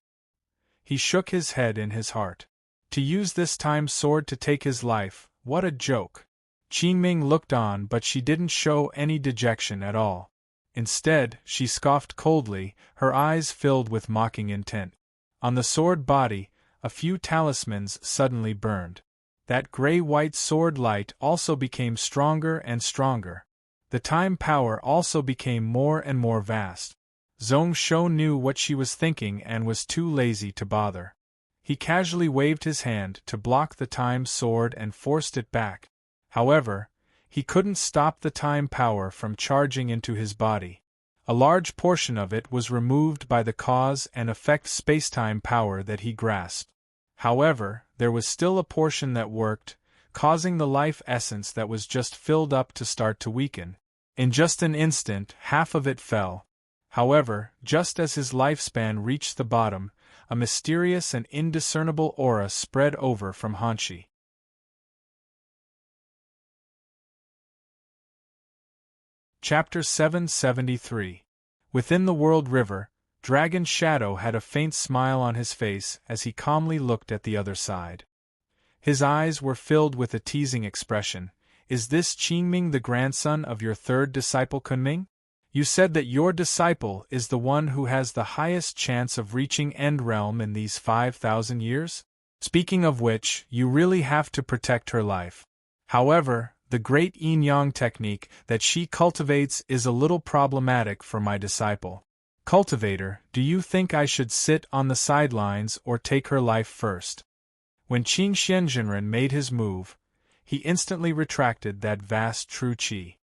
He shook his head in his heart. To use this time sword to take his life, what a joke! Qingming looked on, but she didn't show any dejection at all. Instead, she scoffed coldly, her eyes filled with mocking intent. On the sword body, a few talismans suddenly burned. That gray-white sword light also became stronger and stronger. The time power also became more and more vast. Zhong Shou knew what she was thinking and was too lazy to bother. He casually waved his hand to block the time sword and forced it back. However, he couldn't stop the time power from charging into his body. A large portion of it was removed by the cause and effect spacetime power that he grasped. However, there was still a portion that worked, causing the life essence that was just filled up to start to weaken. In just an instant, half of it fell. However, just as his lifespan reached the bottom, a mysterious and indiscernible aura spread over from Hanshi. Chapter 773. Within the World River, Dragon Shadow had a faint smile on his face as he calmly looked at the other side. His eyes were filled with a teasing expression. Is this Qingming the grandson of your 3rd disciple Kunming? You said that your disciple is the one who has the highest chance of reaching End Realm in these 5,000 years? Speaking of which, you really have to protect her life. However, the great yin-yang technique that she cultivates is a little problematic for my disciple. Cultivator, do you think I should sit on the sidelines or take her life first? When Qing Xianzhenren made his move, he instantly retracted that vast true qi.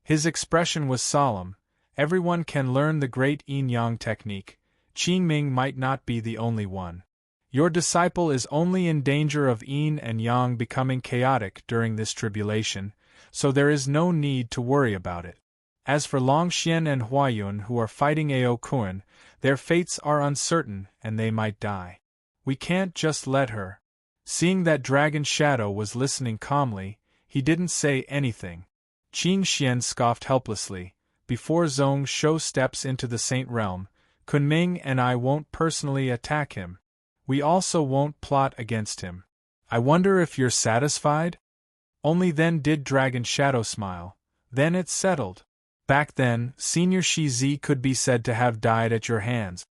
His expression was solemn. Everyone can learn the great yin-yang technique. Qingming might not be the only one. Your disciple is only in danger of yin and yang becoming chaotic during this tribulation, so there is no need to worry about it. As for Longxian and Huayun who are fighting Ao Kuan, their fates are uncertain and they might die. We can't just let her. Seeing that Dragon Shadow was listening calmly, he didn't say anything. Qing Xian scoffed helplessly. Before Zhong Shou steps into the Saint Realm, Kunming and I won't personally attack him. We also won't plot against him. I wonder if you're satisfied? Only then did Dragon Shadow smile. Then it's settled. Back then, Senior Shizi could be said to have died at your hands.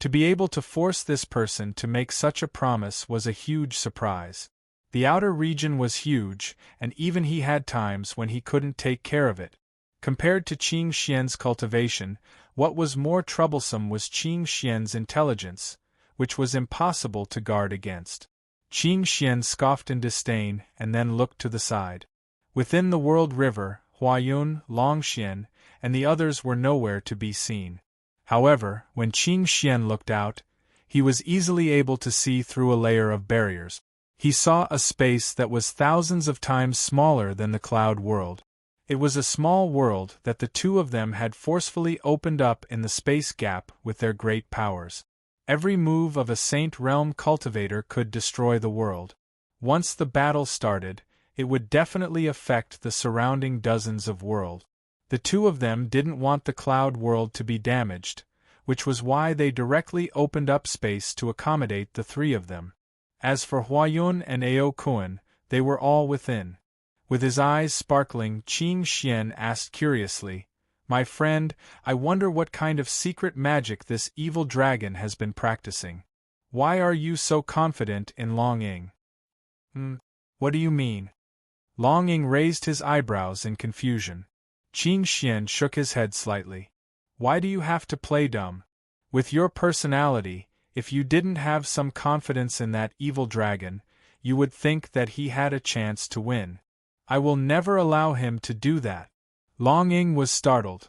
To be able to force this person to make such a promise was a huge surprise. The outer region was huge, and even he had times when he couldn't take care of it. Compared to Qing Xian's cultivation, what was more troublesome was Qing Xian's intelligence, which was impossible to guard against. Qing Xian scoffed in disdain and then looked to the side. Within the World River, Huayun, Longxian, and the others were nowhere to be seen. However, when Qing Xian looked out, he was easily able to see through a layer of barriers. He saw a space that was thousands of times smaller than the cloud world. It was a small world that the two of them had forcefully opened up in the space gap with their great powers. Every move of a Saint Realm cultivator could destroy the world. Once the battle started, it would definitely affect the surrounding dozens of worlds. The two of them didn't want the cloud world to be damaged, which was why they directly opened up space to accommodate the three of them. As for Huayun and Ao Kuan, they were all within. With his eyes sparkling, Qing Xian asked curiously, "My friend, I wonder what kind of secret magic this evil dragon has been practicing. Why are you so confident in Long Ying?" What do you mean?" Long Ying raised his eyebrows in confusion. Qing Xian shook his head slightly. "Why do you have to play dumb? With your personality, if you didn't have some confidence in that evil dragon, you would think that he had a chance to win. I will never allow him to do that. Long Ying was startled.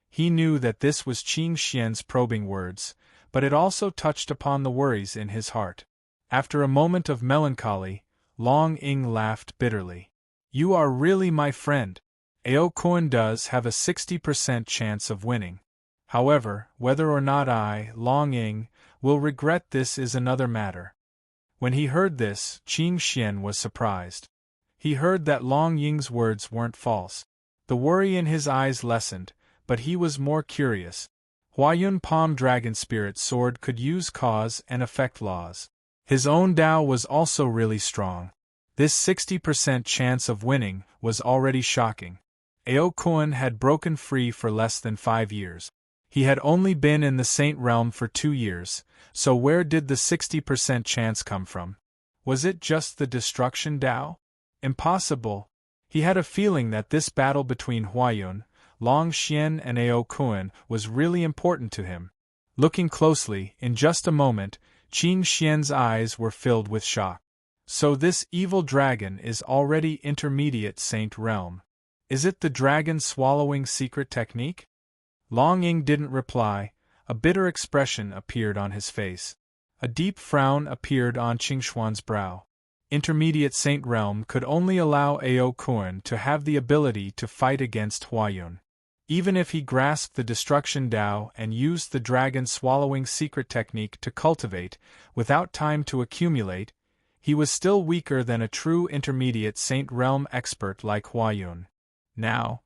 He knew that this was Qing Xian's probing words, but it also touched upon the worries in his heart. After a moment of melancholy, Long Ying laughed bitterly. You are really my friend. Ao Kuan does have a 60% chance of winning. However, whether or not I, Long Ying, will regret this is another matter. When he heard this, Qing Xian was surprised. He heard that Long Ying's words weren't false. The worry in his eyes lessened, but he was more curious. Huayun Palm Dragon Spirit Sword could use cause and effect laws. His own Tao was also really strong. This 60% chance of winning was already shocking. Ao Kuan had broken free for less than 5 years. He had only been in the Saint Realm for 2 years, so where did the 60% chance come from? Was it just the destruction Tao? Impossible. He had a feeling that this battle between Huayun, Long Xian and Ao Kuan was really important to him. Looking closely, in just a moment, Qing Xian's eyes were filled with shock. So this evil dragon is already intermediate Saint Realm. Is it the dragon swallowing secret technique? Long Ying didn't reply. A bitter expression appeared on his face. A deep frown appeared on Qingshuan's brow. Intermediate Saint Realm could only allow Ao Kuan to have the ability to fight against Huayun. Even if he grasped the destruction Tao and used the dragon swallowing secret technique to cultivate, without time to accumulate, he was still weaker than a true intermediate Saint Realm expert like Huayun. Now,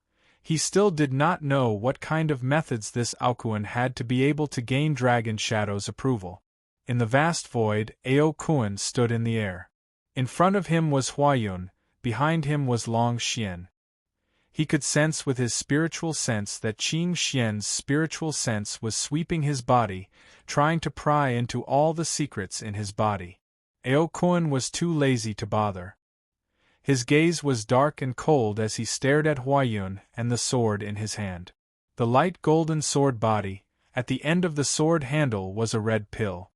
he still did not know what kind of methods this Ao Kuan had to be able to gain Dragon Shadow's approval. In the vast void, Ao Kuan stood in the air. In front of him was Huayun, behind him was Long Xian. He could sense with his spiritual sense that Qing Xian's spiritual sense was sweeping his body, trying to pry into all the secrets in his body. Ao Kuan was too lazy to bother. His gaze was dark and cold as he stared at Huayun and the sword in his hand. The light golden sword body, at the end of the sword handle was a red pill.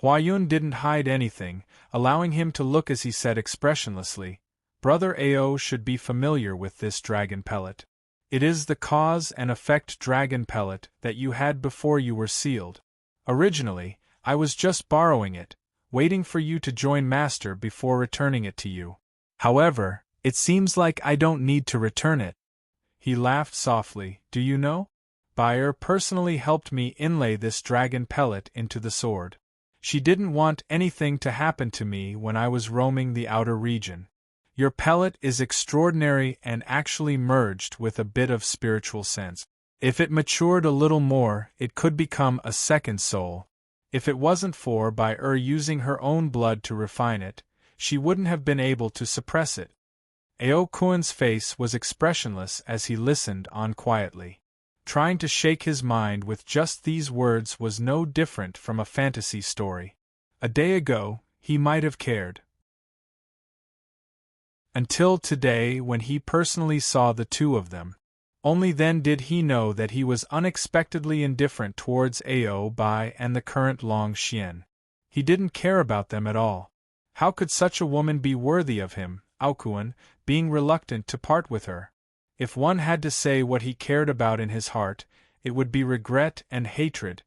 Huayun didn't hide anything, allowing him to look as he said expressionlessly, Brother Ao should be familiar with this dragon pellet. It is the cause and effect dragon pellet that you had before you were sealed. Originally, I was just borrowing it, waiting for you to join Master before returning it to you. However, it seems like I don't need to return it. He laughed softly. Do you know? Bayer personally helped me inlay this dragon pellet into the sword. She didn't want anything to happen to me when I was roaming the outer region. Your pellet is extraordinary and actually merged with a bit of spiritual sense. If it matured a little more, it could become a second soul. If it wasn't for Bayer using her own blood to refine it, she wouldn't have been able to suppress it. Ao Kuan's face was expressionless as he listened on quietly. Trying to shake his mind with just these words was no different from a fantasy story. A day ago, he might have cared. Until today, when he personally saw the two of them. Only then did he know that he was unexpectedly indifferent towards Ao Bai and the current Long Xian. He didn't care about them at all. How could such a woman be worthy of him, Ao Kuan, being reluctant to part with her? If one had to say what he cared about in his heart, it would be regret and hatred.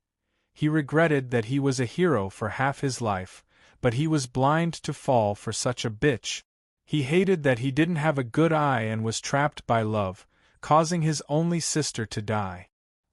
He regretted that he was a hero for half his life, but he was blind to fall for such a bitch. He hated that he didn't have a good eye and was trapped by love, causing his only sister to die.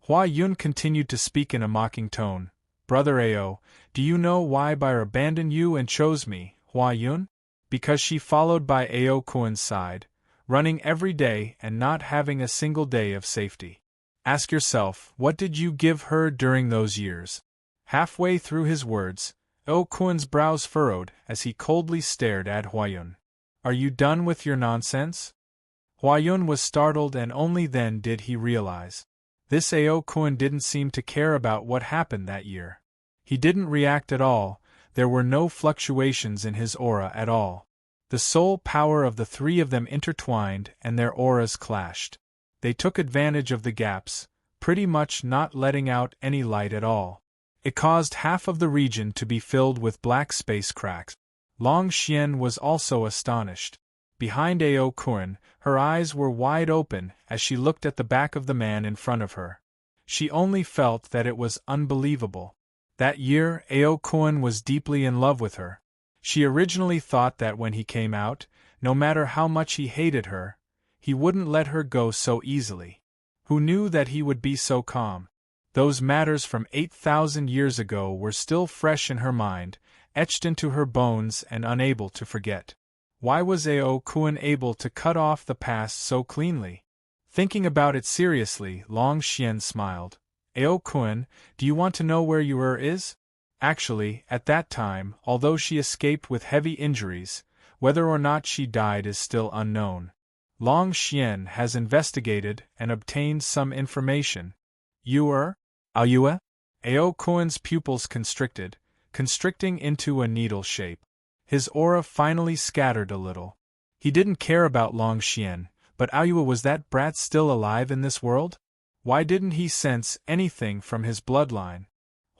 Huayun continued to speak in a mocking tone. Brother Ao, do you know why Bayer abandoned you and chose me, Huayun? Because she followed by Ao Kuan's side, running every day and not having a single day of safety. Ask yourself, what did you give her during those years? Halfway through his words, Ao Kuan's brows furrowed as he coldly stared at Huayun. Are you done with your nonsense? Huayun was startled and only then did he realize. This Ao Kuan didn't seem to care about what happened that year. He didn't react at all, there were no fluctuations in his aura at all. The soul power of the three of them intertwined and their auras clashed. They took advantage of the gaps, pretty much not letting out any light at all. It caused half of the region to be filled with black space cracks. Long Xian was also astonished. Behind Ao Kun, her eyes were wide open as she looked at the back of the man in front of her. She only felt that it was unbelievable. That year, Ao Kun was deeply in love with her. She originally thought that when he came out, no matter how much he hated her, he wouldn't let her go so easily. Who knew that he would be so calm? Those matters from 8,000 years ago were still fresh in her mind, etched into her bones and unable to forget. Why was Ao Kun able to cut off the past so cleanly? Thinking about it seriously, Long Xian smiled. Ao Kun, do you want to know where your is? Actually, at that time, although she escaped with heavy injuries, whether or not she died is still unknown. Long Xian has investigated and obtained some information. Ayua? Ao Kun's pupils constricting into a needle shape. His aura finally scattered a little. He didn't care about Long Xian, but Ayua, was that brat still alive in this world? Why didn't he sense anything from his bloodline?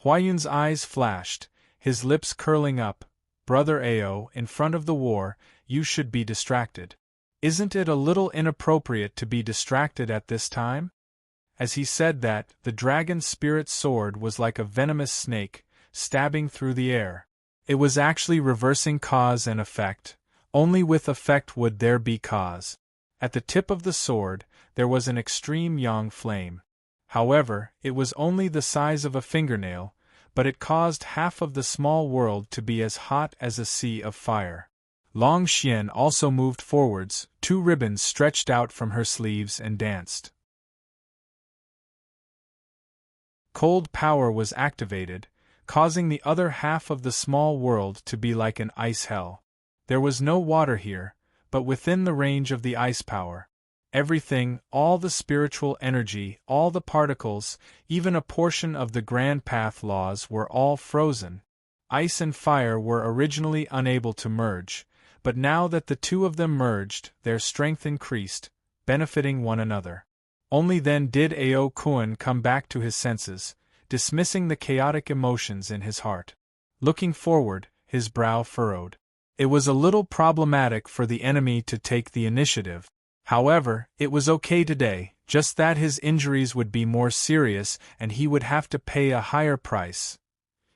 Huayun's eyes flashed, his lips curling up. Brother Ao, in front of the war, you should be distracted. Isn't it a little inappropriate to be distracted at this time? As he said that, the dragon spirit sword was like a venomous snake, stabbing through the air. It was actually reversing cause and effect. Only with effect would there be cause. At the tip of the sword, there was an extreme yang flame. However, it was only the size of a fingernail, but it caused half of the small world to be as hot as a sea of fire. Long Xian also moved forwards, 2 ribbons stretched out from her sleeves and danced. Cold power was activated, causing the other half of the small world to be like an ice hell. There was no water here, but within the range of the ice power. Everything, all the spiritual energy, all the particles, even a portion of the Grand Path laws were all frozen. Ice and fire were originally unable to merge, but now that the two of them merged, their strength increased, benefiting one another. Only then did Ao Kun come back to his senses, dismissing the chaotic emotions in his heart. Looking forward, his brow furrowed. It was a little problematic for the enemy to take the initiative. However, it was okay today, just that his injuries would be more serious and he would have to pay a higher price.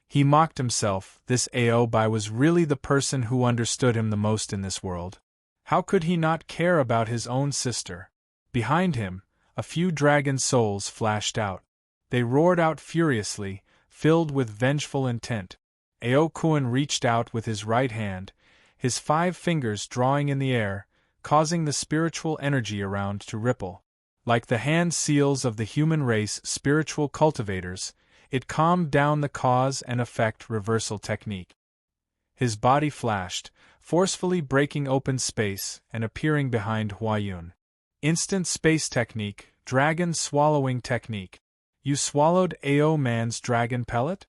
He mocked himself, this Ao Bai was really the person who understood him the most in this world. How could he not care about his own sister? Behind him, a few dragon souls flashed out. They roared out furiously, filled with vengeful intent. Ao Kun reached out with his right hand, his 5 fingers drawing in the air, causing the spiritual energy around to ripple. Like the hand seals of the human race spiritual cultivators, it calmed down the cause and effect reversal technique. His body flashed, forcefully breaking open space and appearing behind Huayun. Instant space technique, dragon swallowing technique. You swallowed Ao Man's dragon pellet?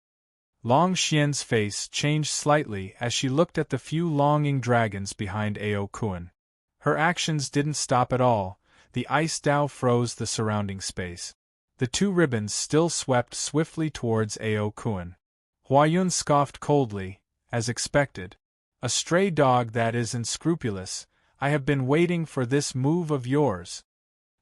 Long Xian's face changed slightly as she looked at the few longing dragons behind Ao Kun. Her actions didn't stop at all, the ice Dao froze the surrounding space. The 2 ribbons still swept swiftly towards Ao Kun. Huayun scoffed coldly, as expected. A stray dog that is unscrupulous, I have been waiting for this move of yours.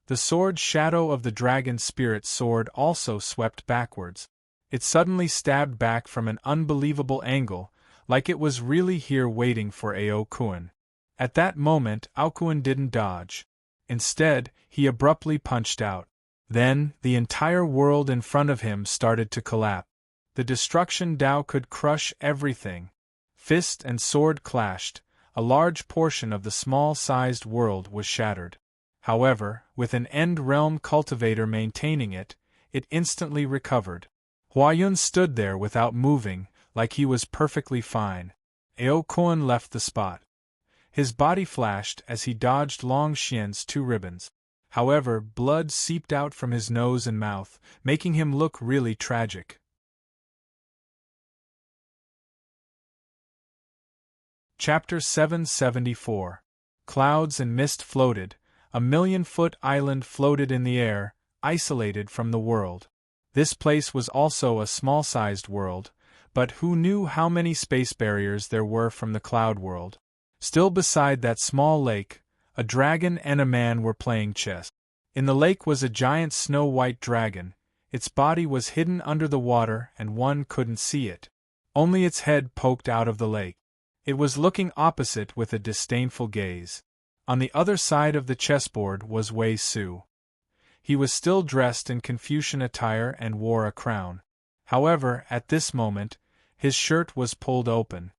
The sword shadow of the dragon spirit sword also swept backwards. It suddenly stabbed back from an unbelievable angle, like it was really here waiting for Ao Kun. At that moment, Ao Kun didn't dodge. Instead, he abruptly punched out. Then, the entire world in front of him started to collapse. The destruction Dao could crush everything. Fist and sword clashed, a large portion of the small-sized world was shattered. However, with an end-realm cultivator maintaining it, it instantly recovered. Huayun stood there without moving, like he was perfectly fine. Ao Kun left the spot. His body flashed as he dodged Long Xian's 2 ribbons. However, blood seeped out from his nose and mouth, making him look really tragic. Chapter 774. Clouds and mist floated. A 1,000,000-foot island floated in the air, isolated from the world. This place was also a small-sized world, but who knew how many space barriers there were from the cloud world? Still beside that small lake, a dragon and a man were playing chess. In the lake was a giant snow-white dragon. Its body was hidden under the water and one couldn't see it. Only its head poked out of the lake. It was looking opposite with a disdainful gaze. On the other side of the chessboard was Wei Su. He was still dressed in Confucian attire and wore a crown. However, at this moment, his shirt was pulled open.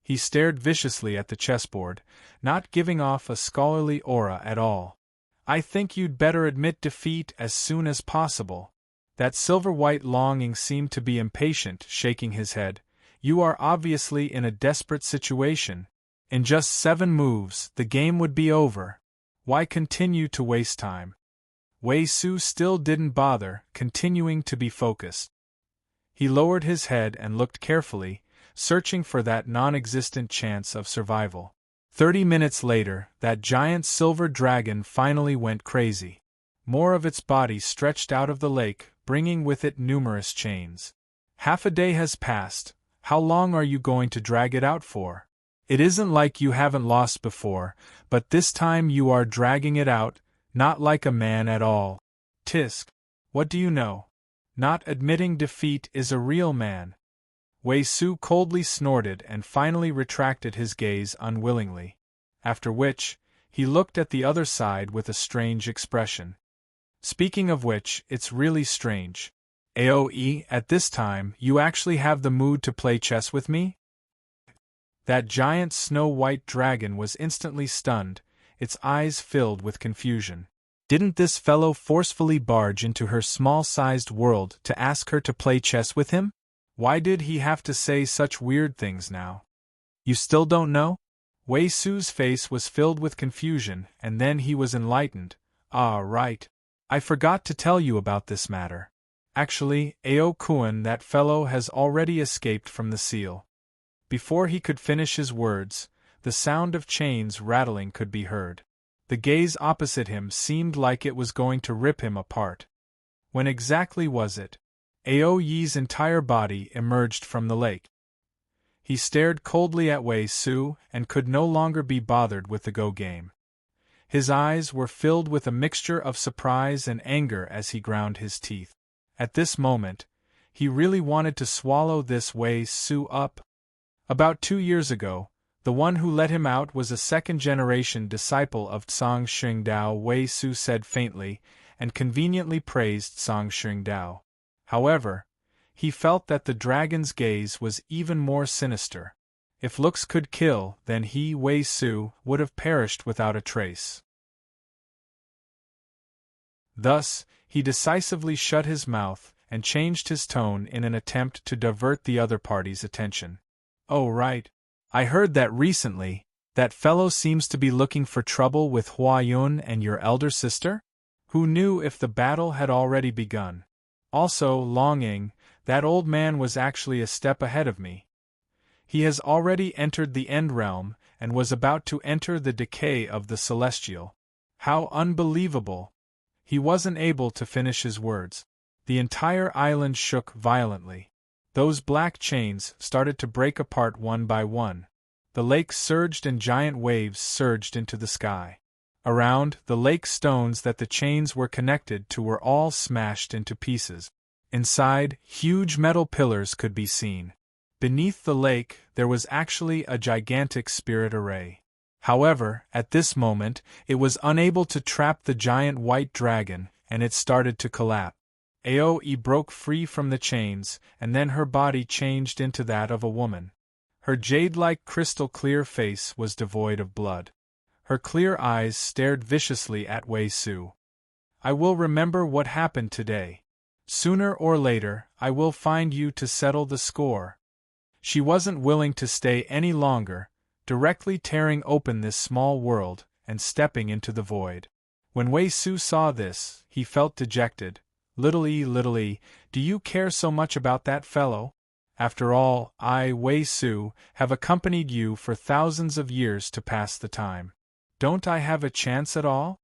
He stared viciously at the chessboard, not giving off a scholarly aura at all. "I think you'd better admit defeat as soon as possible." That silver-white longing seemed to be impatient, shaking his head. "You are obviously in a desperate situation. In just 7 moves, the game would be over. Why continue to waste time?" Wei Su still didn't bother, continuing to be focused. He lowered his head and looked carefully, searching for that non-existent chance of survival. 30 minutes later, that giant silver dragon finally went crazy. More of its body stretched out of the lake, bringing with it numerous chains. "Half a day has passed. How long are you going to drag it out for? It isn't like you haven't lost before, but this time you are dragging it out, not like a man at all. Tisk. What do you know? Not admitting defeat is a real man." Wei Su coldly snorted and finally retracted his gaze unwillingly. After which, he looked at the other side with a strange expression. "Speaking of which, it's really strange. Aoe, at this time, you actually have the mood to play chess with me?" That giant snow-white dragon was instantly stunned, its eyes filled with confusion. Didn't this fellow forcefully barge into her small-sized world to ask her to play chess with him? Why did he have to say such weird things now? "You still don't know?" Wei Su's face was filled with confusion, and then he was enlightened. "Ah, right. I forgot to tell you about this matter. Actually, Ao-kun, that fellow has already escaped from the seal." Before he could finish his words, the sound of chains rattling could be heard. The gaze opposite him seemed like it was going to rip him apart. When exactly was it? Aoye's entire body emerged from the lake. He stared coldly at Wei Su and could no longer be bothered with the Go game. His eyes were filled with a mixture of surprise and anger as he ground his teeth. At this moment, he really wanted to swallow this Wei Su up. About 2 years ago, the one who let him out was a second-generation disciple of Tsang Xingdao, Wei Su said faintly, and conveniently praised Tsang Xingdao. However, he felt that the dragon's gaze was even more sinister. If looks could kill, then he, Wei Su, would have perished without a trace. Thus, he decisively shut his mouth and changed his tone in an attempt to divert the other party's attention. "Oh right. I heard that recently. That fellow seems to be looking for trouble with Hua Yun and your elder sister? Who knew if the battle had already begun? Also, Longing, that old man was actually a step ahead of me. He has already entered the End Realm, and was about to enter the decay of the Celestial. How unbelievable!" He wasn't able to finish his words. The entire island shook violently. Those black chains started to break apart one by one. The lake surged and giant waves surged into the sky. Around, the lake stones that the chains were connected to were all smashed into pieces. Inside, huge metal pillars could be seen. Beneath the lake, there was actually a gigantic spirit array. However, at this moment, it was unable to trap the giant white dragon, and it started to collapse. Aoe broke free from the chains, and then her body changed into that of a woman. Her jade-like crystal-clear face was devoid of blood. Her clear eyes stared viciously at Wei Su. "I will remember what happened today. Sooner or later, I will find you to settle the score." She wasn't willing to stay any longer, directly tearing open this small world and stepping into the void. When Wei Su saw this, he felt dejected. Little E, do you care so much about that fellow? After all, I, Wei Su, have accompanied you for thousands of years to pass the time. Don't I have a chance at all?"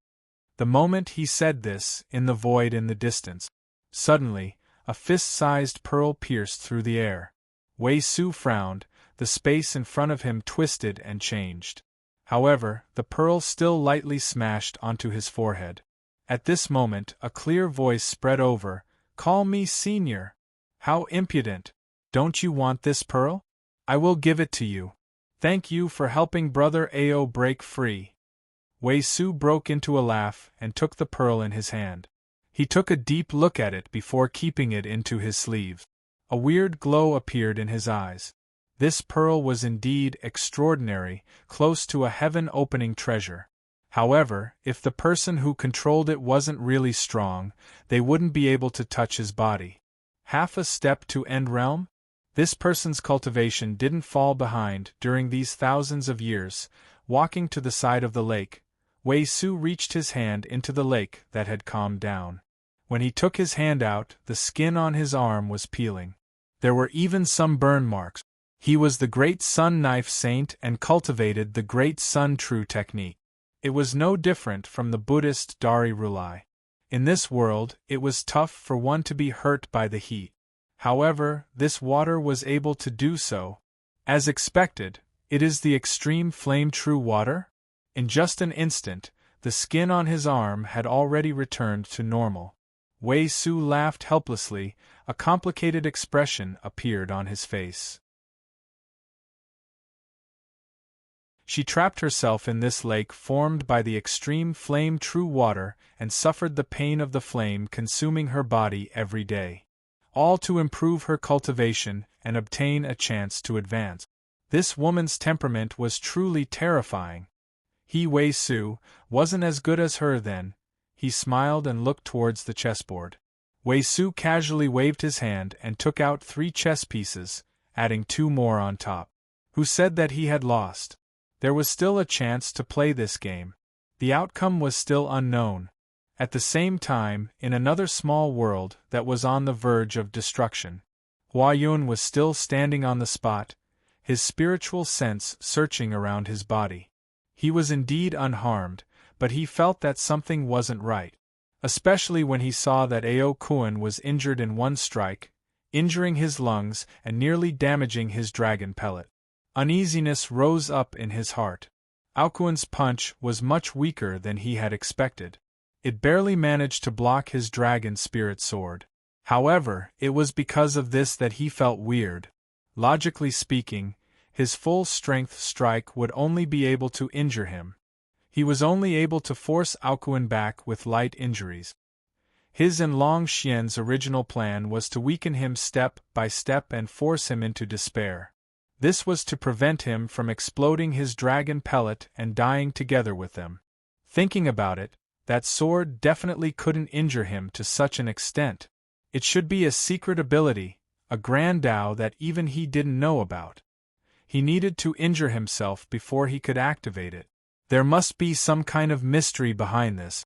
The moment he said this, in the void in the distance, suddenly, a fist-sized pearl pierced through the air. Wei Su frowned, the space in front of him twisted and changed. However, the pearl still lightly smashed onto his forehead. At this moment, a clear voice spread over, "Call me senior." "How impudent! Don't you want this pearl? I will give it to you. Thank you for helping Brother Ao break free." Wei Su broke into a laugh and took the pearl in his hand. He took a deep look at it before keeping it into his sleeve. A weird glow appeared in his eyes. This pearl was indeed extraordinary, close to a heaven-opening treasure. However, if the person who controlled it wasn't really strong, they wouldn't be able to touch his body. Half a step to end realm? This person's cultivation didn't fall behind during these thousands of years. Walking to the side of the lake, Wei Su reached his hand into the lake that had calmed down. When he took his hand out, the skin on his arm was peeling. There were even some burn marks. He was the Great Sun Knife Saint and cultivated the Great Sun True technique. It was no different from the Buddhist Dari Rulai. In this world, it was tough for one to be hurt by the heat. However, this water was able to do so. As expected, it is the extreme flame true water? In just an instant, the skin on his arm had already returned to normal. Wei Su laughed helplessly, a complicated expression appeared on his face. She trapped herself in this lake formed by the extreme flame true water and suffered the pain of the flame consuming her body every day. All to improve her cultivation and obtain a chance to advance. This woman's temperament was truly terrifying. He, Wei Su, wasn't as good as her then. He smiled and looked towards the chessboard. Wei Su casually waved his hand and took out 3 chess pieces, adding 2 more on top. Who said that he had lost? There was still a chance to play this game. The outcome was still unknown. At the same time, in another small world that was on the verge of destruction, Hua Yun was still standing on the spot, his spiritual sense searching around his body. He was indeed unharmed, but he felt that something wasn't right. Especially when he saw that Ao Kuan was injured in one strike, injuring his lungs and nearly damaging his dragon pellet. Uneasiness rose up in his heart. Ao Kuan's punch was much weaker than he had expected. It barely managed to block his dragon spirit sword. However, it was because of this that he felt weird. Logically speaking, his full strength strike would only be able to injure him. He was only able to force Ao Kuan back with light injuries. His and Long Xian's original plan was to weaken him step by step and force him into despair. This was to prevent him from exploding his dragon pellet and dying together with them. Thinking about it, that sword definitely couldn't injure him to such an extent. It should be a secret ability, a grand Dao that even he didn't know about. He needed to injure himself before he could activate it. There must be some kind of mystery behind this.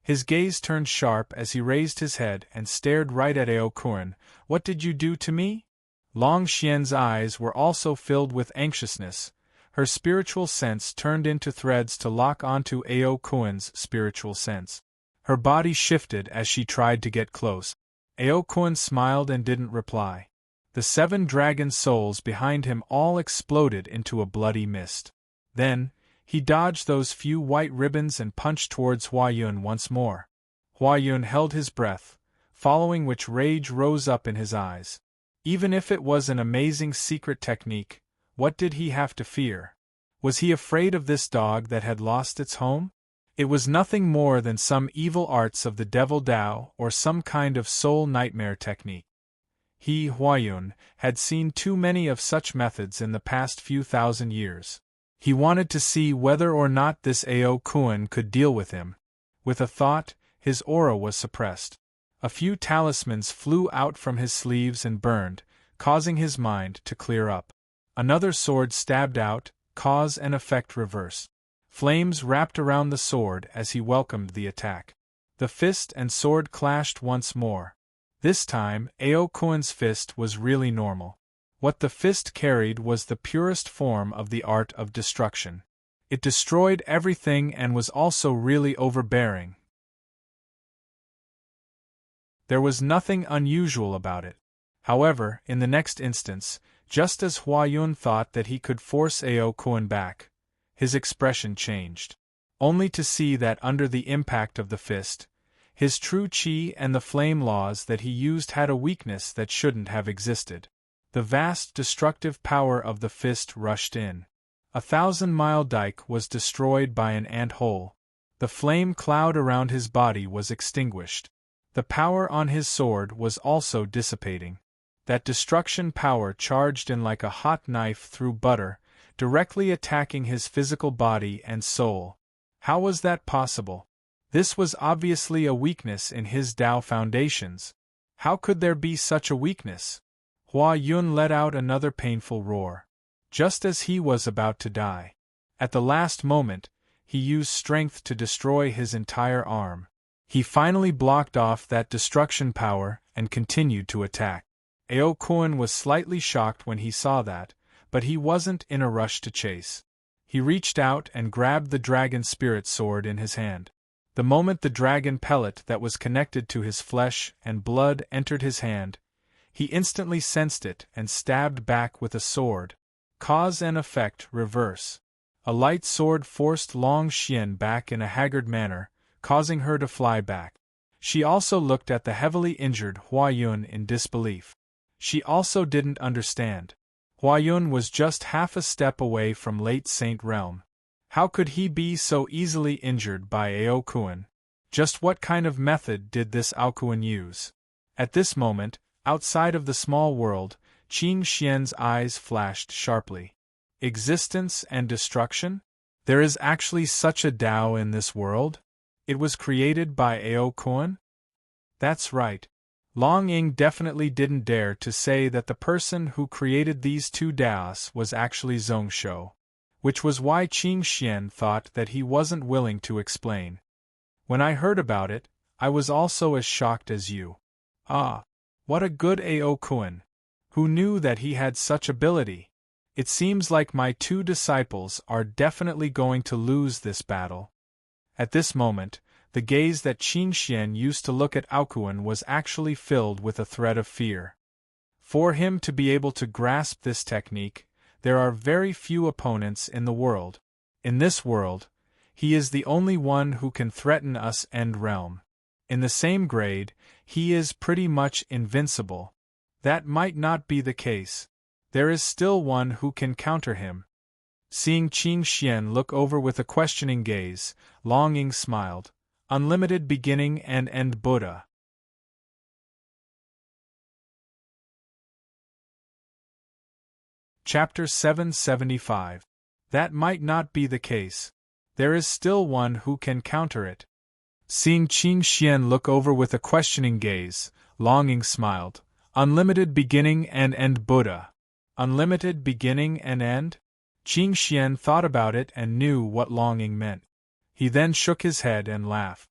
His gaze turned sharp as he raised his head and stared right at Ao Kuan. "What did you do to me?" Long Xian's eyes were also filled with anxiousness. Her spiritual sense turned into threads to lock onto Ao Kuan's spiritual sense. Her body shifted as she tried to get close. Ao Kuan smiled and didn't reply. The 7 dragon souls behind him all exploded into a bloody mist. Then, he dodged those few white ribbons and punched towards Hua Yun once more. Hua Yun held his breath, following which rage rose up in his eyes. Even if it was an amazing secret technique, what did he have to fear? Was he afraid of this dog that had lost its home? It was nothing more than some evil arts of the devil Dao or some kind of soul nightmare technique. He, Hua Yun, had seen too many of such methods in the past few thousand years. He wanted to see whether or not this Ao Kuan could deal with him. With a thought, his aura was suppressed. A few talismans flew out from his sleeves and burned, causing his mind to clear up. Another sword stabbed out, cause and effect reverse. Flames wrapped around the sword as he welcomed the attack. The fist and sword clashed once more. This time, Ao Kuan's fist was really normal. What the fist carried was the purest form of the art of destruction. It destroyed everything and was also really overbearing. There was nothing unusual about it. However, in the next instance, just as Hua Yun thought that he could force Ao Kuan back, his expression changed. Only to see that under the impact of the fist, his true chi and the flame laws that he used had a weakness that shouldn't have existed. The vast destructive power of the fist rushed in. 1,000-mile dike was destroyed by an ant hole. The flame cloud around his body was extinguished. The power on his sword was also dissipating. That destruction power charged in like a hot knife through butter, directly attacking his physical body and soul. How was that possible? This was obviously a weakness in his Tao foundations. How could there be such a weakness? Hua Yun let out another painful roar. Just as he was about to die. At the last moment, he used strength to destroy his entire arm. He finally blocked off that destruction power and continued to attack. Ao Kuan was slightly shocked when he saw that, but he wasn't in a rush to chase. He reached out and grabbed the dragon spirit sword in his hand. The moment the dragon pellet that was connected to his flesh and blood entered his hand, he instantly sensed it and stabbed back with a sword. Cause and effect reverse. A light sword forced Long Xian back in a haggard manner, causing her to fly back. She also looked at the heavily injured Hua Yun in disbelief. She also didn't understand. Hua Yun was just half a step away from Late Saint Realm. How could he be so easily injured by Ao Kuan? Just what kind of method did this Ao Kuan use? At this moment, outside of the small world, Qing Xian's eyes flashed sharply. Existence and destruction? There is actually such a Tao in this world? It was created by Ao Kuan? That's right. Long Ying definitely didn't dare to say that the person who created these two Taos was actually Zhongshou, which was why Qing Xian thought that he wasn't willing to explain. When I heard about it, I was also as shocked as you. Ah, what a good Ao Kuan! Who knew that he had such ability? It seems like my two disciples are definitely going to lose this battle. At this moment, the gaze that Qing Xian used to look at Ao Kuan was actually filled with a thread of fear. For him to be able to grasp this technique, there are very few opponents in the world. In this world, he is the only one who can threaten us End Realm. In the same grade, he is pretty much invincible. That might not be the case. There is still one who can counter him. Seeing Qing Xian look over with a questioning gaze, Long Ying smiled. Unlimited beginning and end Buddha. Chapter 775. That might not be the case. There is still one who can counter it. Seeing Qing Xian look over with a questioning gaze, Long Ying smiled. Unlimited beginning and end Buddha. Unlimited beginning and end? Qing Xian thought about it and knew what Long Ying meant. He then shook his head and laughed.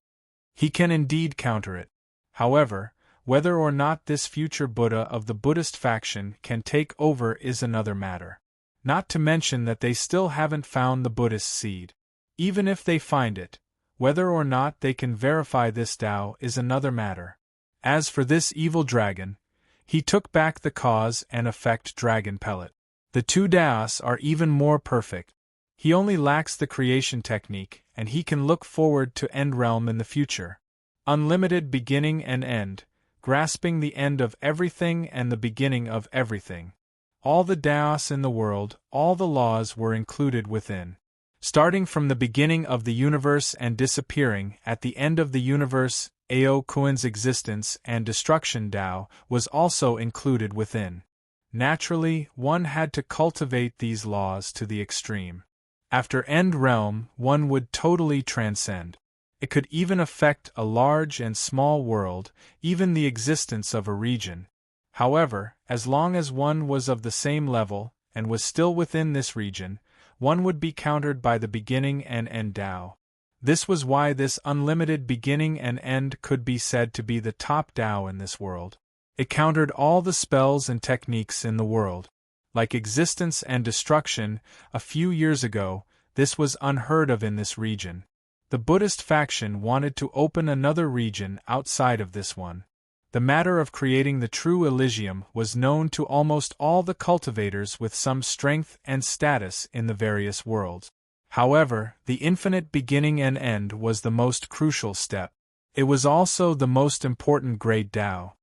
He can indeed counter it. However, whether or not this future Buddha of the Buddhist faction can take over is another matter. Not to mention that they still haven't found the Buddhist seed. Even if they find it, whether or not they can verify this Tao is another matter. As for this evil dragon, he took back the cause and effect dragon pellet. The two Taos are even more perfect. He only lacks the creation technique, and he can look forward to End Realm in the future. Unlimited beginning and end, grasping the end of everything and the beginning of everything. All the Taos in the world, all the laws were included within. Starting from the beginning of the universe and disappearing at the end of the universe, Ao Kuan's existence and destruction Tao was also included within. Naturally, one had to cultivate these laws to the extreme. After End Realm, one would totally transcend. It could even affect a large and small world, even the existence of a region. However, as long as one was of the same level, and was still within this region, one would be countered by the beginning and end Tao. This was why this unlimited beginning and end could be said to be the top Tao in this world. It countered all the spells and techniques in the world. Like existence and destruction, a few years ago, this was unheard of in this region. The Buddhist faction wanted to open another region outside of this one. The matter of creating the true Elysium was known to almost all the cultivators with some strength and status in the various worlds. However, the infinite beginning and end was the most crucial step. It was also the most important great Tao.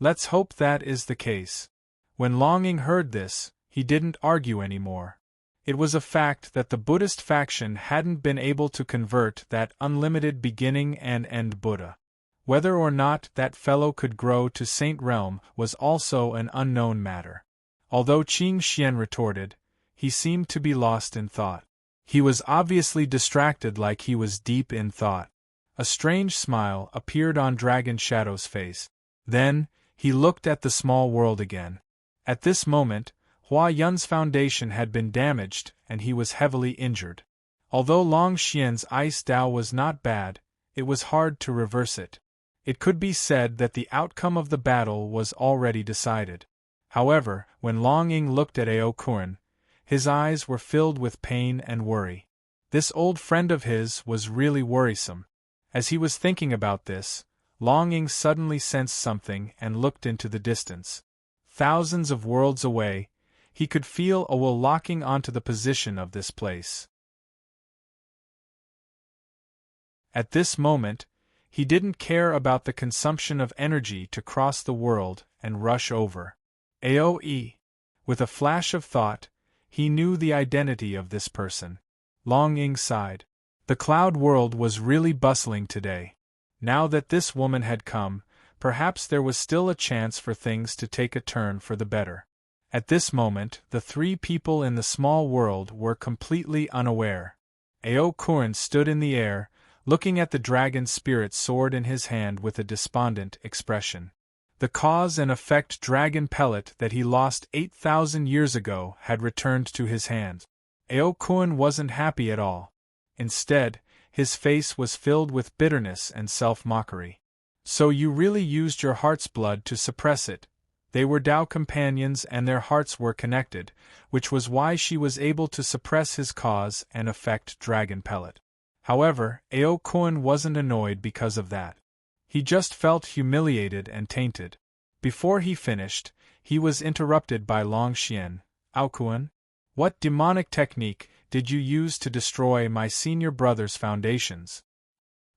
Let's hope that is the case. When Longing heard this, he didn't argue anymore. It was a fact that the Buddhist faction hadn't been able to convert that unlimited beginning and end Buddha. Whether or not that fellow could grow to saint realm was also an unknown matter. Although Qing Xian retorted, he seemed to be lost in thought. He was obviously distracted, like he was deep in thought. A strange smile appeared on Dragon Shadow's face. Then, he looked at the small world again. At this moment, Hua Yun's foundation had been damaged and he was heavily injured. Although Long Xian's ice Tao was not bad, it was hard to reverse it. It could be said that the outcome of the battle was already decided. However, when Longing looked at Ao Kuan, his eyes were filled with pain and worry. This old friend of his was really worrisome. As he was thinking about this, Longing suddenly sensed something and looked into the distance. Thousands of worlds away, he could feel a will locking onto the position of this place. At this moment, he didn't care about the consumption of energy to cross the world and rush over. Aoe. With a flash of thought, he knew the identity of this person. Longing sighed. The cloud world was really bustling today. Now that this woman had come, perhaps there was still a chance for things to take a turn for the better. At this moment, the three people in the small world were completely unaware. Ao Kuan stood in the air, looking at the dragon spirit sword in his hand with a despondent expression. The cause and effect dragon pellet that he lost 8,000 years ago had returned to his hands. Ao Kuan wasn't happy at all. Instead, his face was filled with bitterness and self-mockery. So you really used your heart's blood to suppress it. They were Tao companions and their hearts were connected, which was why she was able to suppress his cause and effect dragon pellet. However, Ao Kuan wasn't annoyed because of that. He just felt humiliated and tainted. Before he finished, he was interrupted by Long Xian. Ao Kuan, what demonic technique did you use to destroy my senior brother's foundations?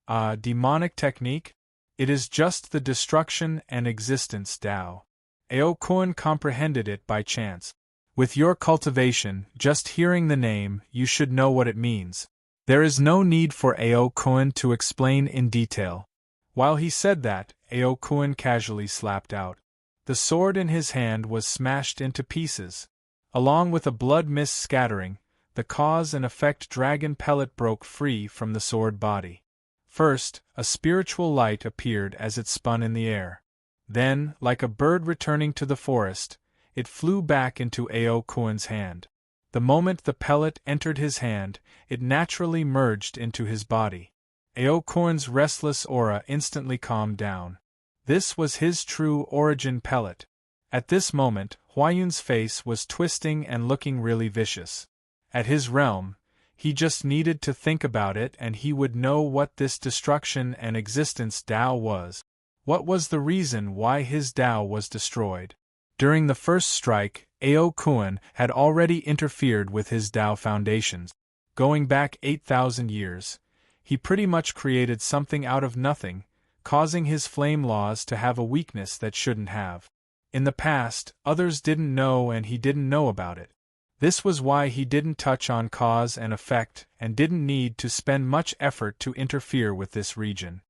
Demonic technique? It is just the destruction and existence Tao. Ao Kuan comprehended it by chance. With your cultivation, just hearing the name, you should know what it means. There is no need for Ao Kuan to explain in detail. While he said that, Ao Kuan casually slapped out. The sword in his hand was smashed into pieces. Along with a blood mist scattering, the cause and effect dragon pellet broke free from the sword body. First, a spiritual light appeared as it spun in the air. Then, like a bird returning to the forest, it flew back into Ao Kuan's hand. The moment the pellet entered his hand, it naturally merged into his body. Ao Kuan's restless aura instantly calmed down. This was his true origin pellet. At this moment, Huayun's face was twisting and looking really vicious. At his realm, he just needed to think about it and he would know what this destruction and existence Tao was. What was the reason why his Tao was destroyed? During the first strike, Ao Kuan had already interfered with his Tao foundations. Going back 8,000 years, he pretty much created something out of nothing, causing his flame laws to have a weakness that shouldn't have. In the past, others didn't know and he didn't know about it. This was why he didn't touch on cause and effect and didn't need to spend much effort to interfere with this region.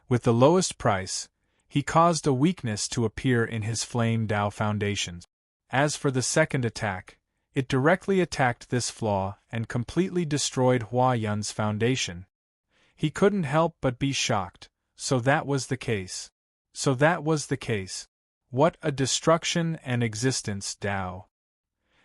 With the lowest price, he caused a weakness to appear in his flame Tao foundations. As for the second attack, it directly attacked this flaw and completely destroyed Hua Yun's foundation. He couldn't help but be shocked. So that was the case. What a destruction and existence Tao.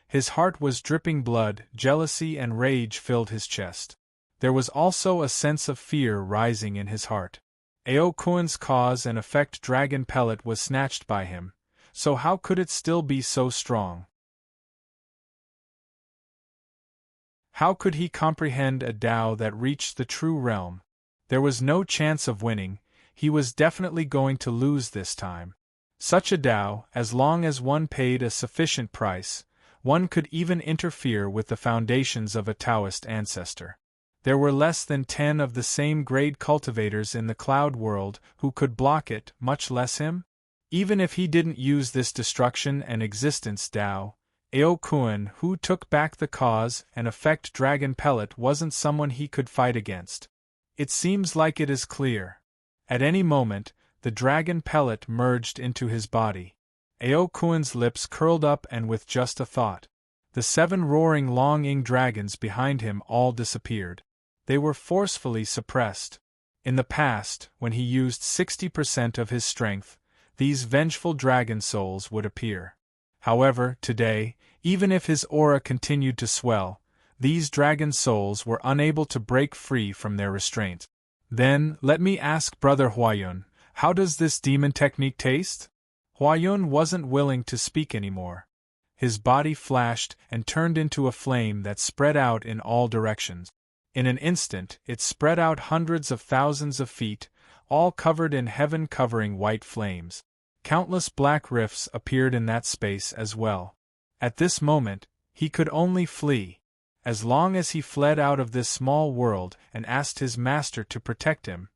His heart was dripping blood, jealousy and rage filled his chest. There was also a sense of fear rising in his heart. Ao Kuan's cause and effect dragon pellet was snatched by him, so how could it still be so strong? How could he comprehend a Tao that reached the true realm? There was no chance of winning. He was definitely going to lose this time. Such a Tao, as long as one paid a sufficient price, one could even interfere with the foundations of a Taoist ancestor. There were less than 10 of the same grade cultivators in the cloud world who could block it, much less him. Even if he didn't use this destruction and existence Tao, Ao Kuan, who took back the cause and effect dragon pellet, wasn't someone he could fight against. It seems like it is clear. At any moment, the dragon pellet merged into his body. Ao Kuan's lips curled up, and with just a thought, the 7 roaring long-ing dragons behind him all disappeared. They were forcefully suppressed. In the past, when he used 60% of his strength, these vengeful dragon souls would appear. However, today, even if his aura continued to swell, these dragon souls were unable to break free from their restraint. Then, let me ask Brother Huayun, how does this demon technique taste? Huayun wasn't willing to speak anymore. His body flashed and turned into a flame that spread out in all directions. In an instant, it spread out hundreds of thousands of feet, all covered in heaven-covering white flames. Countless black rifts appeared in that space as well. At this moment, he could only flee. As long as he fled out of this small world and asked his master to protect him,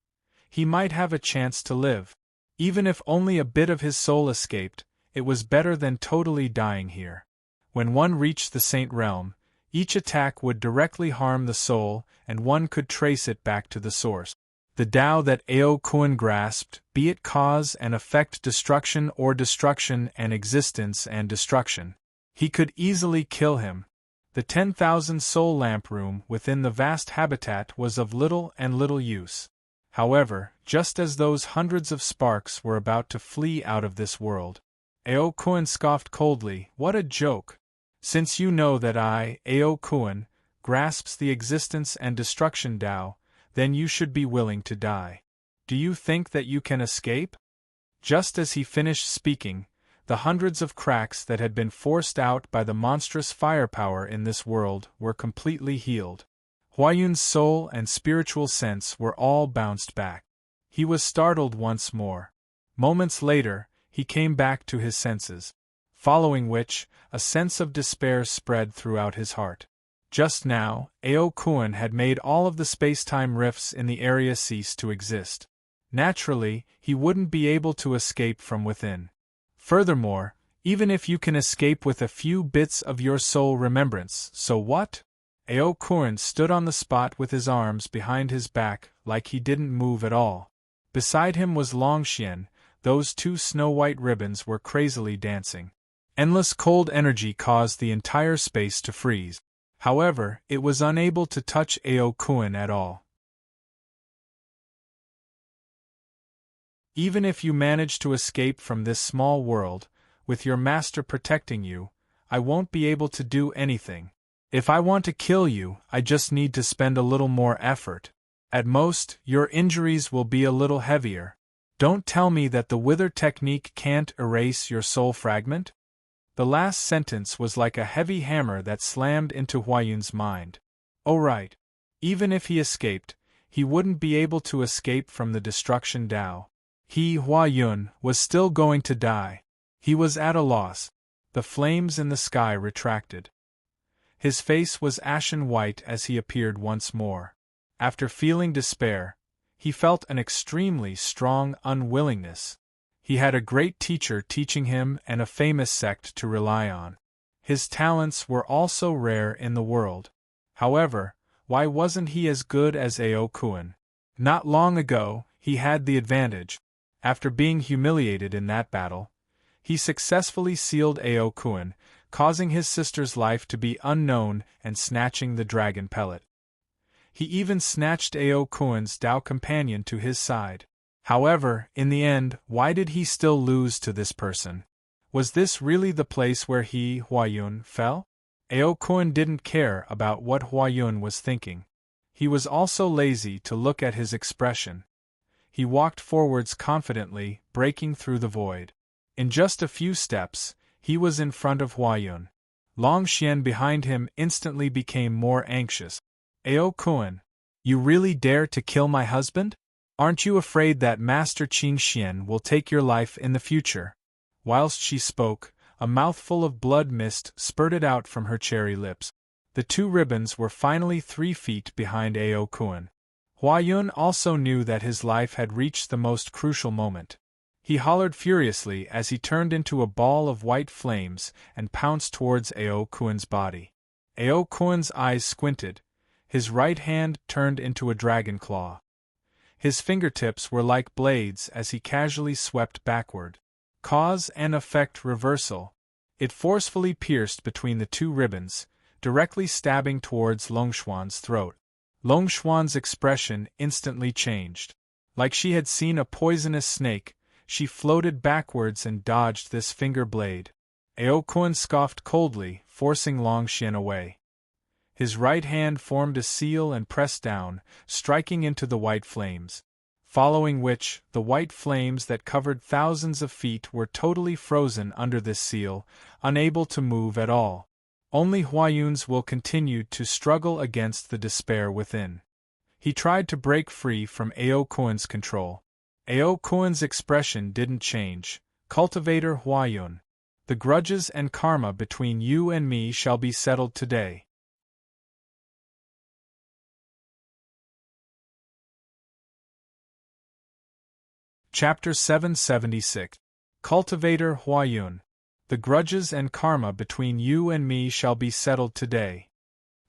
he might have a chance to live. Even if only a bit of his soul escaped, it was better than totally dying here. When one reached the Saint Realm, each attack would directly harm the soul, and one could trace it back to the source. The Tao that Ao Kuan grasped, be it cause and effect, destruction or destruction and existence and destruction. He could easily kill him. The 10,000 soul lamp room within the vast habitat was of little use. However, just as those hundreds of sparks were about to flee out of this world, Ao Kuan scoffed coldly, "What a joke! Since you know that I, Ao Kuan, grasps the existence and destruction Tao, then you should be willing to die. Do you think that you can escape?" Just as he finished speaking, the hundreds of cracks that had been forced out by the monstrous firepower in this world were completely healed. Huayun's soul and spiritual sense were all bounced back. He was startled once more. Moments later, he came back to his senses, following which, a sense of despair spread throughout his heart. Just now, Ao Kuan had made all of the space-time rifts in the area cease to exist. Naturally, he wouldn't be able to escape from within. Furthermore, even if you can escape with a few bits of your soul remembrance, so what? Ao Kuan stood on the spot with his arms behind his back, like he didn't move at all. Beside him was Longxian. Those 2 snow-white ribbons were crazily dancing. Endless cold energy caused the entire space to freeze. However, it was unable to touch Ao Kuan at all. Even if you manage to escape from this small world, with your master protecting you, I won't be able to do anything. If I want to kill you, I just need to spend a little more effort. At most, your injuries will be a little heavier. Don't tell me that the wither technique can't erase your soul fragment? The last sentence was like a heavy hammer that slammed into Huayun's mind. Oh right. Even if he escaped, he wouldn't be able to escape from the destruction Tao. He, Huayun, was still going to die. He was at a loss. The flames in the sky retracted. His face was ashen white as he appeared once more. After feeling despair, he felt an extremely strong unwillingness. He had a great teacher teaching him and a famous sect to rely on. His talents were also rare in the world. However, why wasn't he as good as Ao Kuan? Not long ago, he had the advantage. After being humiliated in that battle, he successfully sealed Ao Kuan, causing his sister's life to be unknown and snatching the dragon pellet. He even snatched Ao Kuan's Tao companion to his side. However, in the end, why did he still lose to this person? Was this really the place where he, Huayun, fell? Ao Kuan didn't care about what Huayun was thinking. He was also lazy to look at his expression. He walked forwards confidently, breaking through the void. In just a few steps, he was in front of Huayun. Longxian behind him instantly became more anxious. Ao Kuan, you really dare to kill my husband? Aren't you afraid that Master Qing Xian will take your life in the future? Whilst she spoke, a mouthful of blood mist spurted out from her cherry lips. The two ribbons were finally 3 feet behind Ao Kuan. Huayun also knew that his life had reached the most crucial moment. He hollered furiously as he turned into a ball of white flames and pounced towards Ao Kuan's body. Ao Kuan's eyes squinted, his right hand turned into a dragon claw. His fingertips were like blades as he casually swept backward. Cause and effect reversal. It forcefully pierced between the two ribbons, directly stabbing towards Longshuan's throat. Longshuan's expression instantly changed. Like she had seen a poisonous snake, she floated backwards and dodged this finger blade. Ao Kuan scoffed coldly, forcing Longshan away. His right hand formed a seal and pressed down, striking into the white flames. Following which, the white flames that covered thousands of feet were totally frozen under this seal, unable to move at all. Only Huayun's will continued to struggle against the despair within. He tried to break free from Ao Kuan's control. Ao Kuan's expression didn't change. Cultivator Huayun. The grudges and karma between you and me shall be settled today. Chapter 776. Cultivator Huayun. The grudges and karma between you and me shall be settled today.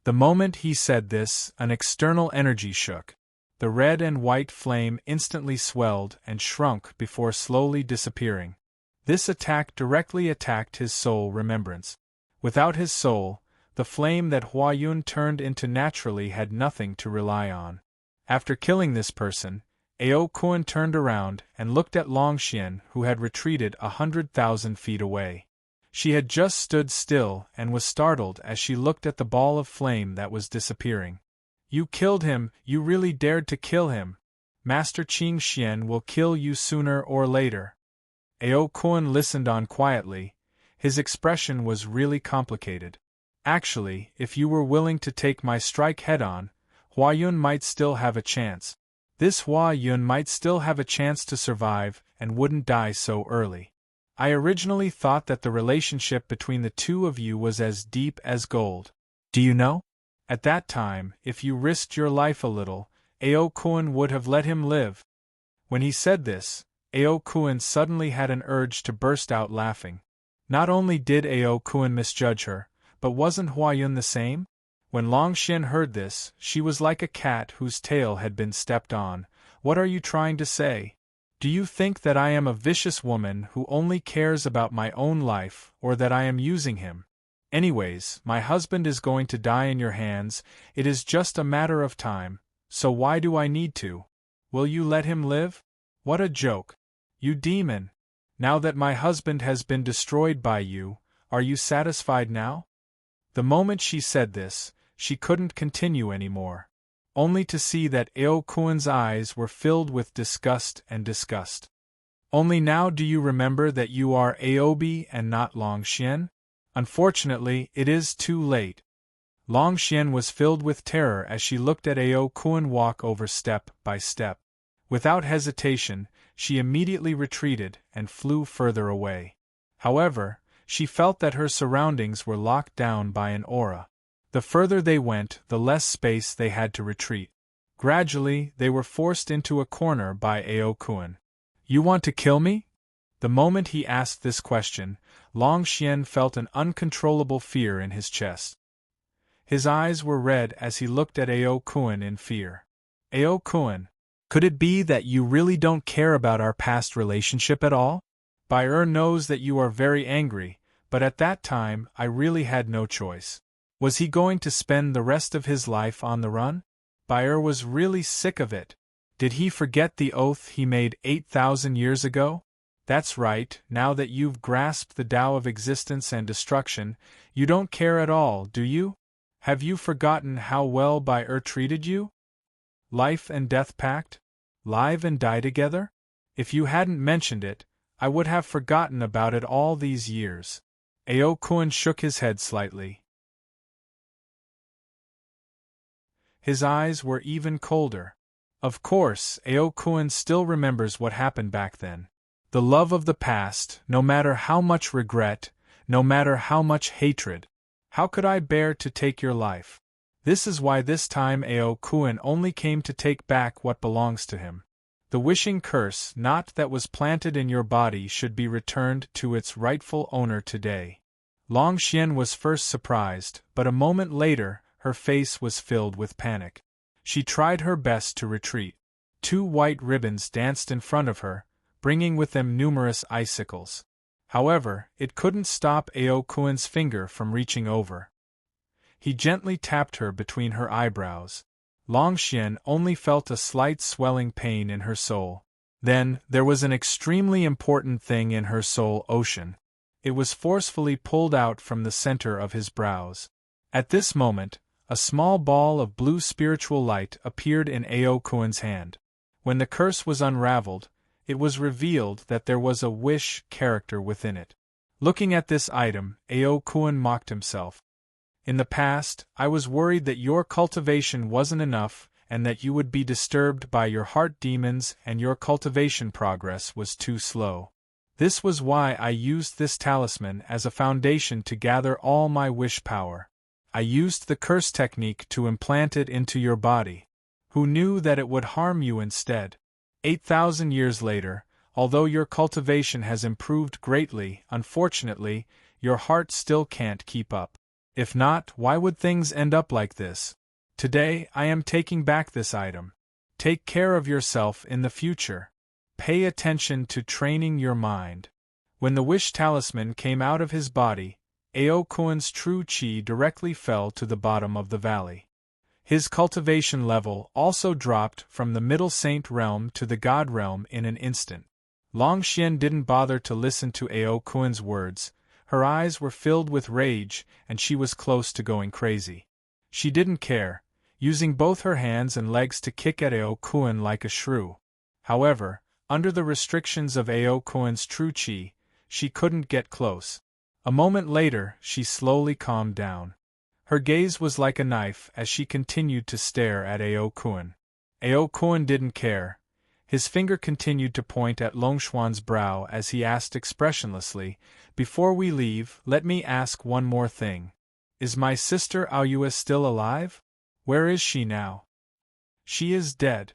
The moment he said this, an external energy shook. The red and white flame instantly swelled and shrunk before slowly disappearing. This attack directly attacked his soul remembrance. Without his soul, the flame that Huayun turned into naturally had nothing to rely on. After killing this person, Ao Kuan turned around and looked at Longshan, who had retreated 100,000 feet away. She had just stood still and was startled as she looked at the ball of flame that was disappearing. You killed him, you really dared to kill him. Master Qing Xian will kill you sooner or later. Ao Kuan listened on quietly. His expression was really complicated. Actually, if you were willing to take my strike head-on, Huayun might still have a chance. This Huayun might still have a chance to survive and wouldn't die so early. I originally thought that the relationship between the two of you was as deep as gold. Do you know? At that time, if you risked your life a little, Ao Kuan would have let him live. When he said this, Ao Kuan suddenly had an urge to burst out laughing. Not only did Ao Kuan misjudge her, but wasn't Huayun the same? When Longshan heard this, she was like a cat whose tail had been stepped on. What are you trying to say? Do you think that I am a vicious woman who only cares about my own life, or that I am using him? Anyways, my husband is going to die in your hands, it is just a matter of time, so why do I need to? Will you let him live? What a joke. You demon! Now that my husband has been destroyed by you, are you satisfied now? The moment she said this, she couldn't continue anymore. Only to see that Ao Kuan's eyes were filled with disgust and disgust. Only now do you remember that you are Aobi and not Longshan? Unfortunately, it is too late. Longshan was filled with terror as she looked at Ao Kuan walk over step by step. Without hesitation, she immediately retreated and flew further away. However, she felt that her surroundings were locked down by an aura. The further they went, the less space they had to retreat. Gradually, they were forced into a corner by Ao Kuan. You want to kill me? The moment he asked this question, Longshan felt an uncontrollable fear in his chest. His eyes were red as he looked at Ao Kuan in fear. Ao Kuan, could it be that you really don't care about our past relationship at all? Baer knows that you are very angry, but at that time I really had no choice. Was he going to spend the rest of his life on the run? Baer was really sick of it. Did he forget the oath he made 8,000 years ago? That's right, now that you've grasped the Tao of existence and destruction, you don't care at all, do you? Have you forgotten how well Baer treated you? Life and death pact? Live and die together? If you hadn't mentioned it, I would have forgotten about it all these years. Ao Kuan shook his head slightly. His eyes were even colder. Of course, Ao Kuan still remembers what happened back then. The love of the past, no matter how much regret, no matter how much hatred. How could I bear to take your life? This is why this time Ao Kuan only came to take back what belongs to him. The wishing curse not that was planted in your body should be returned to its rightful owner today. Long Xian was first surprised, but a moment later, her face was filled with panic. She tried her best to retreat. 2 white ribbons danced in front of her, bringing with them numerous icicles. However, it couldn't stop Ao Kuan's finger from reaching over. He gently tapped her between her eyebrows. Long Xian only felt a slight swelling pain in her soul. Then, there was an extremely important thing in her soul ocean. It was forcefully pulled out from the center of his brows. At this moment, a small ball of blue spiritual light appeared in Ao Kuan's hand. When the curse was unraveled, it was revealed that there was a wish character within it. Looking at this item, Ao Kuan mocked himself. In the past, I was worried that your cultivation wasn't enough and that you would be disturbed by your heart demons and your cultivation progress was too slow. This was why I used this talisman as a foundation to gather all my wish power. I used the curse technique to implant it into your body. Who knew that it would harm you instead? 8,000 years later, although your cultivation has improved greatly, unfortunately, your heart still can't keep up. If not, why would things end up like this? Today, I am taking back this item. Take care of yourself in the future. Pay attention to training your mind. When the wish talisman came out of his body, Ao Kuan's true qi directly fell to the bottom of the valley. His cultivation level also dropped from the middle saint realm to the god realm in an instant. Long Xian didn't bother to listen to Ao Kuan's words. Her eyes were filled with rage, and she was close to going crazy. She didn't care, using both her hands and legs to kick at Ao Kuan like a shrew. However, under the restrictions of Ao Kuan's true qi, she couldn't get close. A moment later, she slowly calmed down. Her gaze was like a knife as she continued to stare at Ao Kuan. Ao Kuan didn't care. His finger continued to point at Longshuan's brow as he asked expressionlessly, "Before we leave, let me ask one more thing. Is my sister Aoyue still alive? Where is she now?" "She is dead."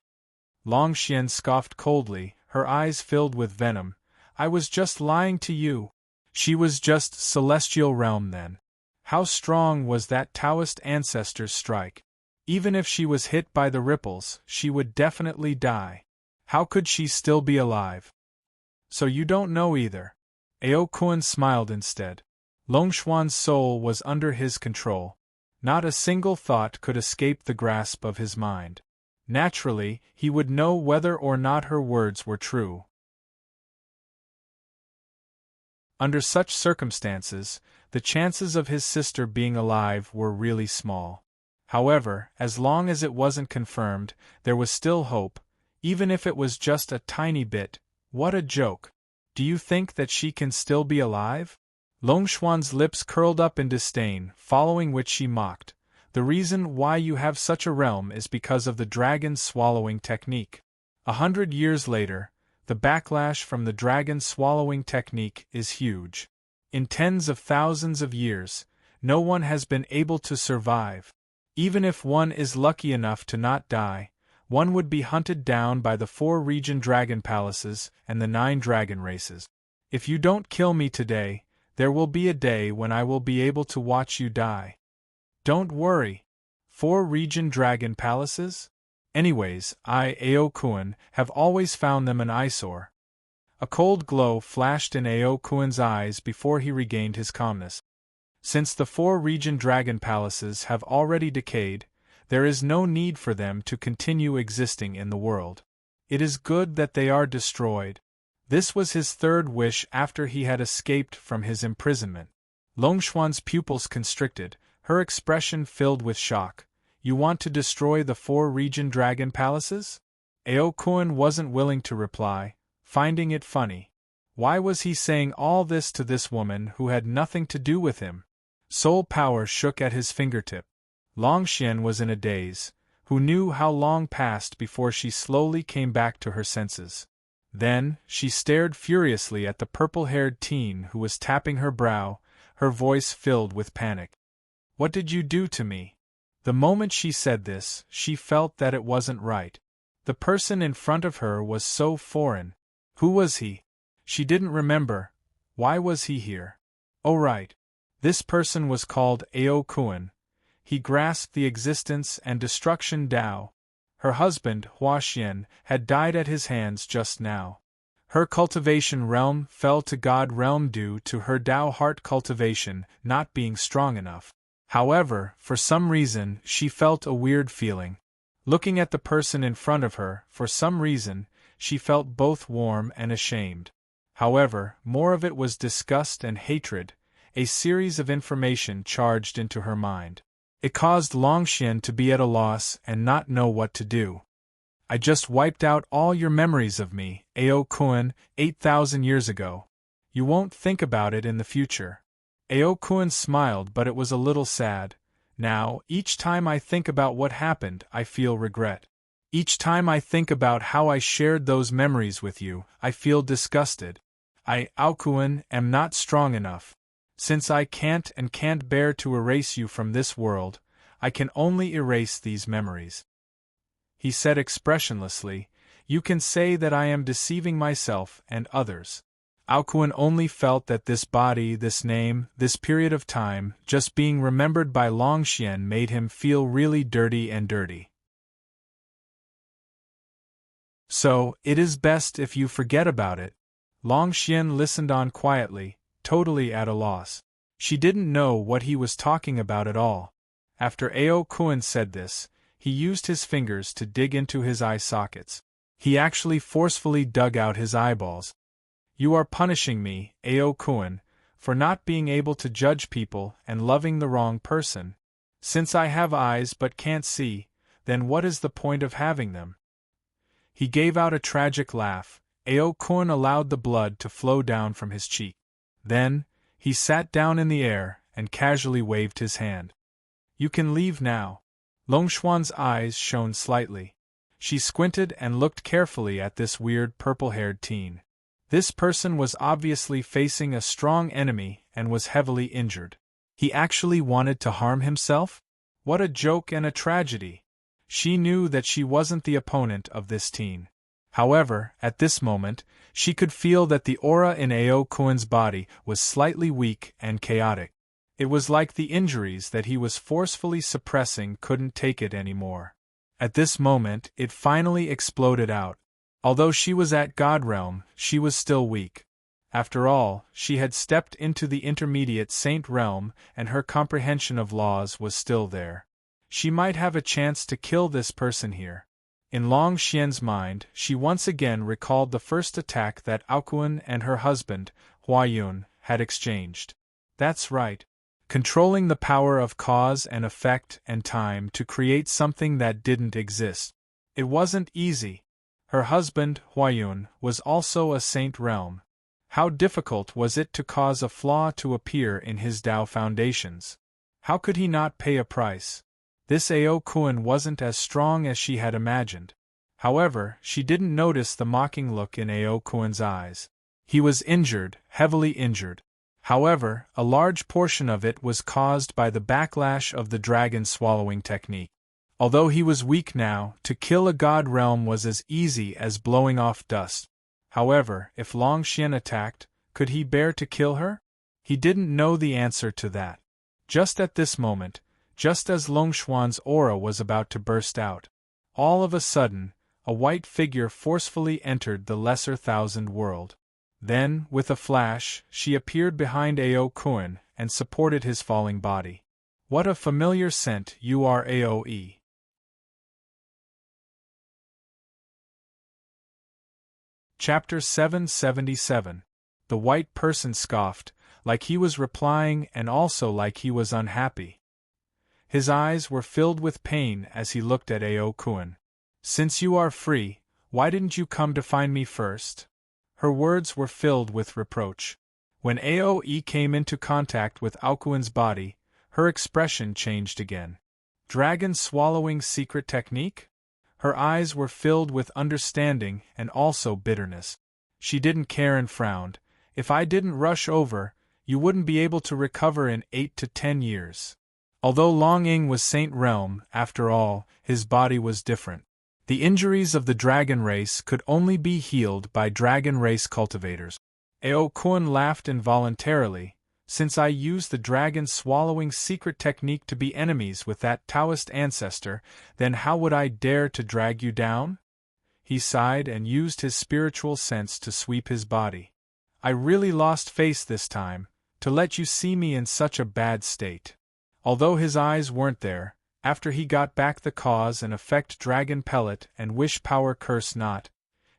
Long Xian scoffed coldly, her eyes filled with venom. "I was just lying to you. She was just celestial realm then. How strong was that Taoist ancestor's strike? Even if she was hit by the ripples, she would definitely die. How could she still be alive?" "So you don't know either." Ao Kuan smiled instead. Longshuan's soul was under his control. Not a single thought could escape the grasp of his mind. Naturally, he would know whether or not her words were true. Under such circumstances, the chances of his sister being alive were really small. However, as long as it wasn't confirmed, there was still hope, even if it was just a tiny bit. What a joke! Do you think that she can still be alive? Longshuan's lips curled up in disdain, following which she mocked. The reason why you have such a realm is because of the dragon swallowing technique. 100 years later, the backlash from the dragon swallowing technique is huge. In tens of thousands of years, no one has been able to survive. Even if one is lucky enough to not die, one would be hunted down by the 4 region dragon palaces and the 9 dragon races. If you don't kill me today, there will be a day when I will be able to watch you die. Don't worry. 4 region dragon palaces? Anyways, I, Ao Kuan, have always found them an eyesore. A cold glow flashed in Ao Kuan's eyes before he regained his calmness. Since the 4 region dragon palaces have already decayed, there is no need for them to continue existing in the world. It is good that they are destroyed. This was his 3rd wish after he had escaped from his imprisonment. Longshuan's pupils constricted, her expression filled with shock. You want to destroy the 4 region dragon palaces? Ao Kuan wasn't willing to reply, finding it funny. Why was he saying all this to this woman who had nothing to do with him? Soul power shook at his fingertip. Long Xian was in a daze. Who knew how long passed before she slowly came back to her senses? Then, she stared furiously at the purple-haired teen who was tapping her brow, her voice filled with panic. "What did you do to me?" The moment she said this, she felt that it wasn't right. The person in front of her was so foreign. Who was he? She didn't remember. Why was he here? Oh right. This person was called Ao Kuan. He grasped the existence and destruction Tao. Her husband, Hua Xian, had died at his hands just now. Her cultivation realm fell to God realm due to her Tao heart cultivation not being strong enough. However, for some reason, she felt a weird feeling. Looking at the person in front of her, for some reason, she felt both warm and ashamed. However, more of it was disgust and hatred, a series of information charged into her mind. It caused Longxian to be at a loss and not know what to do. "I just wiped out all your memories of me, Ao Kuan, 8,000 years ago. You won't think about it in the future." Ao Kuan smiled, but it was a little sad. "Now, each time I think about what happened, I feel regret. Each time I think about how I shared those memories with you, I feel disgusted. I, Ao Kuan, am not strong enough. Since I can't bear to erase you from this world, I can only erase these memories." He said expressionlessly, "You can say that I am deceiving myself and others." Ao Kuan only felt that this body, this name, this period of time, just being remembered by Longxian made him feel really dirty and dirty. "So, it is best if you forget about it." Longxian listened on quietly, totally at a loss. She didn't know what he was talking about at all. After Ao Kuan said this, he used his fingers to dig into his eye sockets. He actually forcefully dug out his eyeballs. "You are punishing me, Ao Kuan, for not being able to judge people and loving the wrong person. Since I have eyes but can't see, then what is the point of having them?" He gave out a tragic laugh. Ao Kuan allowed the blood to flow down from his cheek. Then, he sat down in the air and casually waved his hand. "You can leave now." Longshuan's eyes shone slightly. She squinted and looked carefully at this weird purple-haired teen. This person was obviously facing a strong enemy and was heavily injured. He actually wanted to harm himself? What a joke and a tragedy! She knew that she wasn't the opponent of this teen. However, at this moment, she could feel that the aura in Ao Kuan's body was slightly weak and chaotic. It was like the injuries that he was forcefully suppressing couldn't take it anymore. At this moment, it finally exploded out. Although she was at God realm, she was still weak. After all, she had stepped into the intermediate saint realm and her comprehension of laws was still there. She might have a chance to kill this person here. In Longxian's mind, she once again recalled the first attack that Ao Kuan and her husband, Hua Yun, had exchanged. That's right. Controlling the power of cause and effect and time to create something that didn't exist. It wasn't easy. Her husband, Hua Yun, was also a saint realm. How difficult was it to cause a flaw to appear in his Tao foundations? How could he not pay a price? This Ao Kuan wasn't as strong as she had imagined. However, she didn't notice the mocking look in Ao Kuan's eyes. He was injured, heavily injured. However, a large portion of it was caused by the backlash of the dragon swallowing technique. Although he was weak now, to kill a god realm was as easy as blowing off dust. However, if Longxian attacked, could he bear to kill her? He didn't know the answer to that. Just at this moment, just as Longshuan's aura was about to burst out, all of a sudden, a white figure forcefully entered the lesser thousand world. Then, with a flash, she appeared behind Ao Kuan and supported his falling body. What a familiar scent you are, Aoe. Chapter 777. The white person scoffed, like he was replying and also like he was unhappy. His eyes were filled with pain as he looked at Ao Kuan. "Since you are free, why didn't you come to find me first?" Her words were filled with reproach. When Aoe came into contact with Ao Kuan's body, her expression changed again. Dragon swallowing secret technique? Her eyes were filled with understanding and also bitterness. She didn't care and frowned. If I didn't rush over, you wouldn't be able to recover in 8 to 10 years. Although Long Ying was Saint Realm, after all, his body was different. The injuries of the dragon race could only be healed by dragon race cultivators. Ao Kun laughed involuntarily. Since I used the dragon swallowing secret technique to be enemies with that Taoist ancestor, then how would I dare to drag you down? He sighed and used his spiritual sense to sweep his body. I really lost face this time, to let you see me in such a bad state. Although his eyes weren't there, after he got back the cause and effect dragon pellet and wish power curse not,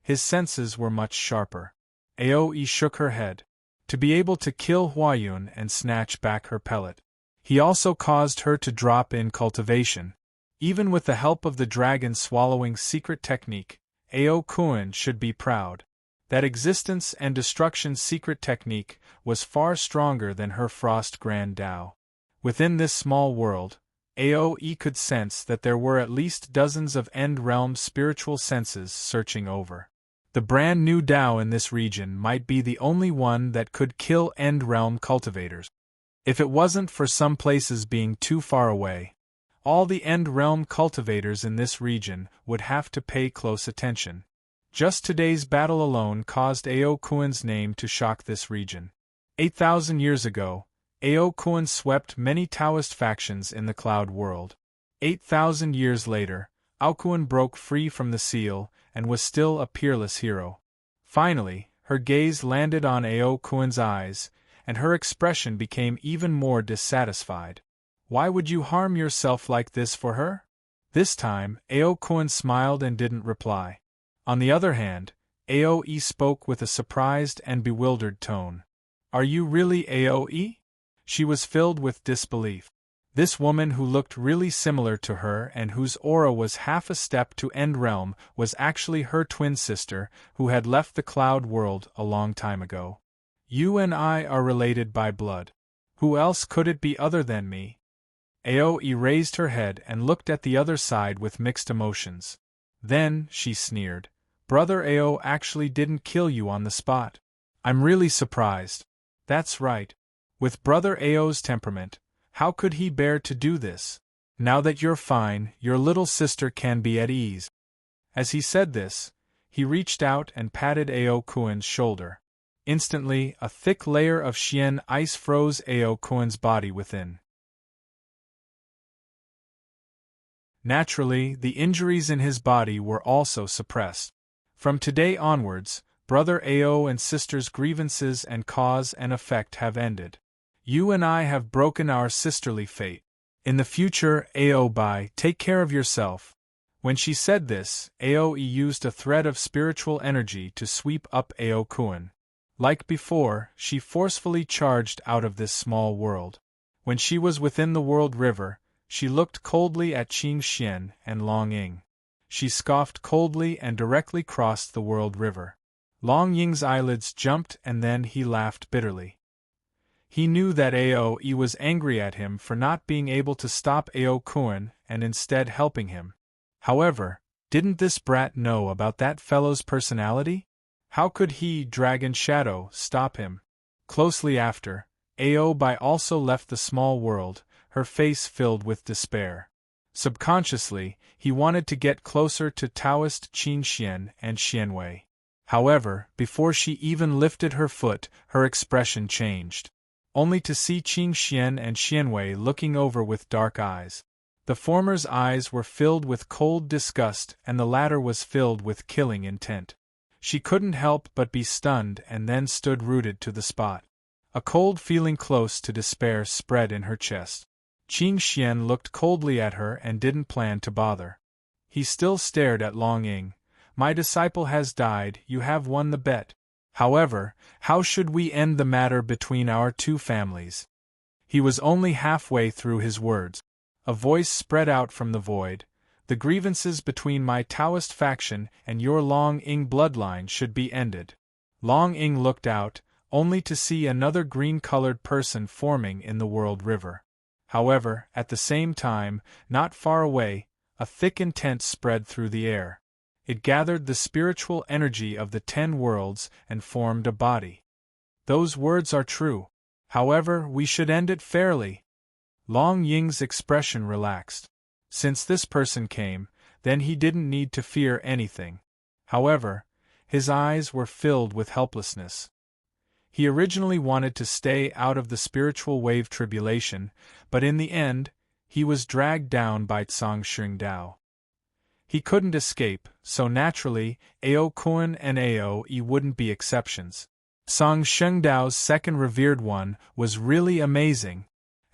his senses were much sharper. Aoi shook her head. To be able to kill Huayun and snatch back her pellet. He also caused her to drop in cultivation. Even with the help of the dragon swallowing secret technique, Ao Kun should be proud. That existence and destruction secret technique was far stronger than her frost grand Tao. Within this small world, Aoi could sense that there were at least dozens of end-realm spiritual senses searching over. The brand new Tao in this region might be the only one that could kill end-realm cultivators. If it wasn't for some places being too far away, all the end-realm cultivators in this region would have to pay close attention. Just today's battle alone caused Ao Kun's name to shock this region. 8,000 years ago, Ao Kun swept many Taoist factions in the cloud world. 8,000 years later, Ao Kun broke free from the seal and was still a peerless hero. Finally, her gaze landed on Ao Kun's eyes, and her expression became even more dissatisfied. Why would you harm yourself like this for her? This time, Ao Kun smiled and didn't reply. On the other hand, Aoi spoke with a surprised and bewildered tone. Are you really Aoi? She was filled with disbelief. This woman who looked really similar to her and whose aura was half a step to End Realm was actually her twin sister, who had left the cloud world a long time ago. You and I are related by blood. Who else could it be other than me? Aoi raised her head and looked at the other side with mixed emotions. Then, she sneered, Brother Ao actually didn't kill you on the spot. I'm really surprised. That's right. With Brother Ao's temperament, how could he bear to do this? Now that you're fine, your little sister can be at ease. As he said this, he reached out and patted Ao Kun's shoulder. Instantly, a thick layer of Xian ice froze Ao Kun's body within. Naturally, the injuries in his body were also suppressed. From today onwards, Brother Ao and sister's grievances and cause and effect have ended. You and I have broken our sisterly fate. In the future, Aobai, take care of yourself. When she said this, Aoi used a thread of spiritual energy to sweep up Ao Kun. Like before, she forcefully charged out of this small world. When she was within the world river, she looked coldly at Qing Xian and Long Ying. She scoffed coldly and directly crossed the world river. Long Ying's eyelids jumped and then he laughed bitterly. He knew that Aoi was angry at him for not being able to stop Ao Kun and instead helping him. However, didn't this brat know about that fellow's personality? How could he, Dragon Shadow, stop him? Closely after, Aobai also left the small world, her face filled with despair. Subconsciously, he wanted to get closer to Taoist Qin Xian and Xianwei. However, before she even lifted her foot, her expression changed. Only to see Qin Xian and Xianwei looking over with dark eyes. The former's eyes were filled with cold disgust and the latter was filled with killing intent. She couldn't help but be stunned and then stood rooted to the spot. A cold feeling close to despair spread in her chest. Qin Xian looked coldly at her and didn't plan to bother. He still stared at Long Ying. My disciple has died, you have won the bet. However, how should we end the matter between our two families? He was only halfway through his words. A voice spread out from the void. The grievances between my Taoist faction and your Long Ying bloodline should be ended. Long Ying looked out, only to see another green-colored person forming in the world river. However, at the same time, not far away, a thick intent spread through the air. It gathered the spiritual energy of the 10 worlds and formed a body. Those words are true. However, we should end it fairly. Long Ying's expression relaxed. Since this person came, then he didn't need to fear anything. However, his eyes were filled with helplessness. He originally wanted to stay out of the spiritual wave tribulation, but in the end, he was dragged down by Tsang Shengdao. He couldn't escape, so naturally, Ao Kuan and Ao E wouldn't be exceptions. Tsang Shengdao's second revered one was really amazing.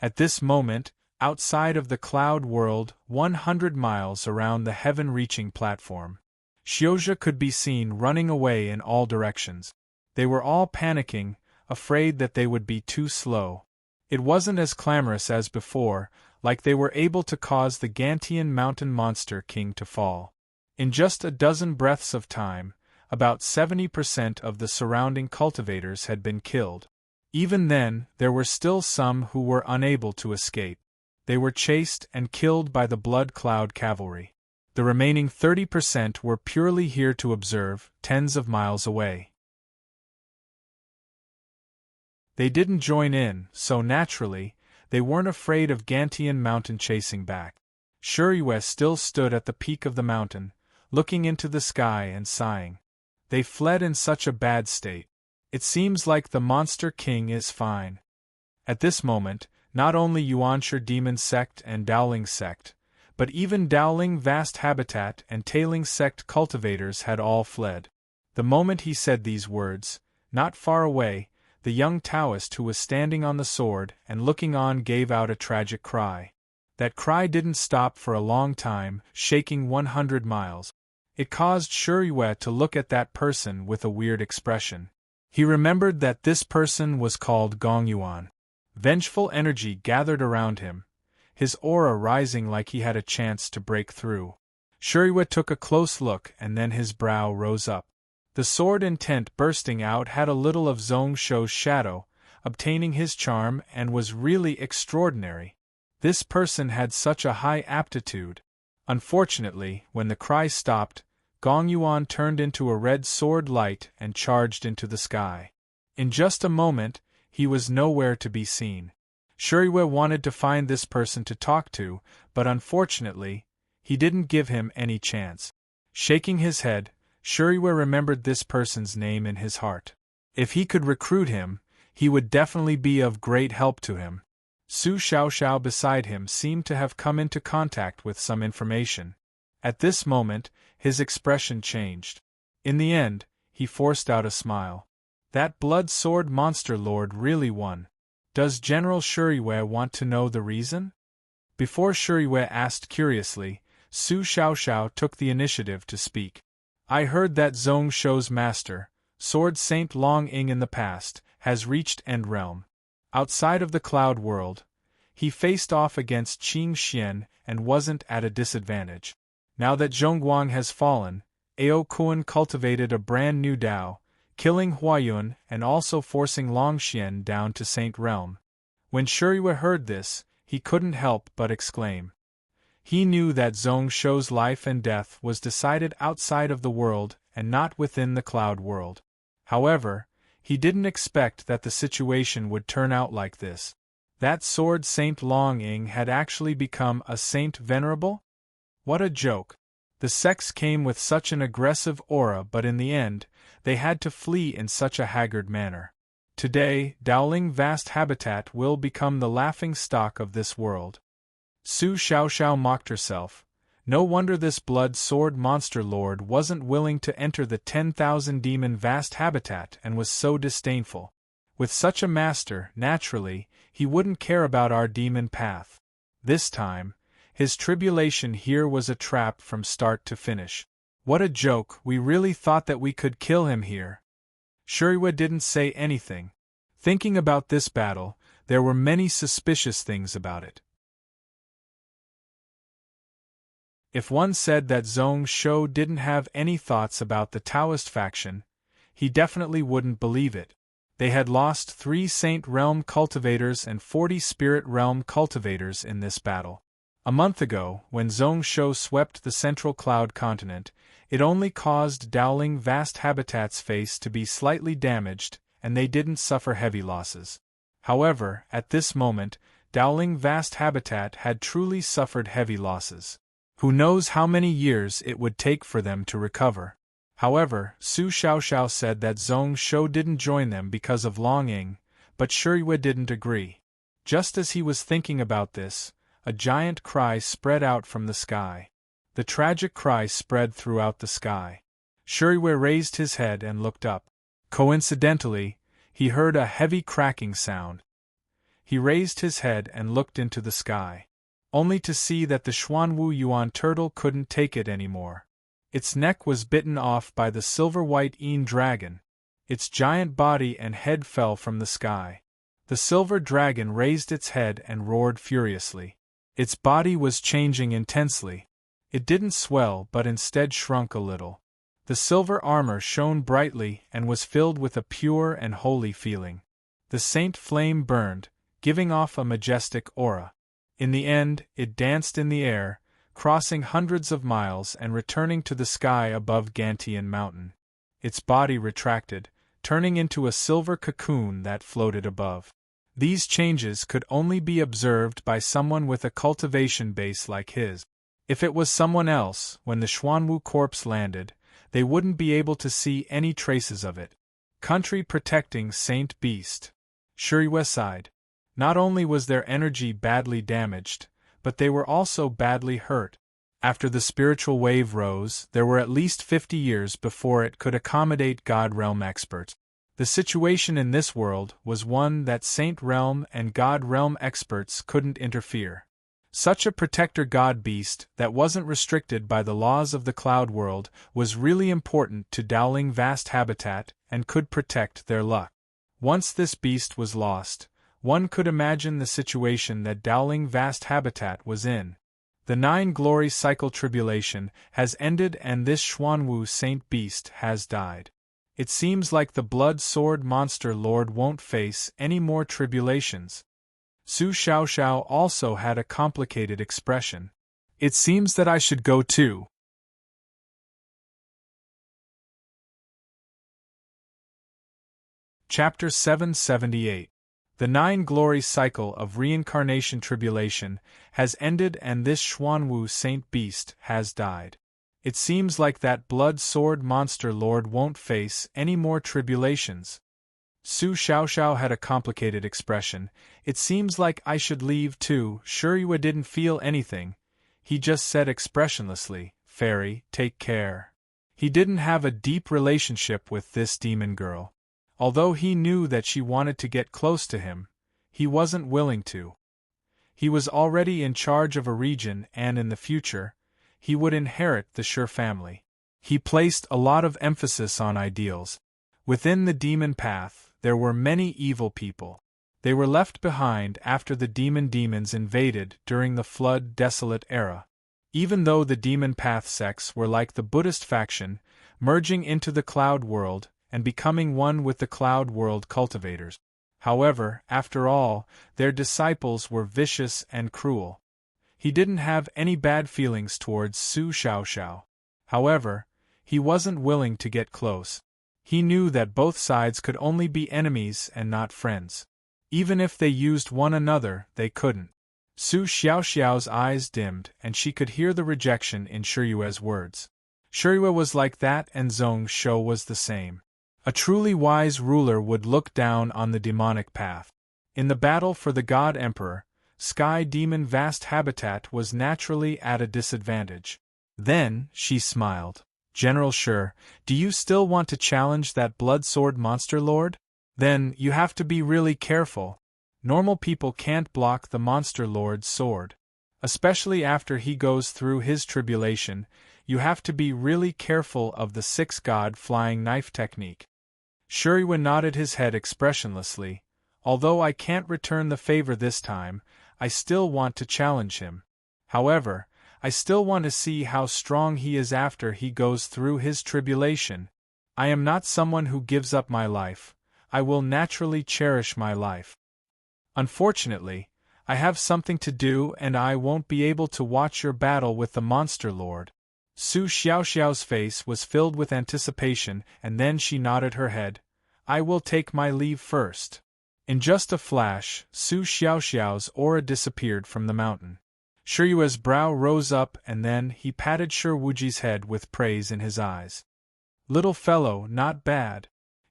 At this moment, outside of the cloud world, 100 miles around the heaven-reaching platform, Xiozha could be seen running away in all directions. They were all panicking, afraid that they would be too slow. It wasn't as clamorous as before, like they were able to cause the Gantian mountain monster king to fall. In just a dozen breaths of time, about 70% of the surrounding cultivators had been killed. Even then, there were still some who were unable to escape. They were chased and killed by the Blood Cloud cavalry. The remaining 30% were purely here to observe, tens of miles away. They didn't join in, so naturally, they weren't afraid of Gantian mountain chasing back. Shuriyue still stood at the peak of the mountain, looking into the sky and sighing. They fled in such a bad state. It seems like the Monster King is fine. At this moment, not only Yuanshi Demon Sect and Dowling Sect, but even Dowling Vast Habitat and Tailing Sect cultivators had all fled. The moment he said these words, not far away, the young Taoist who was standing on the sword and looking on gave out a tragic cry. That cry didn't stop for a long time, shaking 100 miles. It caused Shuriyue to look at that person with a weird expression. He remembered that this person was called Gongyuan. Vengeful energy gathered around him, his aura rising like he had a chance to break through. Shuriyue took a close look and then his brow rose up. The sword intent bursting out had a little of Zhong Shou's shadow, obtaining his charm, and was really extraordinary. This person had such a high aptitude. Unfortunately, when the cry stopped, Gongyuan turned into a red sword light and charged into the sky. In just a moment, he was nowhere to be seen. Shuriyue wanted to find this person to talk to, but unfortunately, he didn't give him any chance. Shaking his head, Shuriyue remembered this person's name in his heart. If he could recruit him, he would definitely be of great help to him. Su Xiaoxiao beside him seemed to have come into contact with some information. At this moment, his expression changed. In the end, he forced out a smile. That blood sword monster lord really won. Does General Shuriyue want to know the reason? Before Shuriyue asked curiously, Su Xiaoxiao took the initiative to speak. I heard that Zhong Shou's master, Sword Saint Long Ying in the past, has reached End Realm. Outside of the cloud world, he faced off against Qing Xian and wasn't at a disadvantage. Now that Zhongguang has fallen, Ao Kuan cultivated a brand new Dao, killing Huayun and also forcing Longxian down to Saint Realm. When Shuriyue heard this, he couldn't help but exclaim. He knew that Zhong Shou's life and death was decided outside of the world and not within the cloud world. However, he didn't expect that the situation would turn out like this. That Sword Saint Long Ying had actually become a Saint Venerable? What a joke. The sects came with such an aggressive aura, but in the end, they had to flee in such a haggard manner. Today, Dowling Vast Habitat will become the laughing stock of this world. Su Xiaoxiao mocked herself. No wonder this blood sword monster lord wasn't willing to enter the 10,000 demon vast habitat and was so disdainful. With such a master, naturally, he wouldn't care about our demon path. This time, his tribulation here was a trap from start to finish. What a joke, we really thought that we could kill him here. Shuriyue didn't say anything. Thinking about this battle, there were many suspicious things about it. If one said that Zhong Shou didn't have any thoughts about the Taoist faction, he definitely wouldn't believe it. They had lost 3 Saint Realm cultivators and 40 Spirit Realm cultivators in this battle. A month ago, when Zhong Shou swept the central cloud continent, it only caused Dowling Vast Habitat's face to be slightly damaged, and they didn't suffer heavy losses. However, at this moment, Dowling Vast Habitat had truly suffered heavy losses. Who knows how many years it would take for them to recover. However, Su Xiaoxiao said that Zhong Shou didn't join them because of longing, but Shiyue didn't agree. Just as he was thinking about this, a giant cry spread out from the sky. The tragic cry spread throughout the sky. Shiyue raised his head and looked up. Coincidentally, he heard a heavy cracking sound. He raised his head and looked into the sky, only to see that the Xuanwu Yuan turtle couldn't take it anymore. Its neck was bitten off by the silver-white Yin dragon. Its giant body and head fell from the sky. The silver dragon raised its head and roared furiously. Its body was changing intensely. It didn't swell but instead shrunk a little. The silver armor shone brightly and was filled with a pure and holy feeling. The saint flame burned, giving off a majestic aura. In the end, it danced in the air, crossing hundreds of miles and returning to the sky above Gantian Mountain. Its body retracted, turning into a silver cocoon that floated above. These changes could only be observed by someone with a cultivation base like his. If it was someone else, when the Xuanwu corpse landed, they wouldn't be able to see any traces of it. Country protecting Saint Beast. Shiyue sighed. Not only was their energy badly damaged, but they were also badly hurt. After the spiritual wave rose, there were at least 50 years before it could accommodate God Realm experts. The situation in this world was one that Saint Realm and God Realm experts couldn't interfere. Such a protector god beast that wasn't restricted by the laws of the cloud world was really important to Dowling Vast Habitat and could protect their luck. Once this beast was lost, one could imagine the situation that Dowling Vast Habitat was in. The 9 glory cycle tribulation has ended and this Xuanwu Saint Beast has died. It seems like the blood sword monster lord won't face any more tribulations. Su Xiaoxiao also had a complicated expression. It seems that I should go too. Chapter 778. The 9 glory cycle of reincarnation tribulation has ended and this Xuanwu Saint Beast has died. It seems like that blood sword monster lord won't face any more tribulations. Su Xiaoxiao had a complicated expression. It seems like I should leave too. Shiyue didn't feel anything. He just said expressionlessly, "Fairy, take care." He didn't have a deep relationship with this demon girl. Although he knew that she wanted to get close to him, he wasn't willing to. He was already in charge of a region and in the future, he would inherit the Sure family. He placed a lot of emphasis on ideals. Within the demon path, there were many evil people. They were left behind after the demons invaded during the Flood Desolate era. Even though the demon path sects were like the Buddhist faction, merging into the cloud world and becoming one with the cloud world cultivators. However, after all, their disciples were vicious and cruel. He didn't have any bad feelings towards Su Xiaoxiao. However, he wasn't willing to get close. He knew that both sides could only be enemies and not friends. Even if they used one another, they couldn't. Su Xiaoxiao's eyes dimmed and she could hear the rejection in Shiyue's words. Shiyue was like that and Zhong Shou was the same. A truly wise ruler would look down on the demonic path. In the battle for the God Emperor, Sky Demon Vast Habitat was naturally at a disadvantage. Then, she smiled. General Shi, do you still want to challenge that blood sword monster lord? Then, you have to be really careful. Normal people can't block the monster lord's sword. Especially after he goes through his tribulation, you have to be really careful of the 6-god flying knife technique. Shiyue nodded his head expressionlessly. Although I can't return the favor this time, I still want to challenge him. However, I still want to see how strong he is after he goes through his tribulation. I am not someone who gives up my life. I will naturally cherish my life. Unfortunately, I have something to do and I won't be able to watch your battle with the monster lord. Su Xiaoxiao's face was filled with anticipation, and then she nodded her head. I will take my leave first. In just a flash, Su Xiaoxiao's aura disappeared from the mountain. Shiyue's brow rose up and then he patted Shi Wuji's head with praise in his eyes. Little fellow, not bad.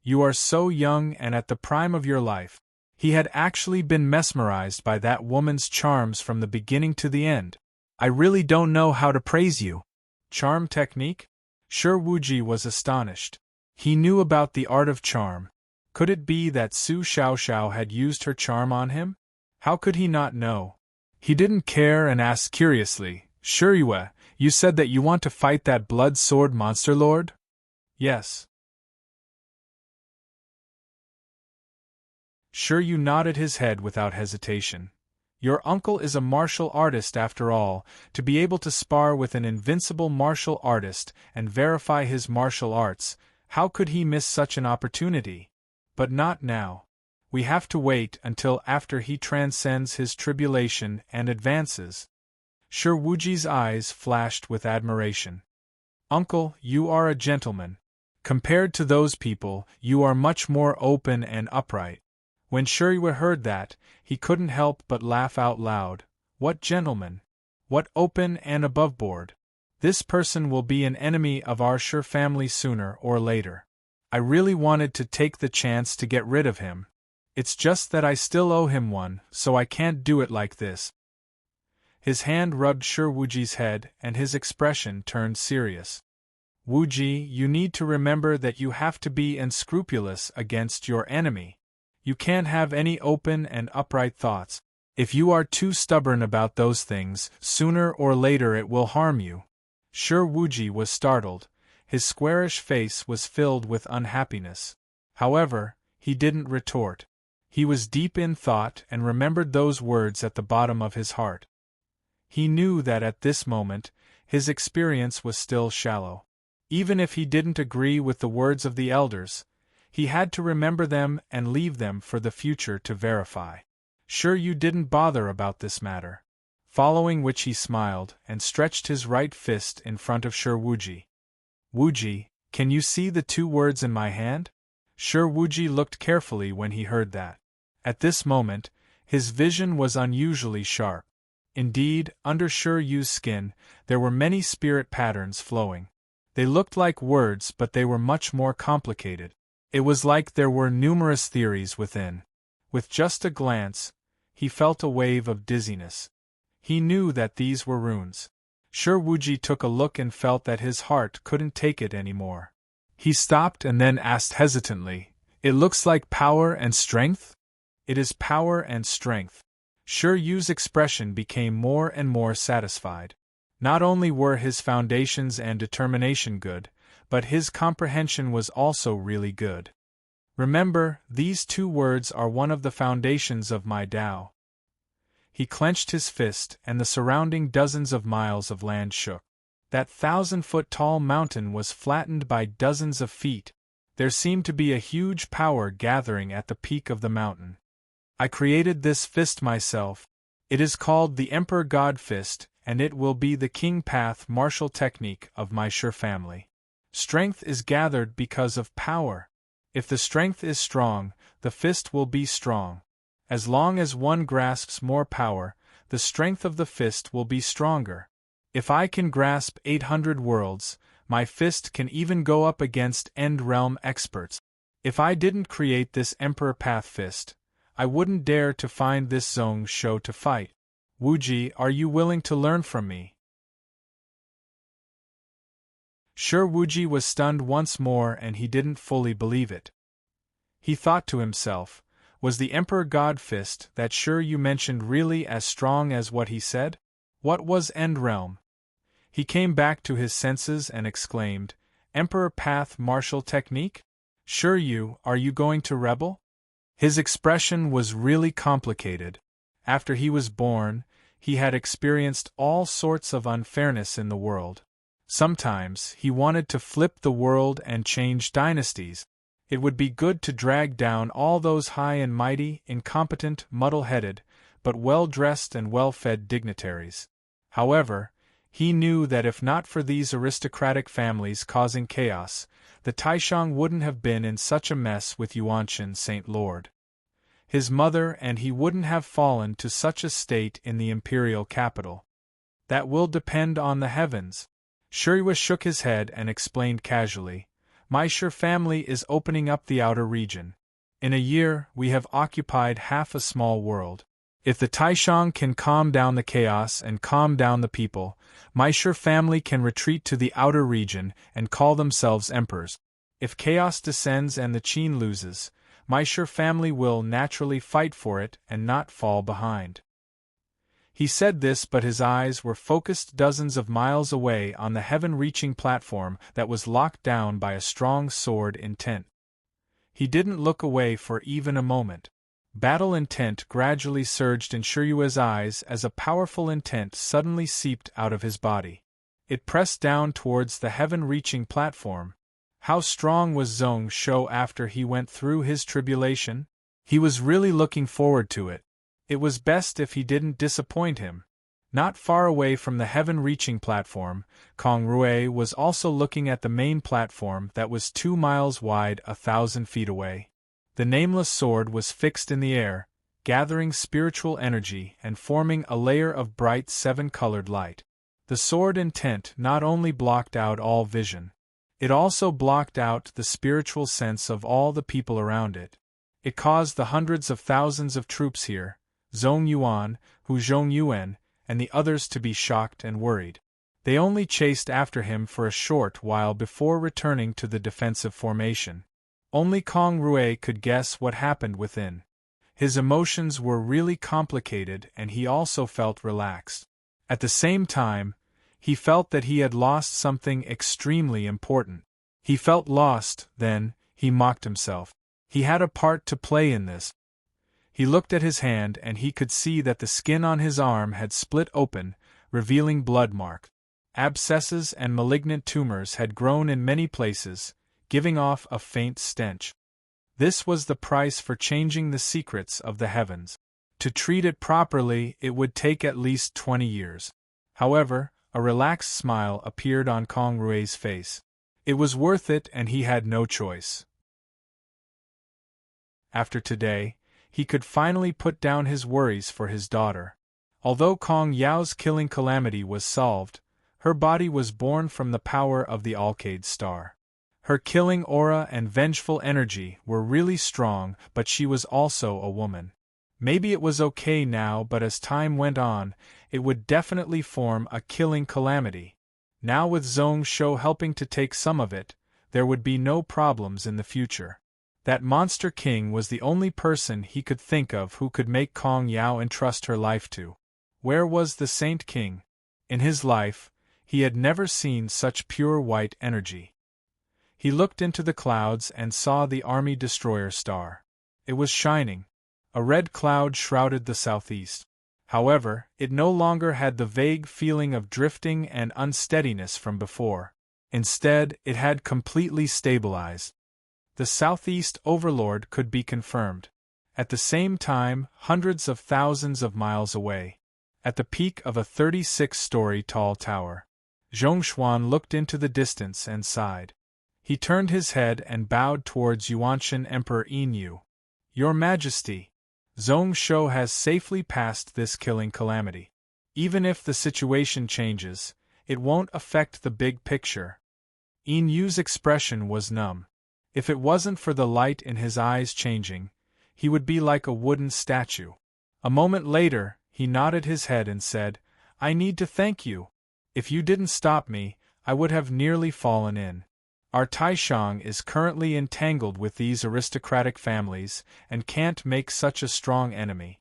You are so young and at the prime of your life. He had actually been mesmerized by that woman's charms from the beginning to the end. I really don't know how to praise you. Charm technique? Shi Wuji was astonished. He knew about the art of charm. Could it be that Su Xiaoxiao had used her charm on him? How could he not know? He didn't care and asked curiously, Shiyue, you said that you want to fight that blood sword monster lord? Yes. Shiryu nodded his head without hesitation. Your uncle is a martial artist after all. To be able to spar with an invincible martial artist and verify his martial arts, how could he miss such an opportunity? But not now. We have to wait until after he transcends his tribulation and advances. Shi Wuji's eyes flashed with admiration. Uncle, you are a gentleman. Compared to those people, you are much more open and upright. When Shiyue heard that, he couldn't help but laugh out loud. What gentleman? What open and aboveboard? This person will be an enemy of our Shi family sooner or later. I really wanted to take the chance to get rid of him. It's just that I still owe him one, so I can't do it like this. His hand rubbed Shi Wuji's head and his expression turned serious. Wuji, you need to remember that you have to be unscrupulous against your enemy. You can't have any open and upright thoughts. If you are too stubborn about those things, sooner or later it will harm you. Shi Wuji was startled. His squarish face was filled with unhappiness. However, he didn't retort. He was deep in thought and remembered those words at the bottom of his heart. He knew that at this moment, his experience was still shallow. Even if he didn't agree with the words of the elders, he had to remember them and leave them for the future to verify. Shiryu didn't bother about this matter. Following which he smiled and stretched his right fist in front of Shi Wuji. Wuji, can you see the two words in my hand? Shi Wuji looked carefully when he heard that. At this moment, his vision was unusually sharp. Indeed, under Shiryu's skin, there were many spirit patterns flowing. They looked like words, but they were much more complicated. It was like there were numerous theories within. With just a glance, he felt a wave of dizziness. He knew that these were runes. Shi Wuji took a look and felt that his heart couldn't take it anymore. He stopped and then asked hesitantly, It looks like power and strength? It is power and strength. Shiryu's expression became more and more satisfied. Not only were his foundations and determination good, but his comprehension was also really good. Remember, these two words are one of the foundations of my Tao. He clenched his fist, and the surrounding dozens of miles of land shook. That 1,000-foot-tall mountain was flattened by dozens of feet. There seemed to be a huge power gathering at the peak of the mountain. I created this fist myself. It is called the Emperor God Fist, and it will be the King Path martial technique of my Shi family. Strength is gathered because of power. If the strength is strong, the fist will be strong. As long as one grasps more power, the strength of the fist will be stronger. If I can grasp 800 worlds, my fist can even go up against End Realm experts. If I didn't create this Emperor Path fist, I wouldn't dare to find this Zong Shou to fight. Wuji, are you willing to learn from me? Shi Wuji was stunned once more and he didn't fully believe it. He thought to himself, was the Emperor God Fist that Shiryu mentioned really as strong as what he said? What was End Realm? He came back to his senses and exclaimed, Emperor Path martial technique? Shiryu, are you going to rebel? His expression was really complicated. After he was born, he had experienced all sorts of unfairness in the world. Sometimes he wanted to flip the world and change dynasties. It would be good to drag down all those high and mighty, incompetent, muddle-headed, but well-dressed and well-fed dignitaries. However, he knew that if not for these aristocratic families causing chaos, the Taishang wouldn't have been in such a mess with Yuanshan St. Lord. His mother and he wouldn't have fallen to such a state in the imperial capital. That will depend on the heavens. Shuriwa shook his head and explained casually, My Shur family is opening up the outer region. In a year, we have occupied half a small world. If the Taishang can calm down the chaos and calm down the people, my Shur family can retreat to the outer region and call themselves emperors. If chaos descends and the Qin loses, my Shur family will naturally fight for it and not fall behind. He said this, but his eyes were focused dozens of miles away on the heaven-reaching platform that was locked down by a strong sword intent. He didn't look away for even a moment. Battle intent gradually surged in Shiryua's eyes as a powerful intent suddenly seeped out of his body. It pressed down towards the heaven-reaching platform. How strong was Zhong Shou after he went through his tribulation? He was really looking forward to it. It was best if he didn't disappoint him. Not far away from the heaven-reaching platform, Kong Rui was also looking at the main platform that was 2 miles wide 1,000 feet away. The nameless sword was fixed in the air, gathering spiritual energy and forming a layer of bright 7-colored light. The sword intent not only blocked out all vision, it also blocked out the spiritual sense of all the people around it. It caused the hundreds of thousands of troops here, Zhong Yuan, Hu Zhong Yuan, and the others to be shocked and worried. They only chased after him for a short while before returning to the defensive formation. Only Kong Rui could guess what happened within. His emotions were really complicated and he also felt relaxed. At the same time, he felt that he had lost something extremely important. He felt lost, then, he mocked himself. He had a part to play in this. He looked at his hand and he could see that the skin on his arm had split open, revealing blood marks. Abscesses and malignant tumors had grown in many places, giving off a faint stench. This was the price for changing the secrets of the heavens. To treat it properly, it would take at least 20 years. However, a relaxed smile appeared on Kong Rui's face. It was worth it and he had no choice. After today, he could finally put down his worries for his daughter. Although Kong Yao's killing calamity was solved, her body was born from the power of the Alcade star. Her killing aura and vengeful energy were really strong, but she was also a woman. Maybe it was okay now, but as time went on, it would definitely form a killing calamity. Now with Zhong Shou helping to take some of it, there would be no problems in the future. That monster king was the only person he could think of who could make Kong Yao entrust her life to. Where was the Saint King? In his life, he had never seen such pure white energy. He looked into the clouds and saw the army destroyer star. It was shining. A red cloud shrouded the southeast. However, it no longer had the vague feeling of drifting and unsteadiness from before. Instead, it had completely stabilized. The southeast overlord could be confirmed. At the same time, hundreds of thousands of miles away, at the peak of a 36-story tall tower, Zhongshuan looked into the distance and sighed. He turned his head and bowed towards Yuanshan Emperor Yin. Your Majesty, Zhong Shou has safely passed this killing calamity. Even if the situation changes, it won't affect the big picture. Yinyu's expression was numb. If it wasn't for the light in his eyes changing, he would be like a wooden statue. A moment later, he nodded his head and said, I need to thank you. If you didn't stop me, I would have nearly fallen in. Our Taishang is currently entangled with these aristocratic families and can't make such a strong enemy.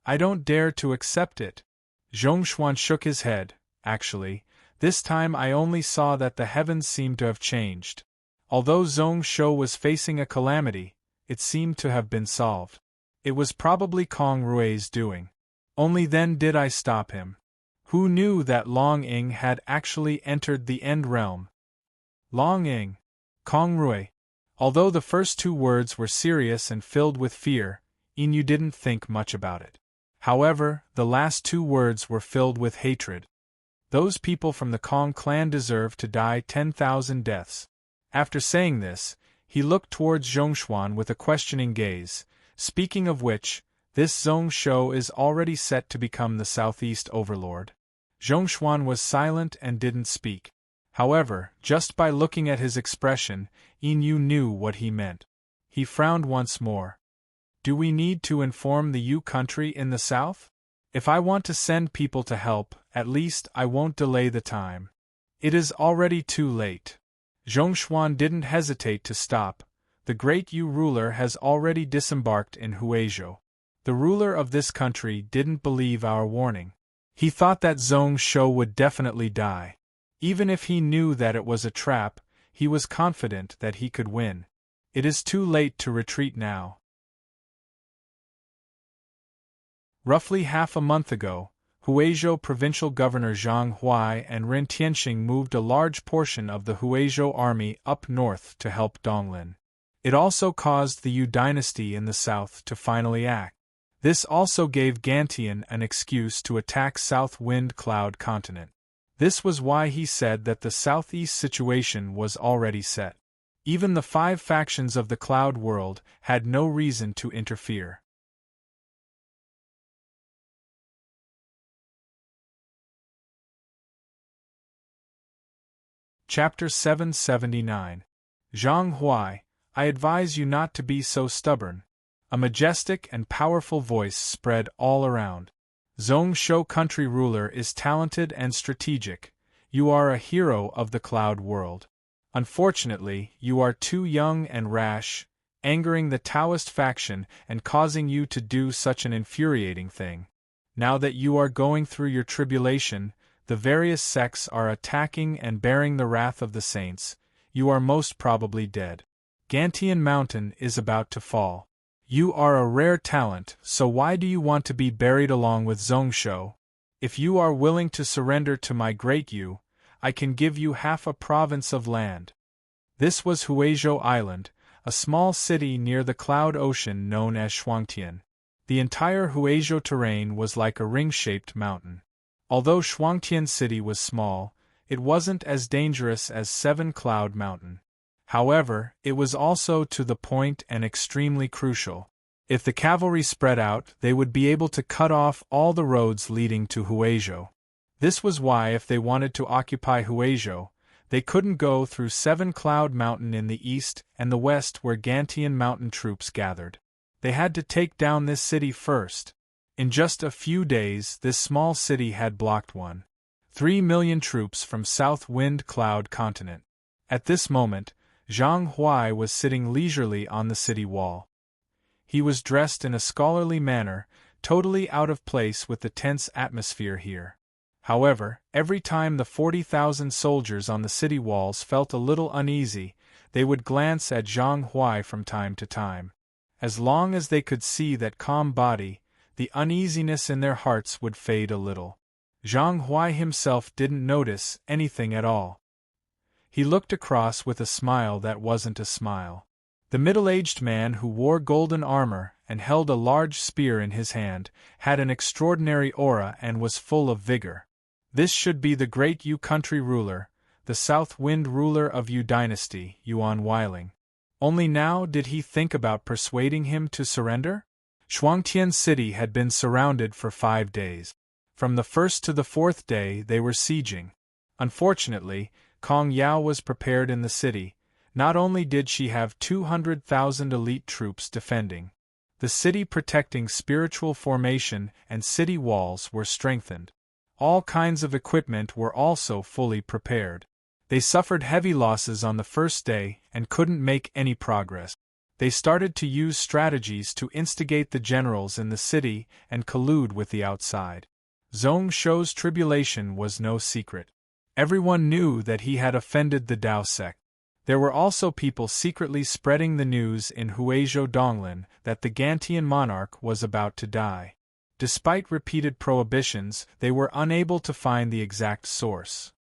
I don't dare to accept it. Zhongshuan shook his head. Actually, this time I only saw that the heavens seemed to have changed. Although Zhong Shou was facing a calamity, it seemed to have been solved. It was probably Kong Rui's doing. Only then did I stop him. Who knew that Long Ying had actually entered the End Realm? Long Ying. Kong Rui. Although the first two words were serious and filled with fear, Inu didn't think much about it. However, the last two words were filled with hatred. Those people from the Kong clan deserve to die 10,000 deaths. After saying this, he looked towards Zhongshuan with a questioning gaze, speaking of which, this Zhong Shou is already set to become the Southeast Overlord. Zhongshuan was silent and didn't speak. However, just by looking at his expression, Inu knew what he meant. He frowned once more. Do we need to inform the Yu country in the south? If I want to send people to help, at least I won't delay the time. It is already too late. Zhongshuan didn't hesitate to stop. The great Yu ruler has already disembarked in Huizhou. The ruler of this country didn't believe our warning. He thought that Zhong Shou would definitely die. Even if he knew that it was a trap, he was confident that he could win. It is too late to retreat now. Roughly half a month ago, Huizhou Provincial Governor Zhang Huai and Ren Tianxing moved a large portion of the Huizhou army up north to help Donglin. It also caused the Yu dynasty in the south to finally act. This also gave Gantian an excuse to attack South Wind Cloud Continent. This was why he said that the southeast situation was already set. Even the 5 factions of the Cloud World had no reason to interfere. Chapter 779. Zhang Huai, I advise you not to be so stubborn. A majestic and powerful voice spread all around. Zhong Shou country ruler is talented and strategic. You are a hero of the Cloud World. Unfortunately, you are too young and rash, angering the Taoist faction and causing you to do such an infuriating thing. Now that you are going through your tribulation, the various sects are attacking and bearing the wrath of the saints. You are most probably dead. Gantian Mountain is about to fall. You are a rare talent, so why do you want to be buried along with Zhong Shou? If you are willing to surrender to my great Yu, I can give you half a province of land. This was Huizhou Island, a small city near the cloud ocean known as Shuangtian. The entire Huizhou terrain was like a ring-shaped mountain. Although Shuangtian City was small, it wasn't as dangerous as Seven Cloud Mountain. However, it was also to the point and extremely crucial. If the cavalry spread out, they would be able to cut off all the roads leading to Huizhou. This was why if they wanted to occupy Huizhou, they couldn't go through Seven Cloud Mountain in the east and the west where Gantian Mountain troops gathered. They had to take down this city first. In just a few days, this small city had blocked 1.3 million troops from South Wind Cloud Continent. At this moment, Zhang Huai was sitting leisurely on the city wall. He was dressed in a scholarly manner, totally out of place with the tense atmosphere here. However, every time the 40,000 soldiers on the city walls felt a little uneasy, they would glance at Zhang Huai from time to time. As long as they could see that calm body, the uneasiness in their hearts would fade a little. Zhang Huai himself didn't notice anything at all. He looked across with a smile that wasn't a smile. The middle-aged man who wore golden armor and held a large spear in his hand had an extraordinary aura and was full of vigor. This should be the great Yu country ruler, the South Wind ruler of Yu dynasty, Yuan Weiling. Only now did he think about persuading him to surrender? Shuangtian City had been surrounded for 5 days. From the first to the 4th day they were sieging. Unfortunately, Kong Yao was prepared in the city. Not only did she have 200,000 elite troops defending the city, protecting spiritual formation and city walls were strengthened. All kinds of equipment were also fully prepared. They suffered heavy losses on the first day and couldn't make any progress. They started to use strategies to instigate the generals in the city and collude with the outside. Zhong Shou's tribulation was no secret. Everyone knew that he had offended the Dao sect. There were also people secretly spreading the news in Huizhou Donglin that the Gantian monarch was about to die. Despite repeated prohibitions, they were unable to find the exact source.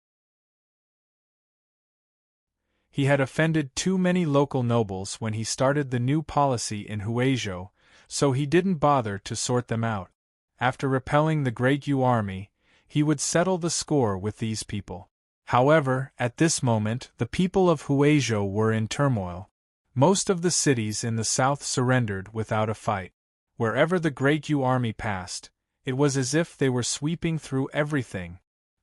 He had offended too many local nobles when he started the new policy in Huizhou, so he didn't bother to sort them out. After repelling the Great Yu army, he would settle the score with these people. However, at this moment, the people of Huizhou were in turmoil. Most of the cities in the south surrendered without a fight. Wherever the Great Yu army passed, it was as if they were sweeping through everything.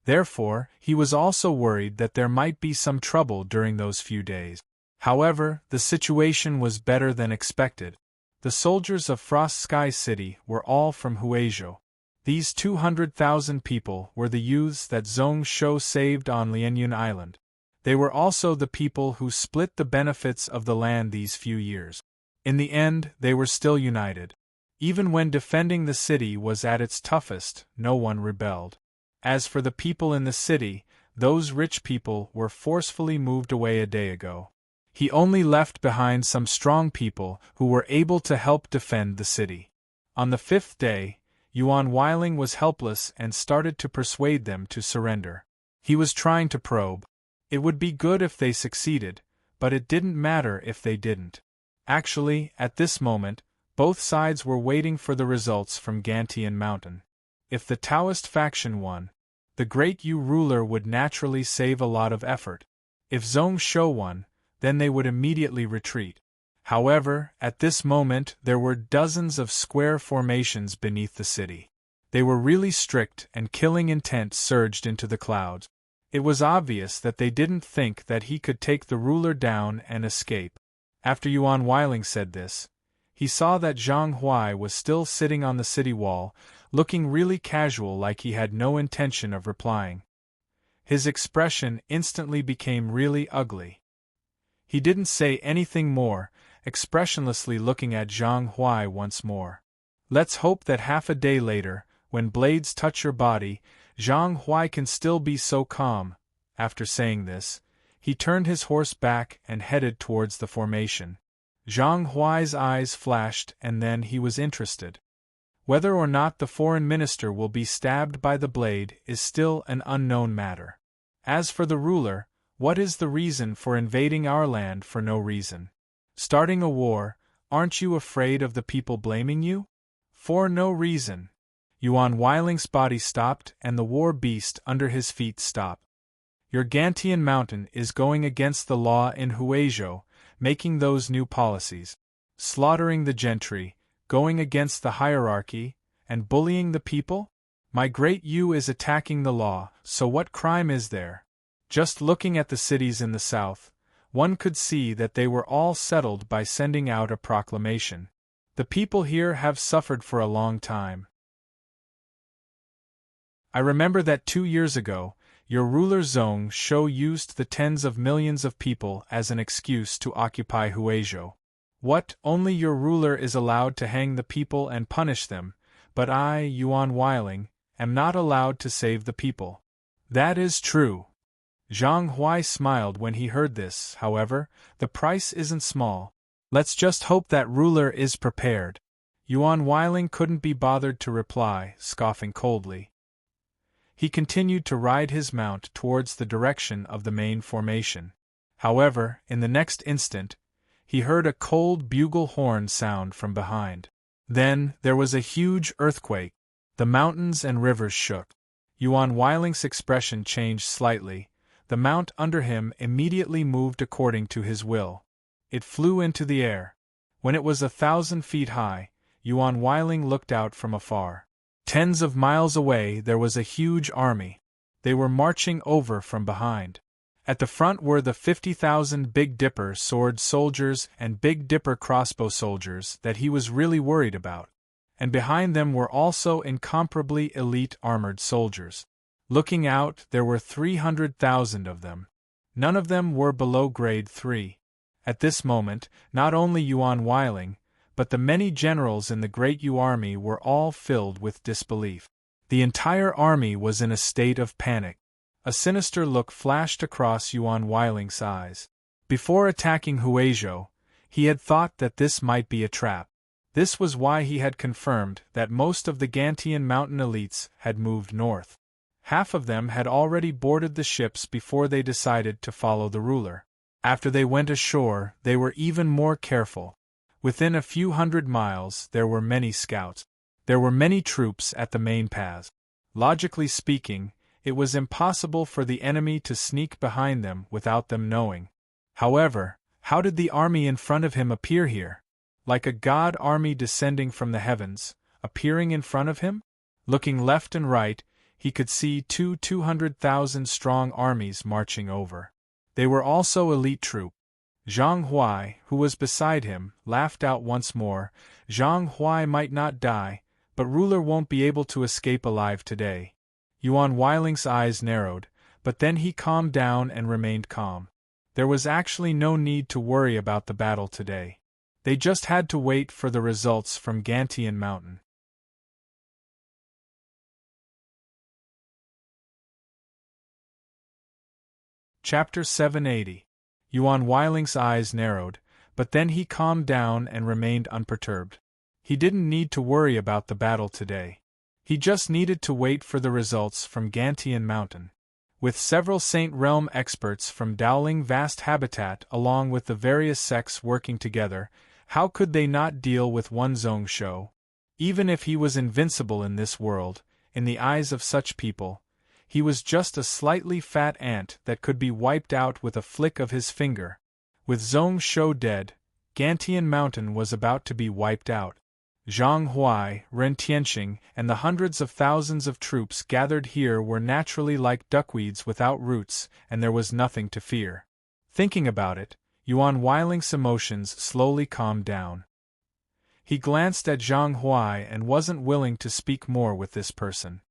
Therefore, he was also worried that there might be some trouble during those few days. However, the situation was better than expected. The soldiers of Frost Sky City were all from Huizhou. These 200,000 people were the youths that Zhong Shou saved on Lianyun Island. They were also the people who split the benefits of the land these few years. In the end, they were still united. Even when defending the city was at its toughest, no one rebelled. As for the people in the city, those rich people were forcefully moved away a day ago. He only left behind some strong people who were able to help defend the city. On the 5th day, Yuan Weiling was helpless and started to persuade them to surrender. He was trying to probe. It would be good if they succeeded, but it didn't matter if they didn't. Actually, at this moment, both sides were waiting for the results from Gantian Mountain. If the Taoist faction won, the Great Yu ruler would naturally save a lot of effort. If Zhong Shou won, then they would immediately retreat. However, at this moment there were dozens of square formations beneath the city. They were really strict and killing intent surged into the clouds. It was obvious that they didn't think that he could take the ruler down and escape. After Yuan Weiling said this, he saw that Zhang Huai was still sitting on the city wall, looking really casual like he had no intention of replying. His expression instantly became really ugly. He didn't say anything more, expressionlessly looking at Zhang Huai once more. Let's hope that half a day later, when blades touch your body, Zhang Huai can still be so calm. After saying this, he turned his horse back and headed towards the formation. Zhang Huai's eyes flashed and then he was interested. Whether or not the foreign minister will be stabbed by the blade is still an unknown matter. As for the ruler, what is the reason for invading our land for no reason? Starting a war, aren't you afraid of the people blaming you? For no reason. Yuan Weiling's body stopped and the war beast under his feet stopped. Your Gantian Mountain is going against the law in Huizhou, making those new policies. Slaughtering the gentry, going against the hierarchy, and bullying the people? My Great Yu is attacking the law, so what crime is there? Just looking at the cities in the south, one could see that they were all settled by sending out a proclamation. The people here have suffered for a long time. I remember that 2 years ago, your ruler Zhong Shou used the tens of millions of people as an excuse to occupy Huizhou. What, only your ruler is allowed to hang the people and punish them, but I, Yuan Weiling, am not allowed to save the people. That is true. Zhang Huai smiled when he heard this. However, the price isn't small. Let's just hope that ruler is prepared. Yuan Weiling couldn't be bothered to reply, scoffing coldly. He continued to ride his mount towards the direction of the main formation. However, in the next instant, he heard a cold bugle horn sound from behind. Then, there was a huge earthquake. The mountains and rivers shook. Yuan Weiling's expression changed slightly. The mount under him immediately moved according to his will. It flew into the air. When it was 1,000 feet high, Yuan Weiling looked out from afar. Tens of miles away there was a huge army. They were marching over from behind. At the front were the 50,000 Big Dipper sword soldiers and Big Dipper crossbow soldiers that he was really worried about. And behind them were also incomparably elite armored soldiers. Looking out, there were 300,000 of them. None of them were below grade 3. At this moment, not only Yuan Weiling, but the many generals in the Great Yu army were all filled with disbelief. The entire army was in a state of panic. A sinister look flashed across Yuan Weiling's eyes. Before attacking Huizhou, he had thought that this might be a trap. This was why he had confirmed that most of the Gantian mountain elites had moved north. Half of them had already boarded the ships before they decided to follow the ruler. After they went ashore, they were even more careful. Within a few hundred miles, there were many scouts. There were many troops at the main paths. Logically speaking, it was impossible for the enemy to sneak behind them without them knowing. However, how did the army in front of him appear here? Like a god army descending from the heavens, appearing in front of him? Looking left and right, he could see 200,000-strong armies marching over. They were also elite troops. Zhang Huai, who was beside him, laughed out once more. Zhang Huai might not die, but ruler won't be able to escape alive today. Yuan Weiling's eyes narrowed, but then he calmed down and remained calm. There was actually no need to worry about the battle today. They just had to wait for the results from Gantian Mountain. Chapter 780. Yuan Weiling's eyes narrowed, but then he calmed down and remained unperturbed. He didn't need to worry about the battle today. He just needed to wait for the results from Gantian Mountain. With several Saint Realm experts from Dowling Vast Habitat along with the various sects working together, how could they not deal with one Zhong Shou? Even if he was invincible in this world, in the eyes of such people, he was just a slightly fat ant that could be wiped out with a flick of his finger. With Zhong Shou dead, Gantian Mountain was about to be wiped out. Zhang Huai, Ren Tianxing, and the hundreds of thousands of troops gathered here were naturally like duckweeds without roots, and there was nothing to fear. Thinking about it, Yuan Weiling's emotions slowly calmed down. He glanced at Zhang Huai and wasn't willing to speak more with this person.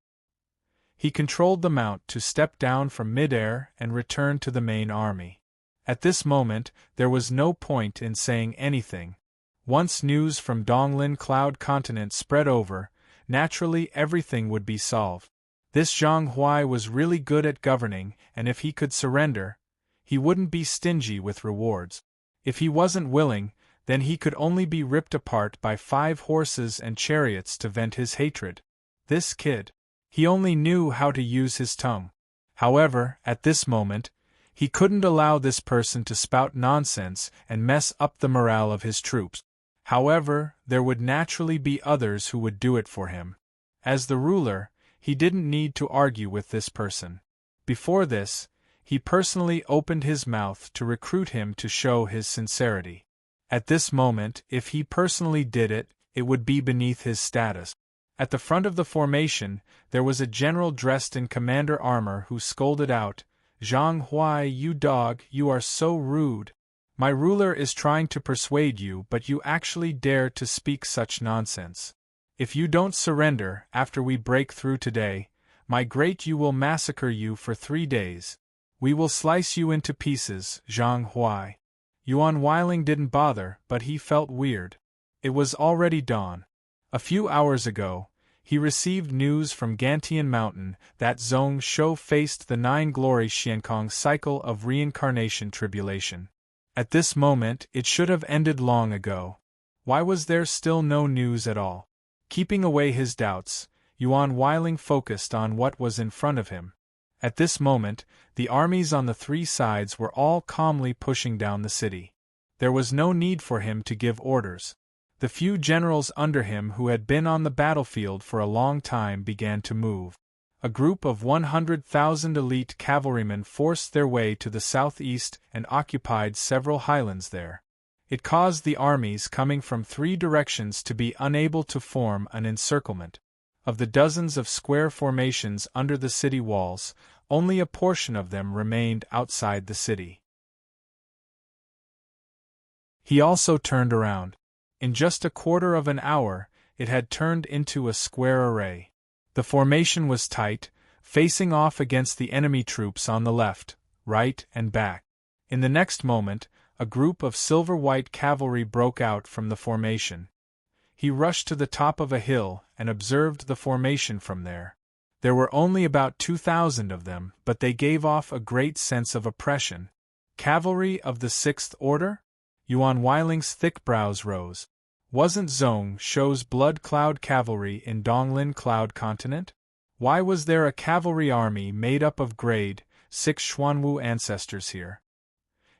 He controlled the mount to step down from mid-air and return to the main army. At this moment, there was no point in saying anything. Once news from Donglin Cloud Continent spread over, naturally everything would be solved. This Zhang Huai was really good at governing, and if he could surrender, he wouldn't be stingy with rewards. If he wasn't willing, then he could only be ripped apart by 5 horses and chariots to vent his hatred. This kid. He only knew how to use his tongue. However, at this moment, he couldn't allow this person to spout nonsense and mess up the morale of his troops. However, there would naturally be others who would do it for him. As the ruler, he didn't need to argue with this person. Before this, he personally opened his mouth to recruit him to show his sincerity. At this moment, if he personally did it, it would be beneath his status. At the front of the formation, there was a general dressed in commander armor who scolded out, "Zhang Huai, you dog, you are so rude. My ruler is trying to persuade you, but you actually dare to speak such nonsense. If you don't surrender after we break through today, my great you will massacre you for 3 days. We will slice you into pieces, Zhang Huai." Yuan Weiling didn't bother, but he felt weird. It was already dawn. A few hours ago, he received news from Gantian Mountain that Zhong Shou faced the 9-glory Xiankong cycle of reincarnation tribulation. At this moment, it should have ended long ago. Why was there still no news at all? Keeping away his doubts, Yuan Weiling focused on what was in front of him. At this moment, the armies on the 3 sides were all calmly pushing down the city. There was no need for him to give orders. The few generals under him who had been on the battlefield for a long time began to move. A group of 100,000 elite cavalrymen forced their way to the southeast and occupied several highlands there. It caused the armies coming from 3 directions to be unable to form an encirclement. Of the dozens of square formations under the city walls, only a portion of them remained outside the city. He also turned around. In just a quarter of an hour, it had turned into a square array. The formation was tight, facing off against the enemy troops on the left, right, and back. In the next moment, a group of silver-white cavalry broke out from the formation. He rushed to the top of a hill and observed the formation from there. There were only about 2,000 of them, but they gave off a great sense of oppression. Cavalry of the 6th Order? Yuan Weiling's thick brows rose. Wasn't Zhong Shou's Blood Cloud cavalry in Donglin Cloud Continent? Why was there a cavalry army made up of grade 6 Xuanwu ancestors here?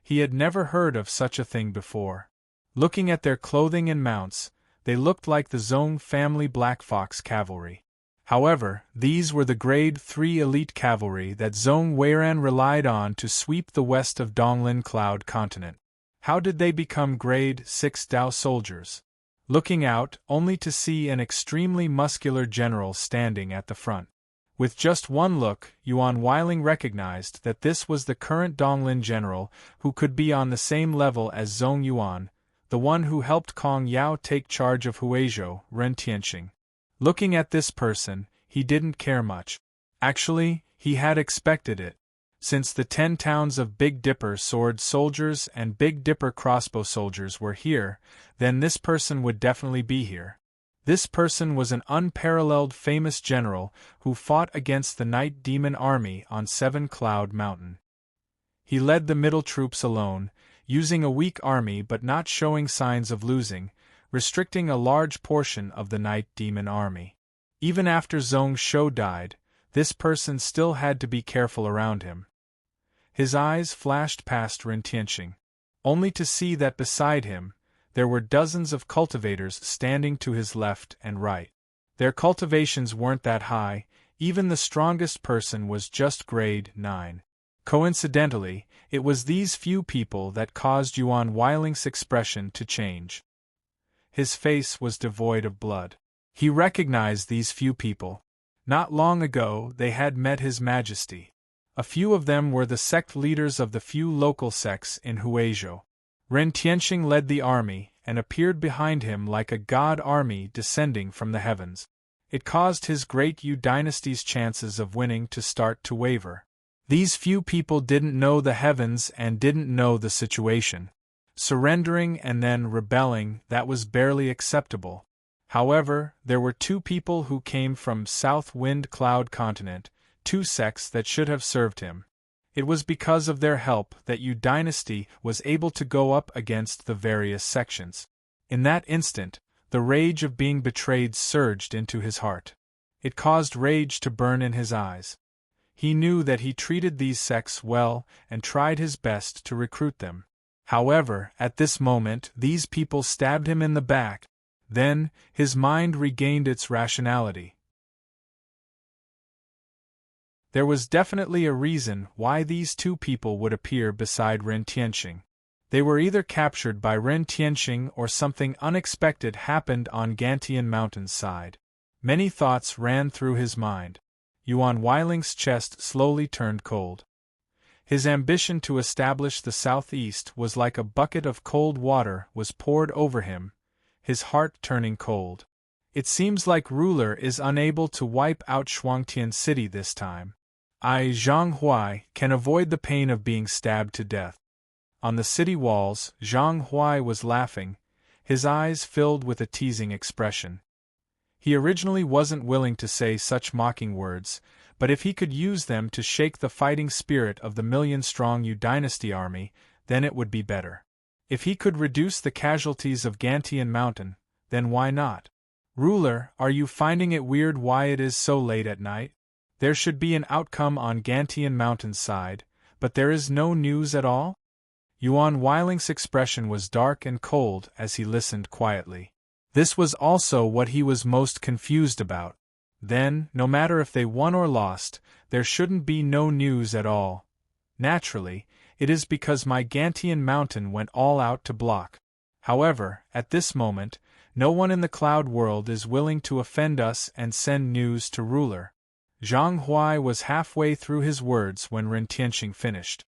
He had never heard of such a thing before. Looking at their clothing and mounts, they looked like the Zhong family Black Fox cavalry. However, these were the Grade 3 elite cavalry that Zhong Weiran relied on to sweep the west of Donglin Cloud continent. How did they become Grade 6 Dao soldiers? Looking out, only to see an extremely muscular general standing at the front. With just one look, Yuan Weiling recognized that this was the current Donglin general who could be on the same level as Zhong Yuan, the one who helped Kong Yao take charge of Huizhou, Ren Tianxing. Looking at this person, he didn't care much. Actually, he had expected it. Since the 10 towns of Big Dipper sword soldiers and Big Dipper crossbow soldiers were here, then this person would definitely be here. This person was an unparalleled famous general who fought against the Night Demon army on Seven Cloud Mountain. He led the middle troops alone, using a weak army but not showing signs of losing, restricting a large portion of the Night Demon army. Even after Zhong Shou died, this person still had to be careful around him. His eyes flashed past Ren Tianxing, only to see that beside him, there were dozens of cultivators standing to his left and right. Their cultivations weren't that high, even the strongest person was just grade 9. Coincidentally, it was these few people that caused Yuan Weiling's expression to change. His face was devoid of blood. He recognized these few people. Not long ago they had met His Majesty. A few of them were the sect leaders of the few local sects in Huizhou. Ren Tianxing led the army and appeared behind him like a god army descending from the heavens. It caused his great Yu dynasty's chances of winning to start to waver. These few people didn't know the heavens and didn't know the situation. Surrendering and then rebelling, that was barely acceptable. However, there were 2 people who came from South Wind Cloud continent, 2 sects that should have served him. It was because of their help that Yu dynasty was able to go up against the various sections. In that instant, the rage of being betrayed surged into his heart. It caused rage to burn in his eyes. He knew that he treated these sects well and tried his best to recruit them. However, at this moment these people stabbed him in the back. Then, his mind regained its rationality. There was definitely a reason why these 2 people would appear beside Ren Tianxing. They were either captured by Ren Tianxing or something unexpected happened on Gantian Mountain's side. Many thoughts ran through his mind. Yuan Weiling's chest slowly turned cold. His ambition to establish the southeast was like a bucket of cold water was poured over him, his heart turning cold. It seems like ruler is unable to wipe out Shuangtian City this time. I, Zhang Huai, can avoid the pain of being stabbed to death. On the city walls, Zhang Huai was laughing, his eyes filled with a teasing expression. He originally wasn't willing to say such mocking words, but if he could use them to shake the fighting spirit of the million-strong Yu dynasty army, then it would be better. If he could reduce the casualties of Gantian Mountain, then why not? Ruler, are you finding it weird why it is so late at night? There should be an outcome on Gantian Mountain's side, but there is no news at all? Yuan Weiling's expression was dark and cold as he listened quietly. This was also what he was most confused about. Then, no matter if they won or lost, there shouldn't be no news at all. Naturally, it is because my Gantian Mountain went all out to block. However, at this moment, no one in the cloud world is willing to offend us and send news to ruler. Zhang Huai was halfway through his words when Ren Tianxing finished.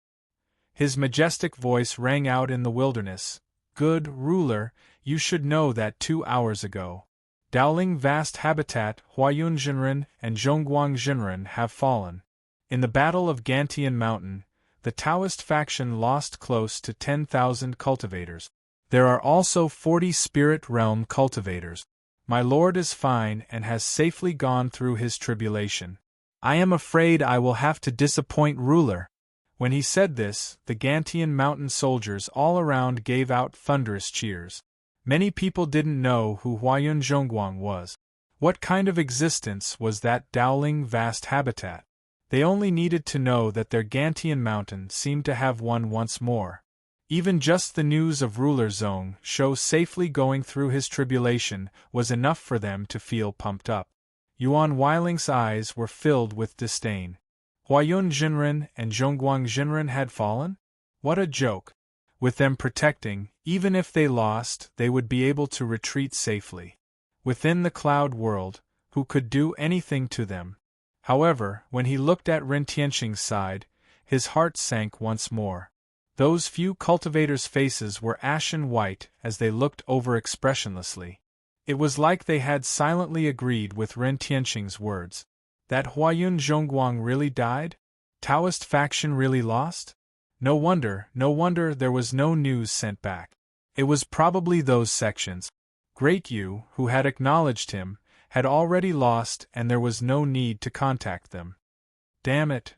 His majestic voice rang out in the wilderness. Good ruler, you should know that 2 hours ago, Daoling vast habitat, Huayun Jinren and Zhongguang Jinren have fallen. In the Battle of Gantian Mountain, the Taoist faction lost close to 10,000 cultivators. There are also 40 spirit realm cultivators. My lord is fine and has safely gone through his tribulation. I am afraid I will have to disappoint ruler. When he said this, the Gantian Mountain soldiers all around gave out thunderous cheers. Many people didn't know who Huayun Zhongguang was. What kind of existence was that Daoling vast habitat? They only needed to know that their Gantian Mountain seemed to have won once more. Even just the news of ruler Zhong Shou safely going through his tribulation was enough for them to feel pumped up. Yuan Weiling's eyes were filled with disdain. Huayun Jinren and Zhongguang Jinren had fallen? What a joke! With them protecting, even if they lost, they would be able to retreat safely. Within the cloud world, who could do anything to them? However, when he looked at Ren Tianqing's side, his heart sank once more. Those few cultivators' faces were ashen white as they looked over expressionlessly. It was like they had silently agreed with Ren Tianqing's words. That Huayun Zhongguang really died? Taoist faction really lost? No wonder there was no news sent back. It was probably those sections. Great Yu, who had acknowledged him, had already lost and there was no need to contact them. Damn it!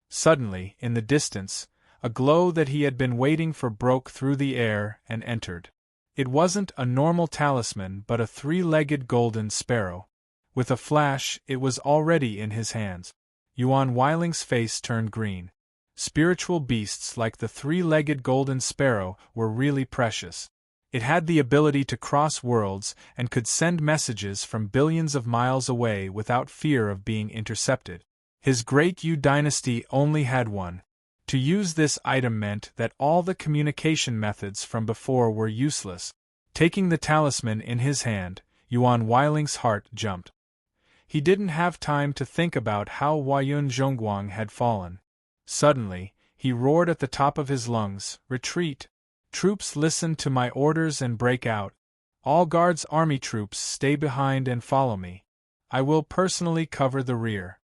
Suddenly, in the distance, a glow that he had been waiting for broke through the air and entered. It wasn't a normal talisman but a three-legged golden sparrow. With a flash, it was already in his hands. Yuan Weiling's face turned green. Spiritual beasts like the three-legged golden sparrow were really precious. It had the ability to cross worlds and could send messages from billions of miles away without fear of being intercepted. His great Yu dynasty only had one. To use this item meant that all the communication methods from before were useless. Taking the talisman in his hand, Yuan Weiling's heart jumped. He didn't have time to think about how Huayun Zhongguang had fallen. Suddenly, he roared at the top of his lungs, "Retreat! Troops, listen to my orders and break out. All guards army troops stay behind and follow me. I will personally cover the rear."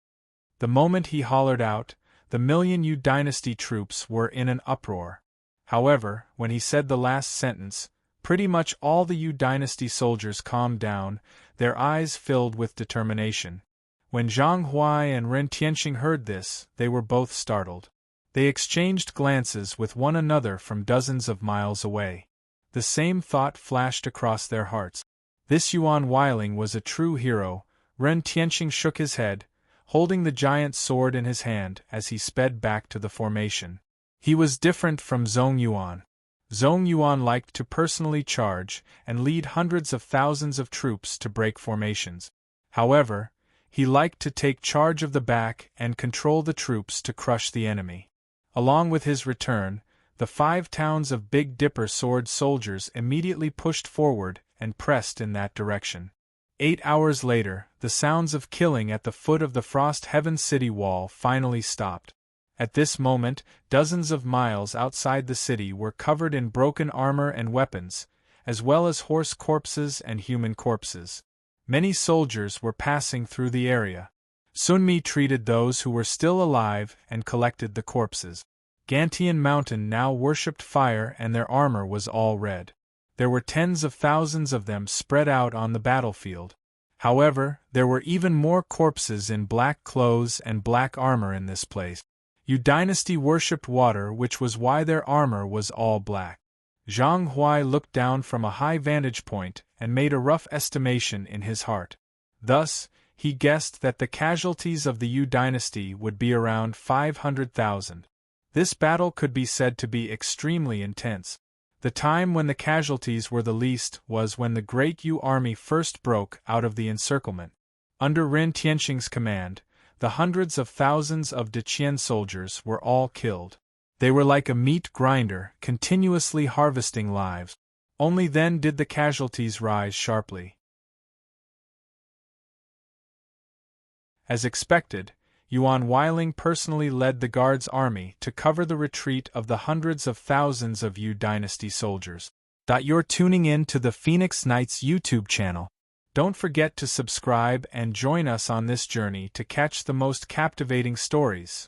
The moment he hollered out, the million Yu dynasty troops were in an uproar. However, when he said the last sentence, pretty much all the Yu dynasty soldiers calmed down, their eyes filled with determination. When Zhang Huai and Ren Tianqing heard this, they were both startled. They exchanged glances with one another from dozens of miles away. The same thought flashed across their hearts. This Yuan Weiling was a true hero. Ren Tianqing shook his head, holding the giant sword in his hand as he sped back to the formation. He was different from Zhong Yuan. Zhong Yuan liked to personally charge and lead hundreds of thousands of troops to break formations. However, he liked to take charge of the back and control the troops to crush the enemy. Along with his return, the 5 towns of Big Dipper sword soldiers immediately pushed forward and pressed in that direction. 8 hours later, the sounds of killing at the foot of the Frost Heaven city wall finally stopped. At this moment, dozens of miles outside the city were covered in broken armor and weapons, as well as horse corpses and human corpses. Many soldiers were passing through the area. Sun Mi treated those who were still alive and collected the corpses. Gantian Mountain now worshipped fire and their armor was all red. There were tens of thousands of them spread out on the battlefield. However, there were even more corpses in black clothes and black armor in this place. Yu dynasty worshipped water, which was why their armor was all black. Zhang Huai looked down from a high vantage point and made a rough estimation in his heart. Thus, he guessed that the casualties of the Yu dynasty would be around 500,000. This battle could be said to be extremely intense. The time when the casualties were the least was when the Great Yu army first broke out of the encirclement. Under Ren Tianqing's command, the hundreds of thousands of Deqian soldiers were all killed. They were like a meat grinder, continuously harvesting lives. Only then did the casualties rise sharply. As expected, Yuan Weiling personally led the Guards' army to cover the retreat of the hundreds of thousands of Yu dynasty soldiers. You're tuning in to the Phoenix Knights YouTube channel. Don't forget to subscribe and join us on this journey to catch the most captivating stories.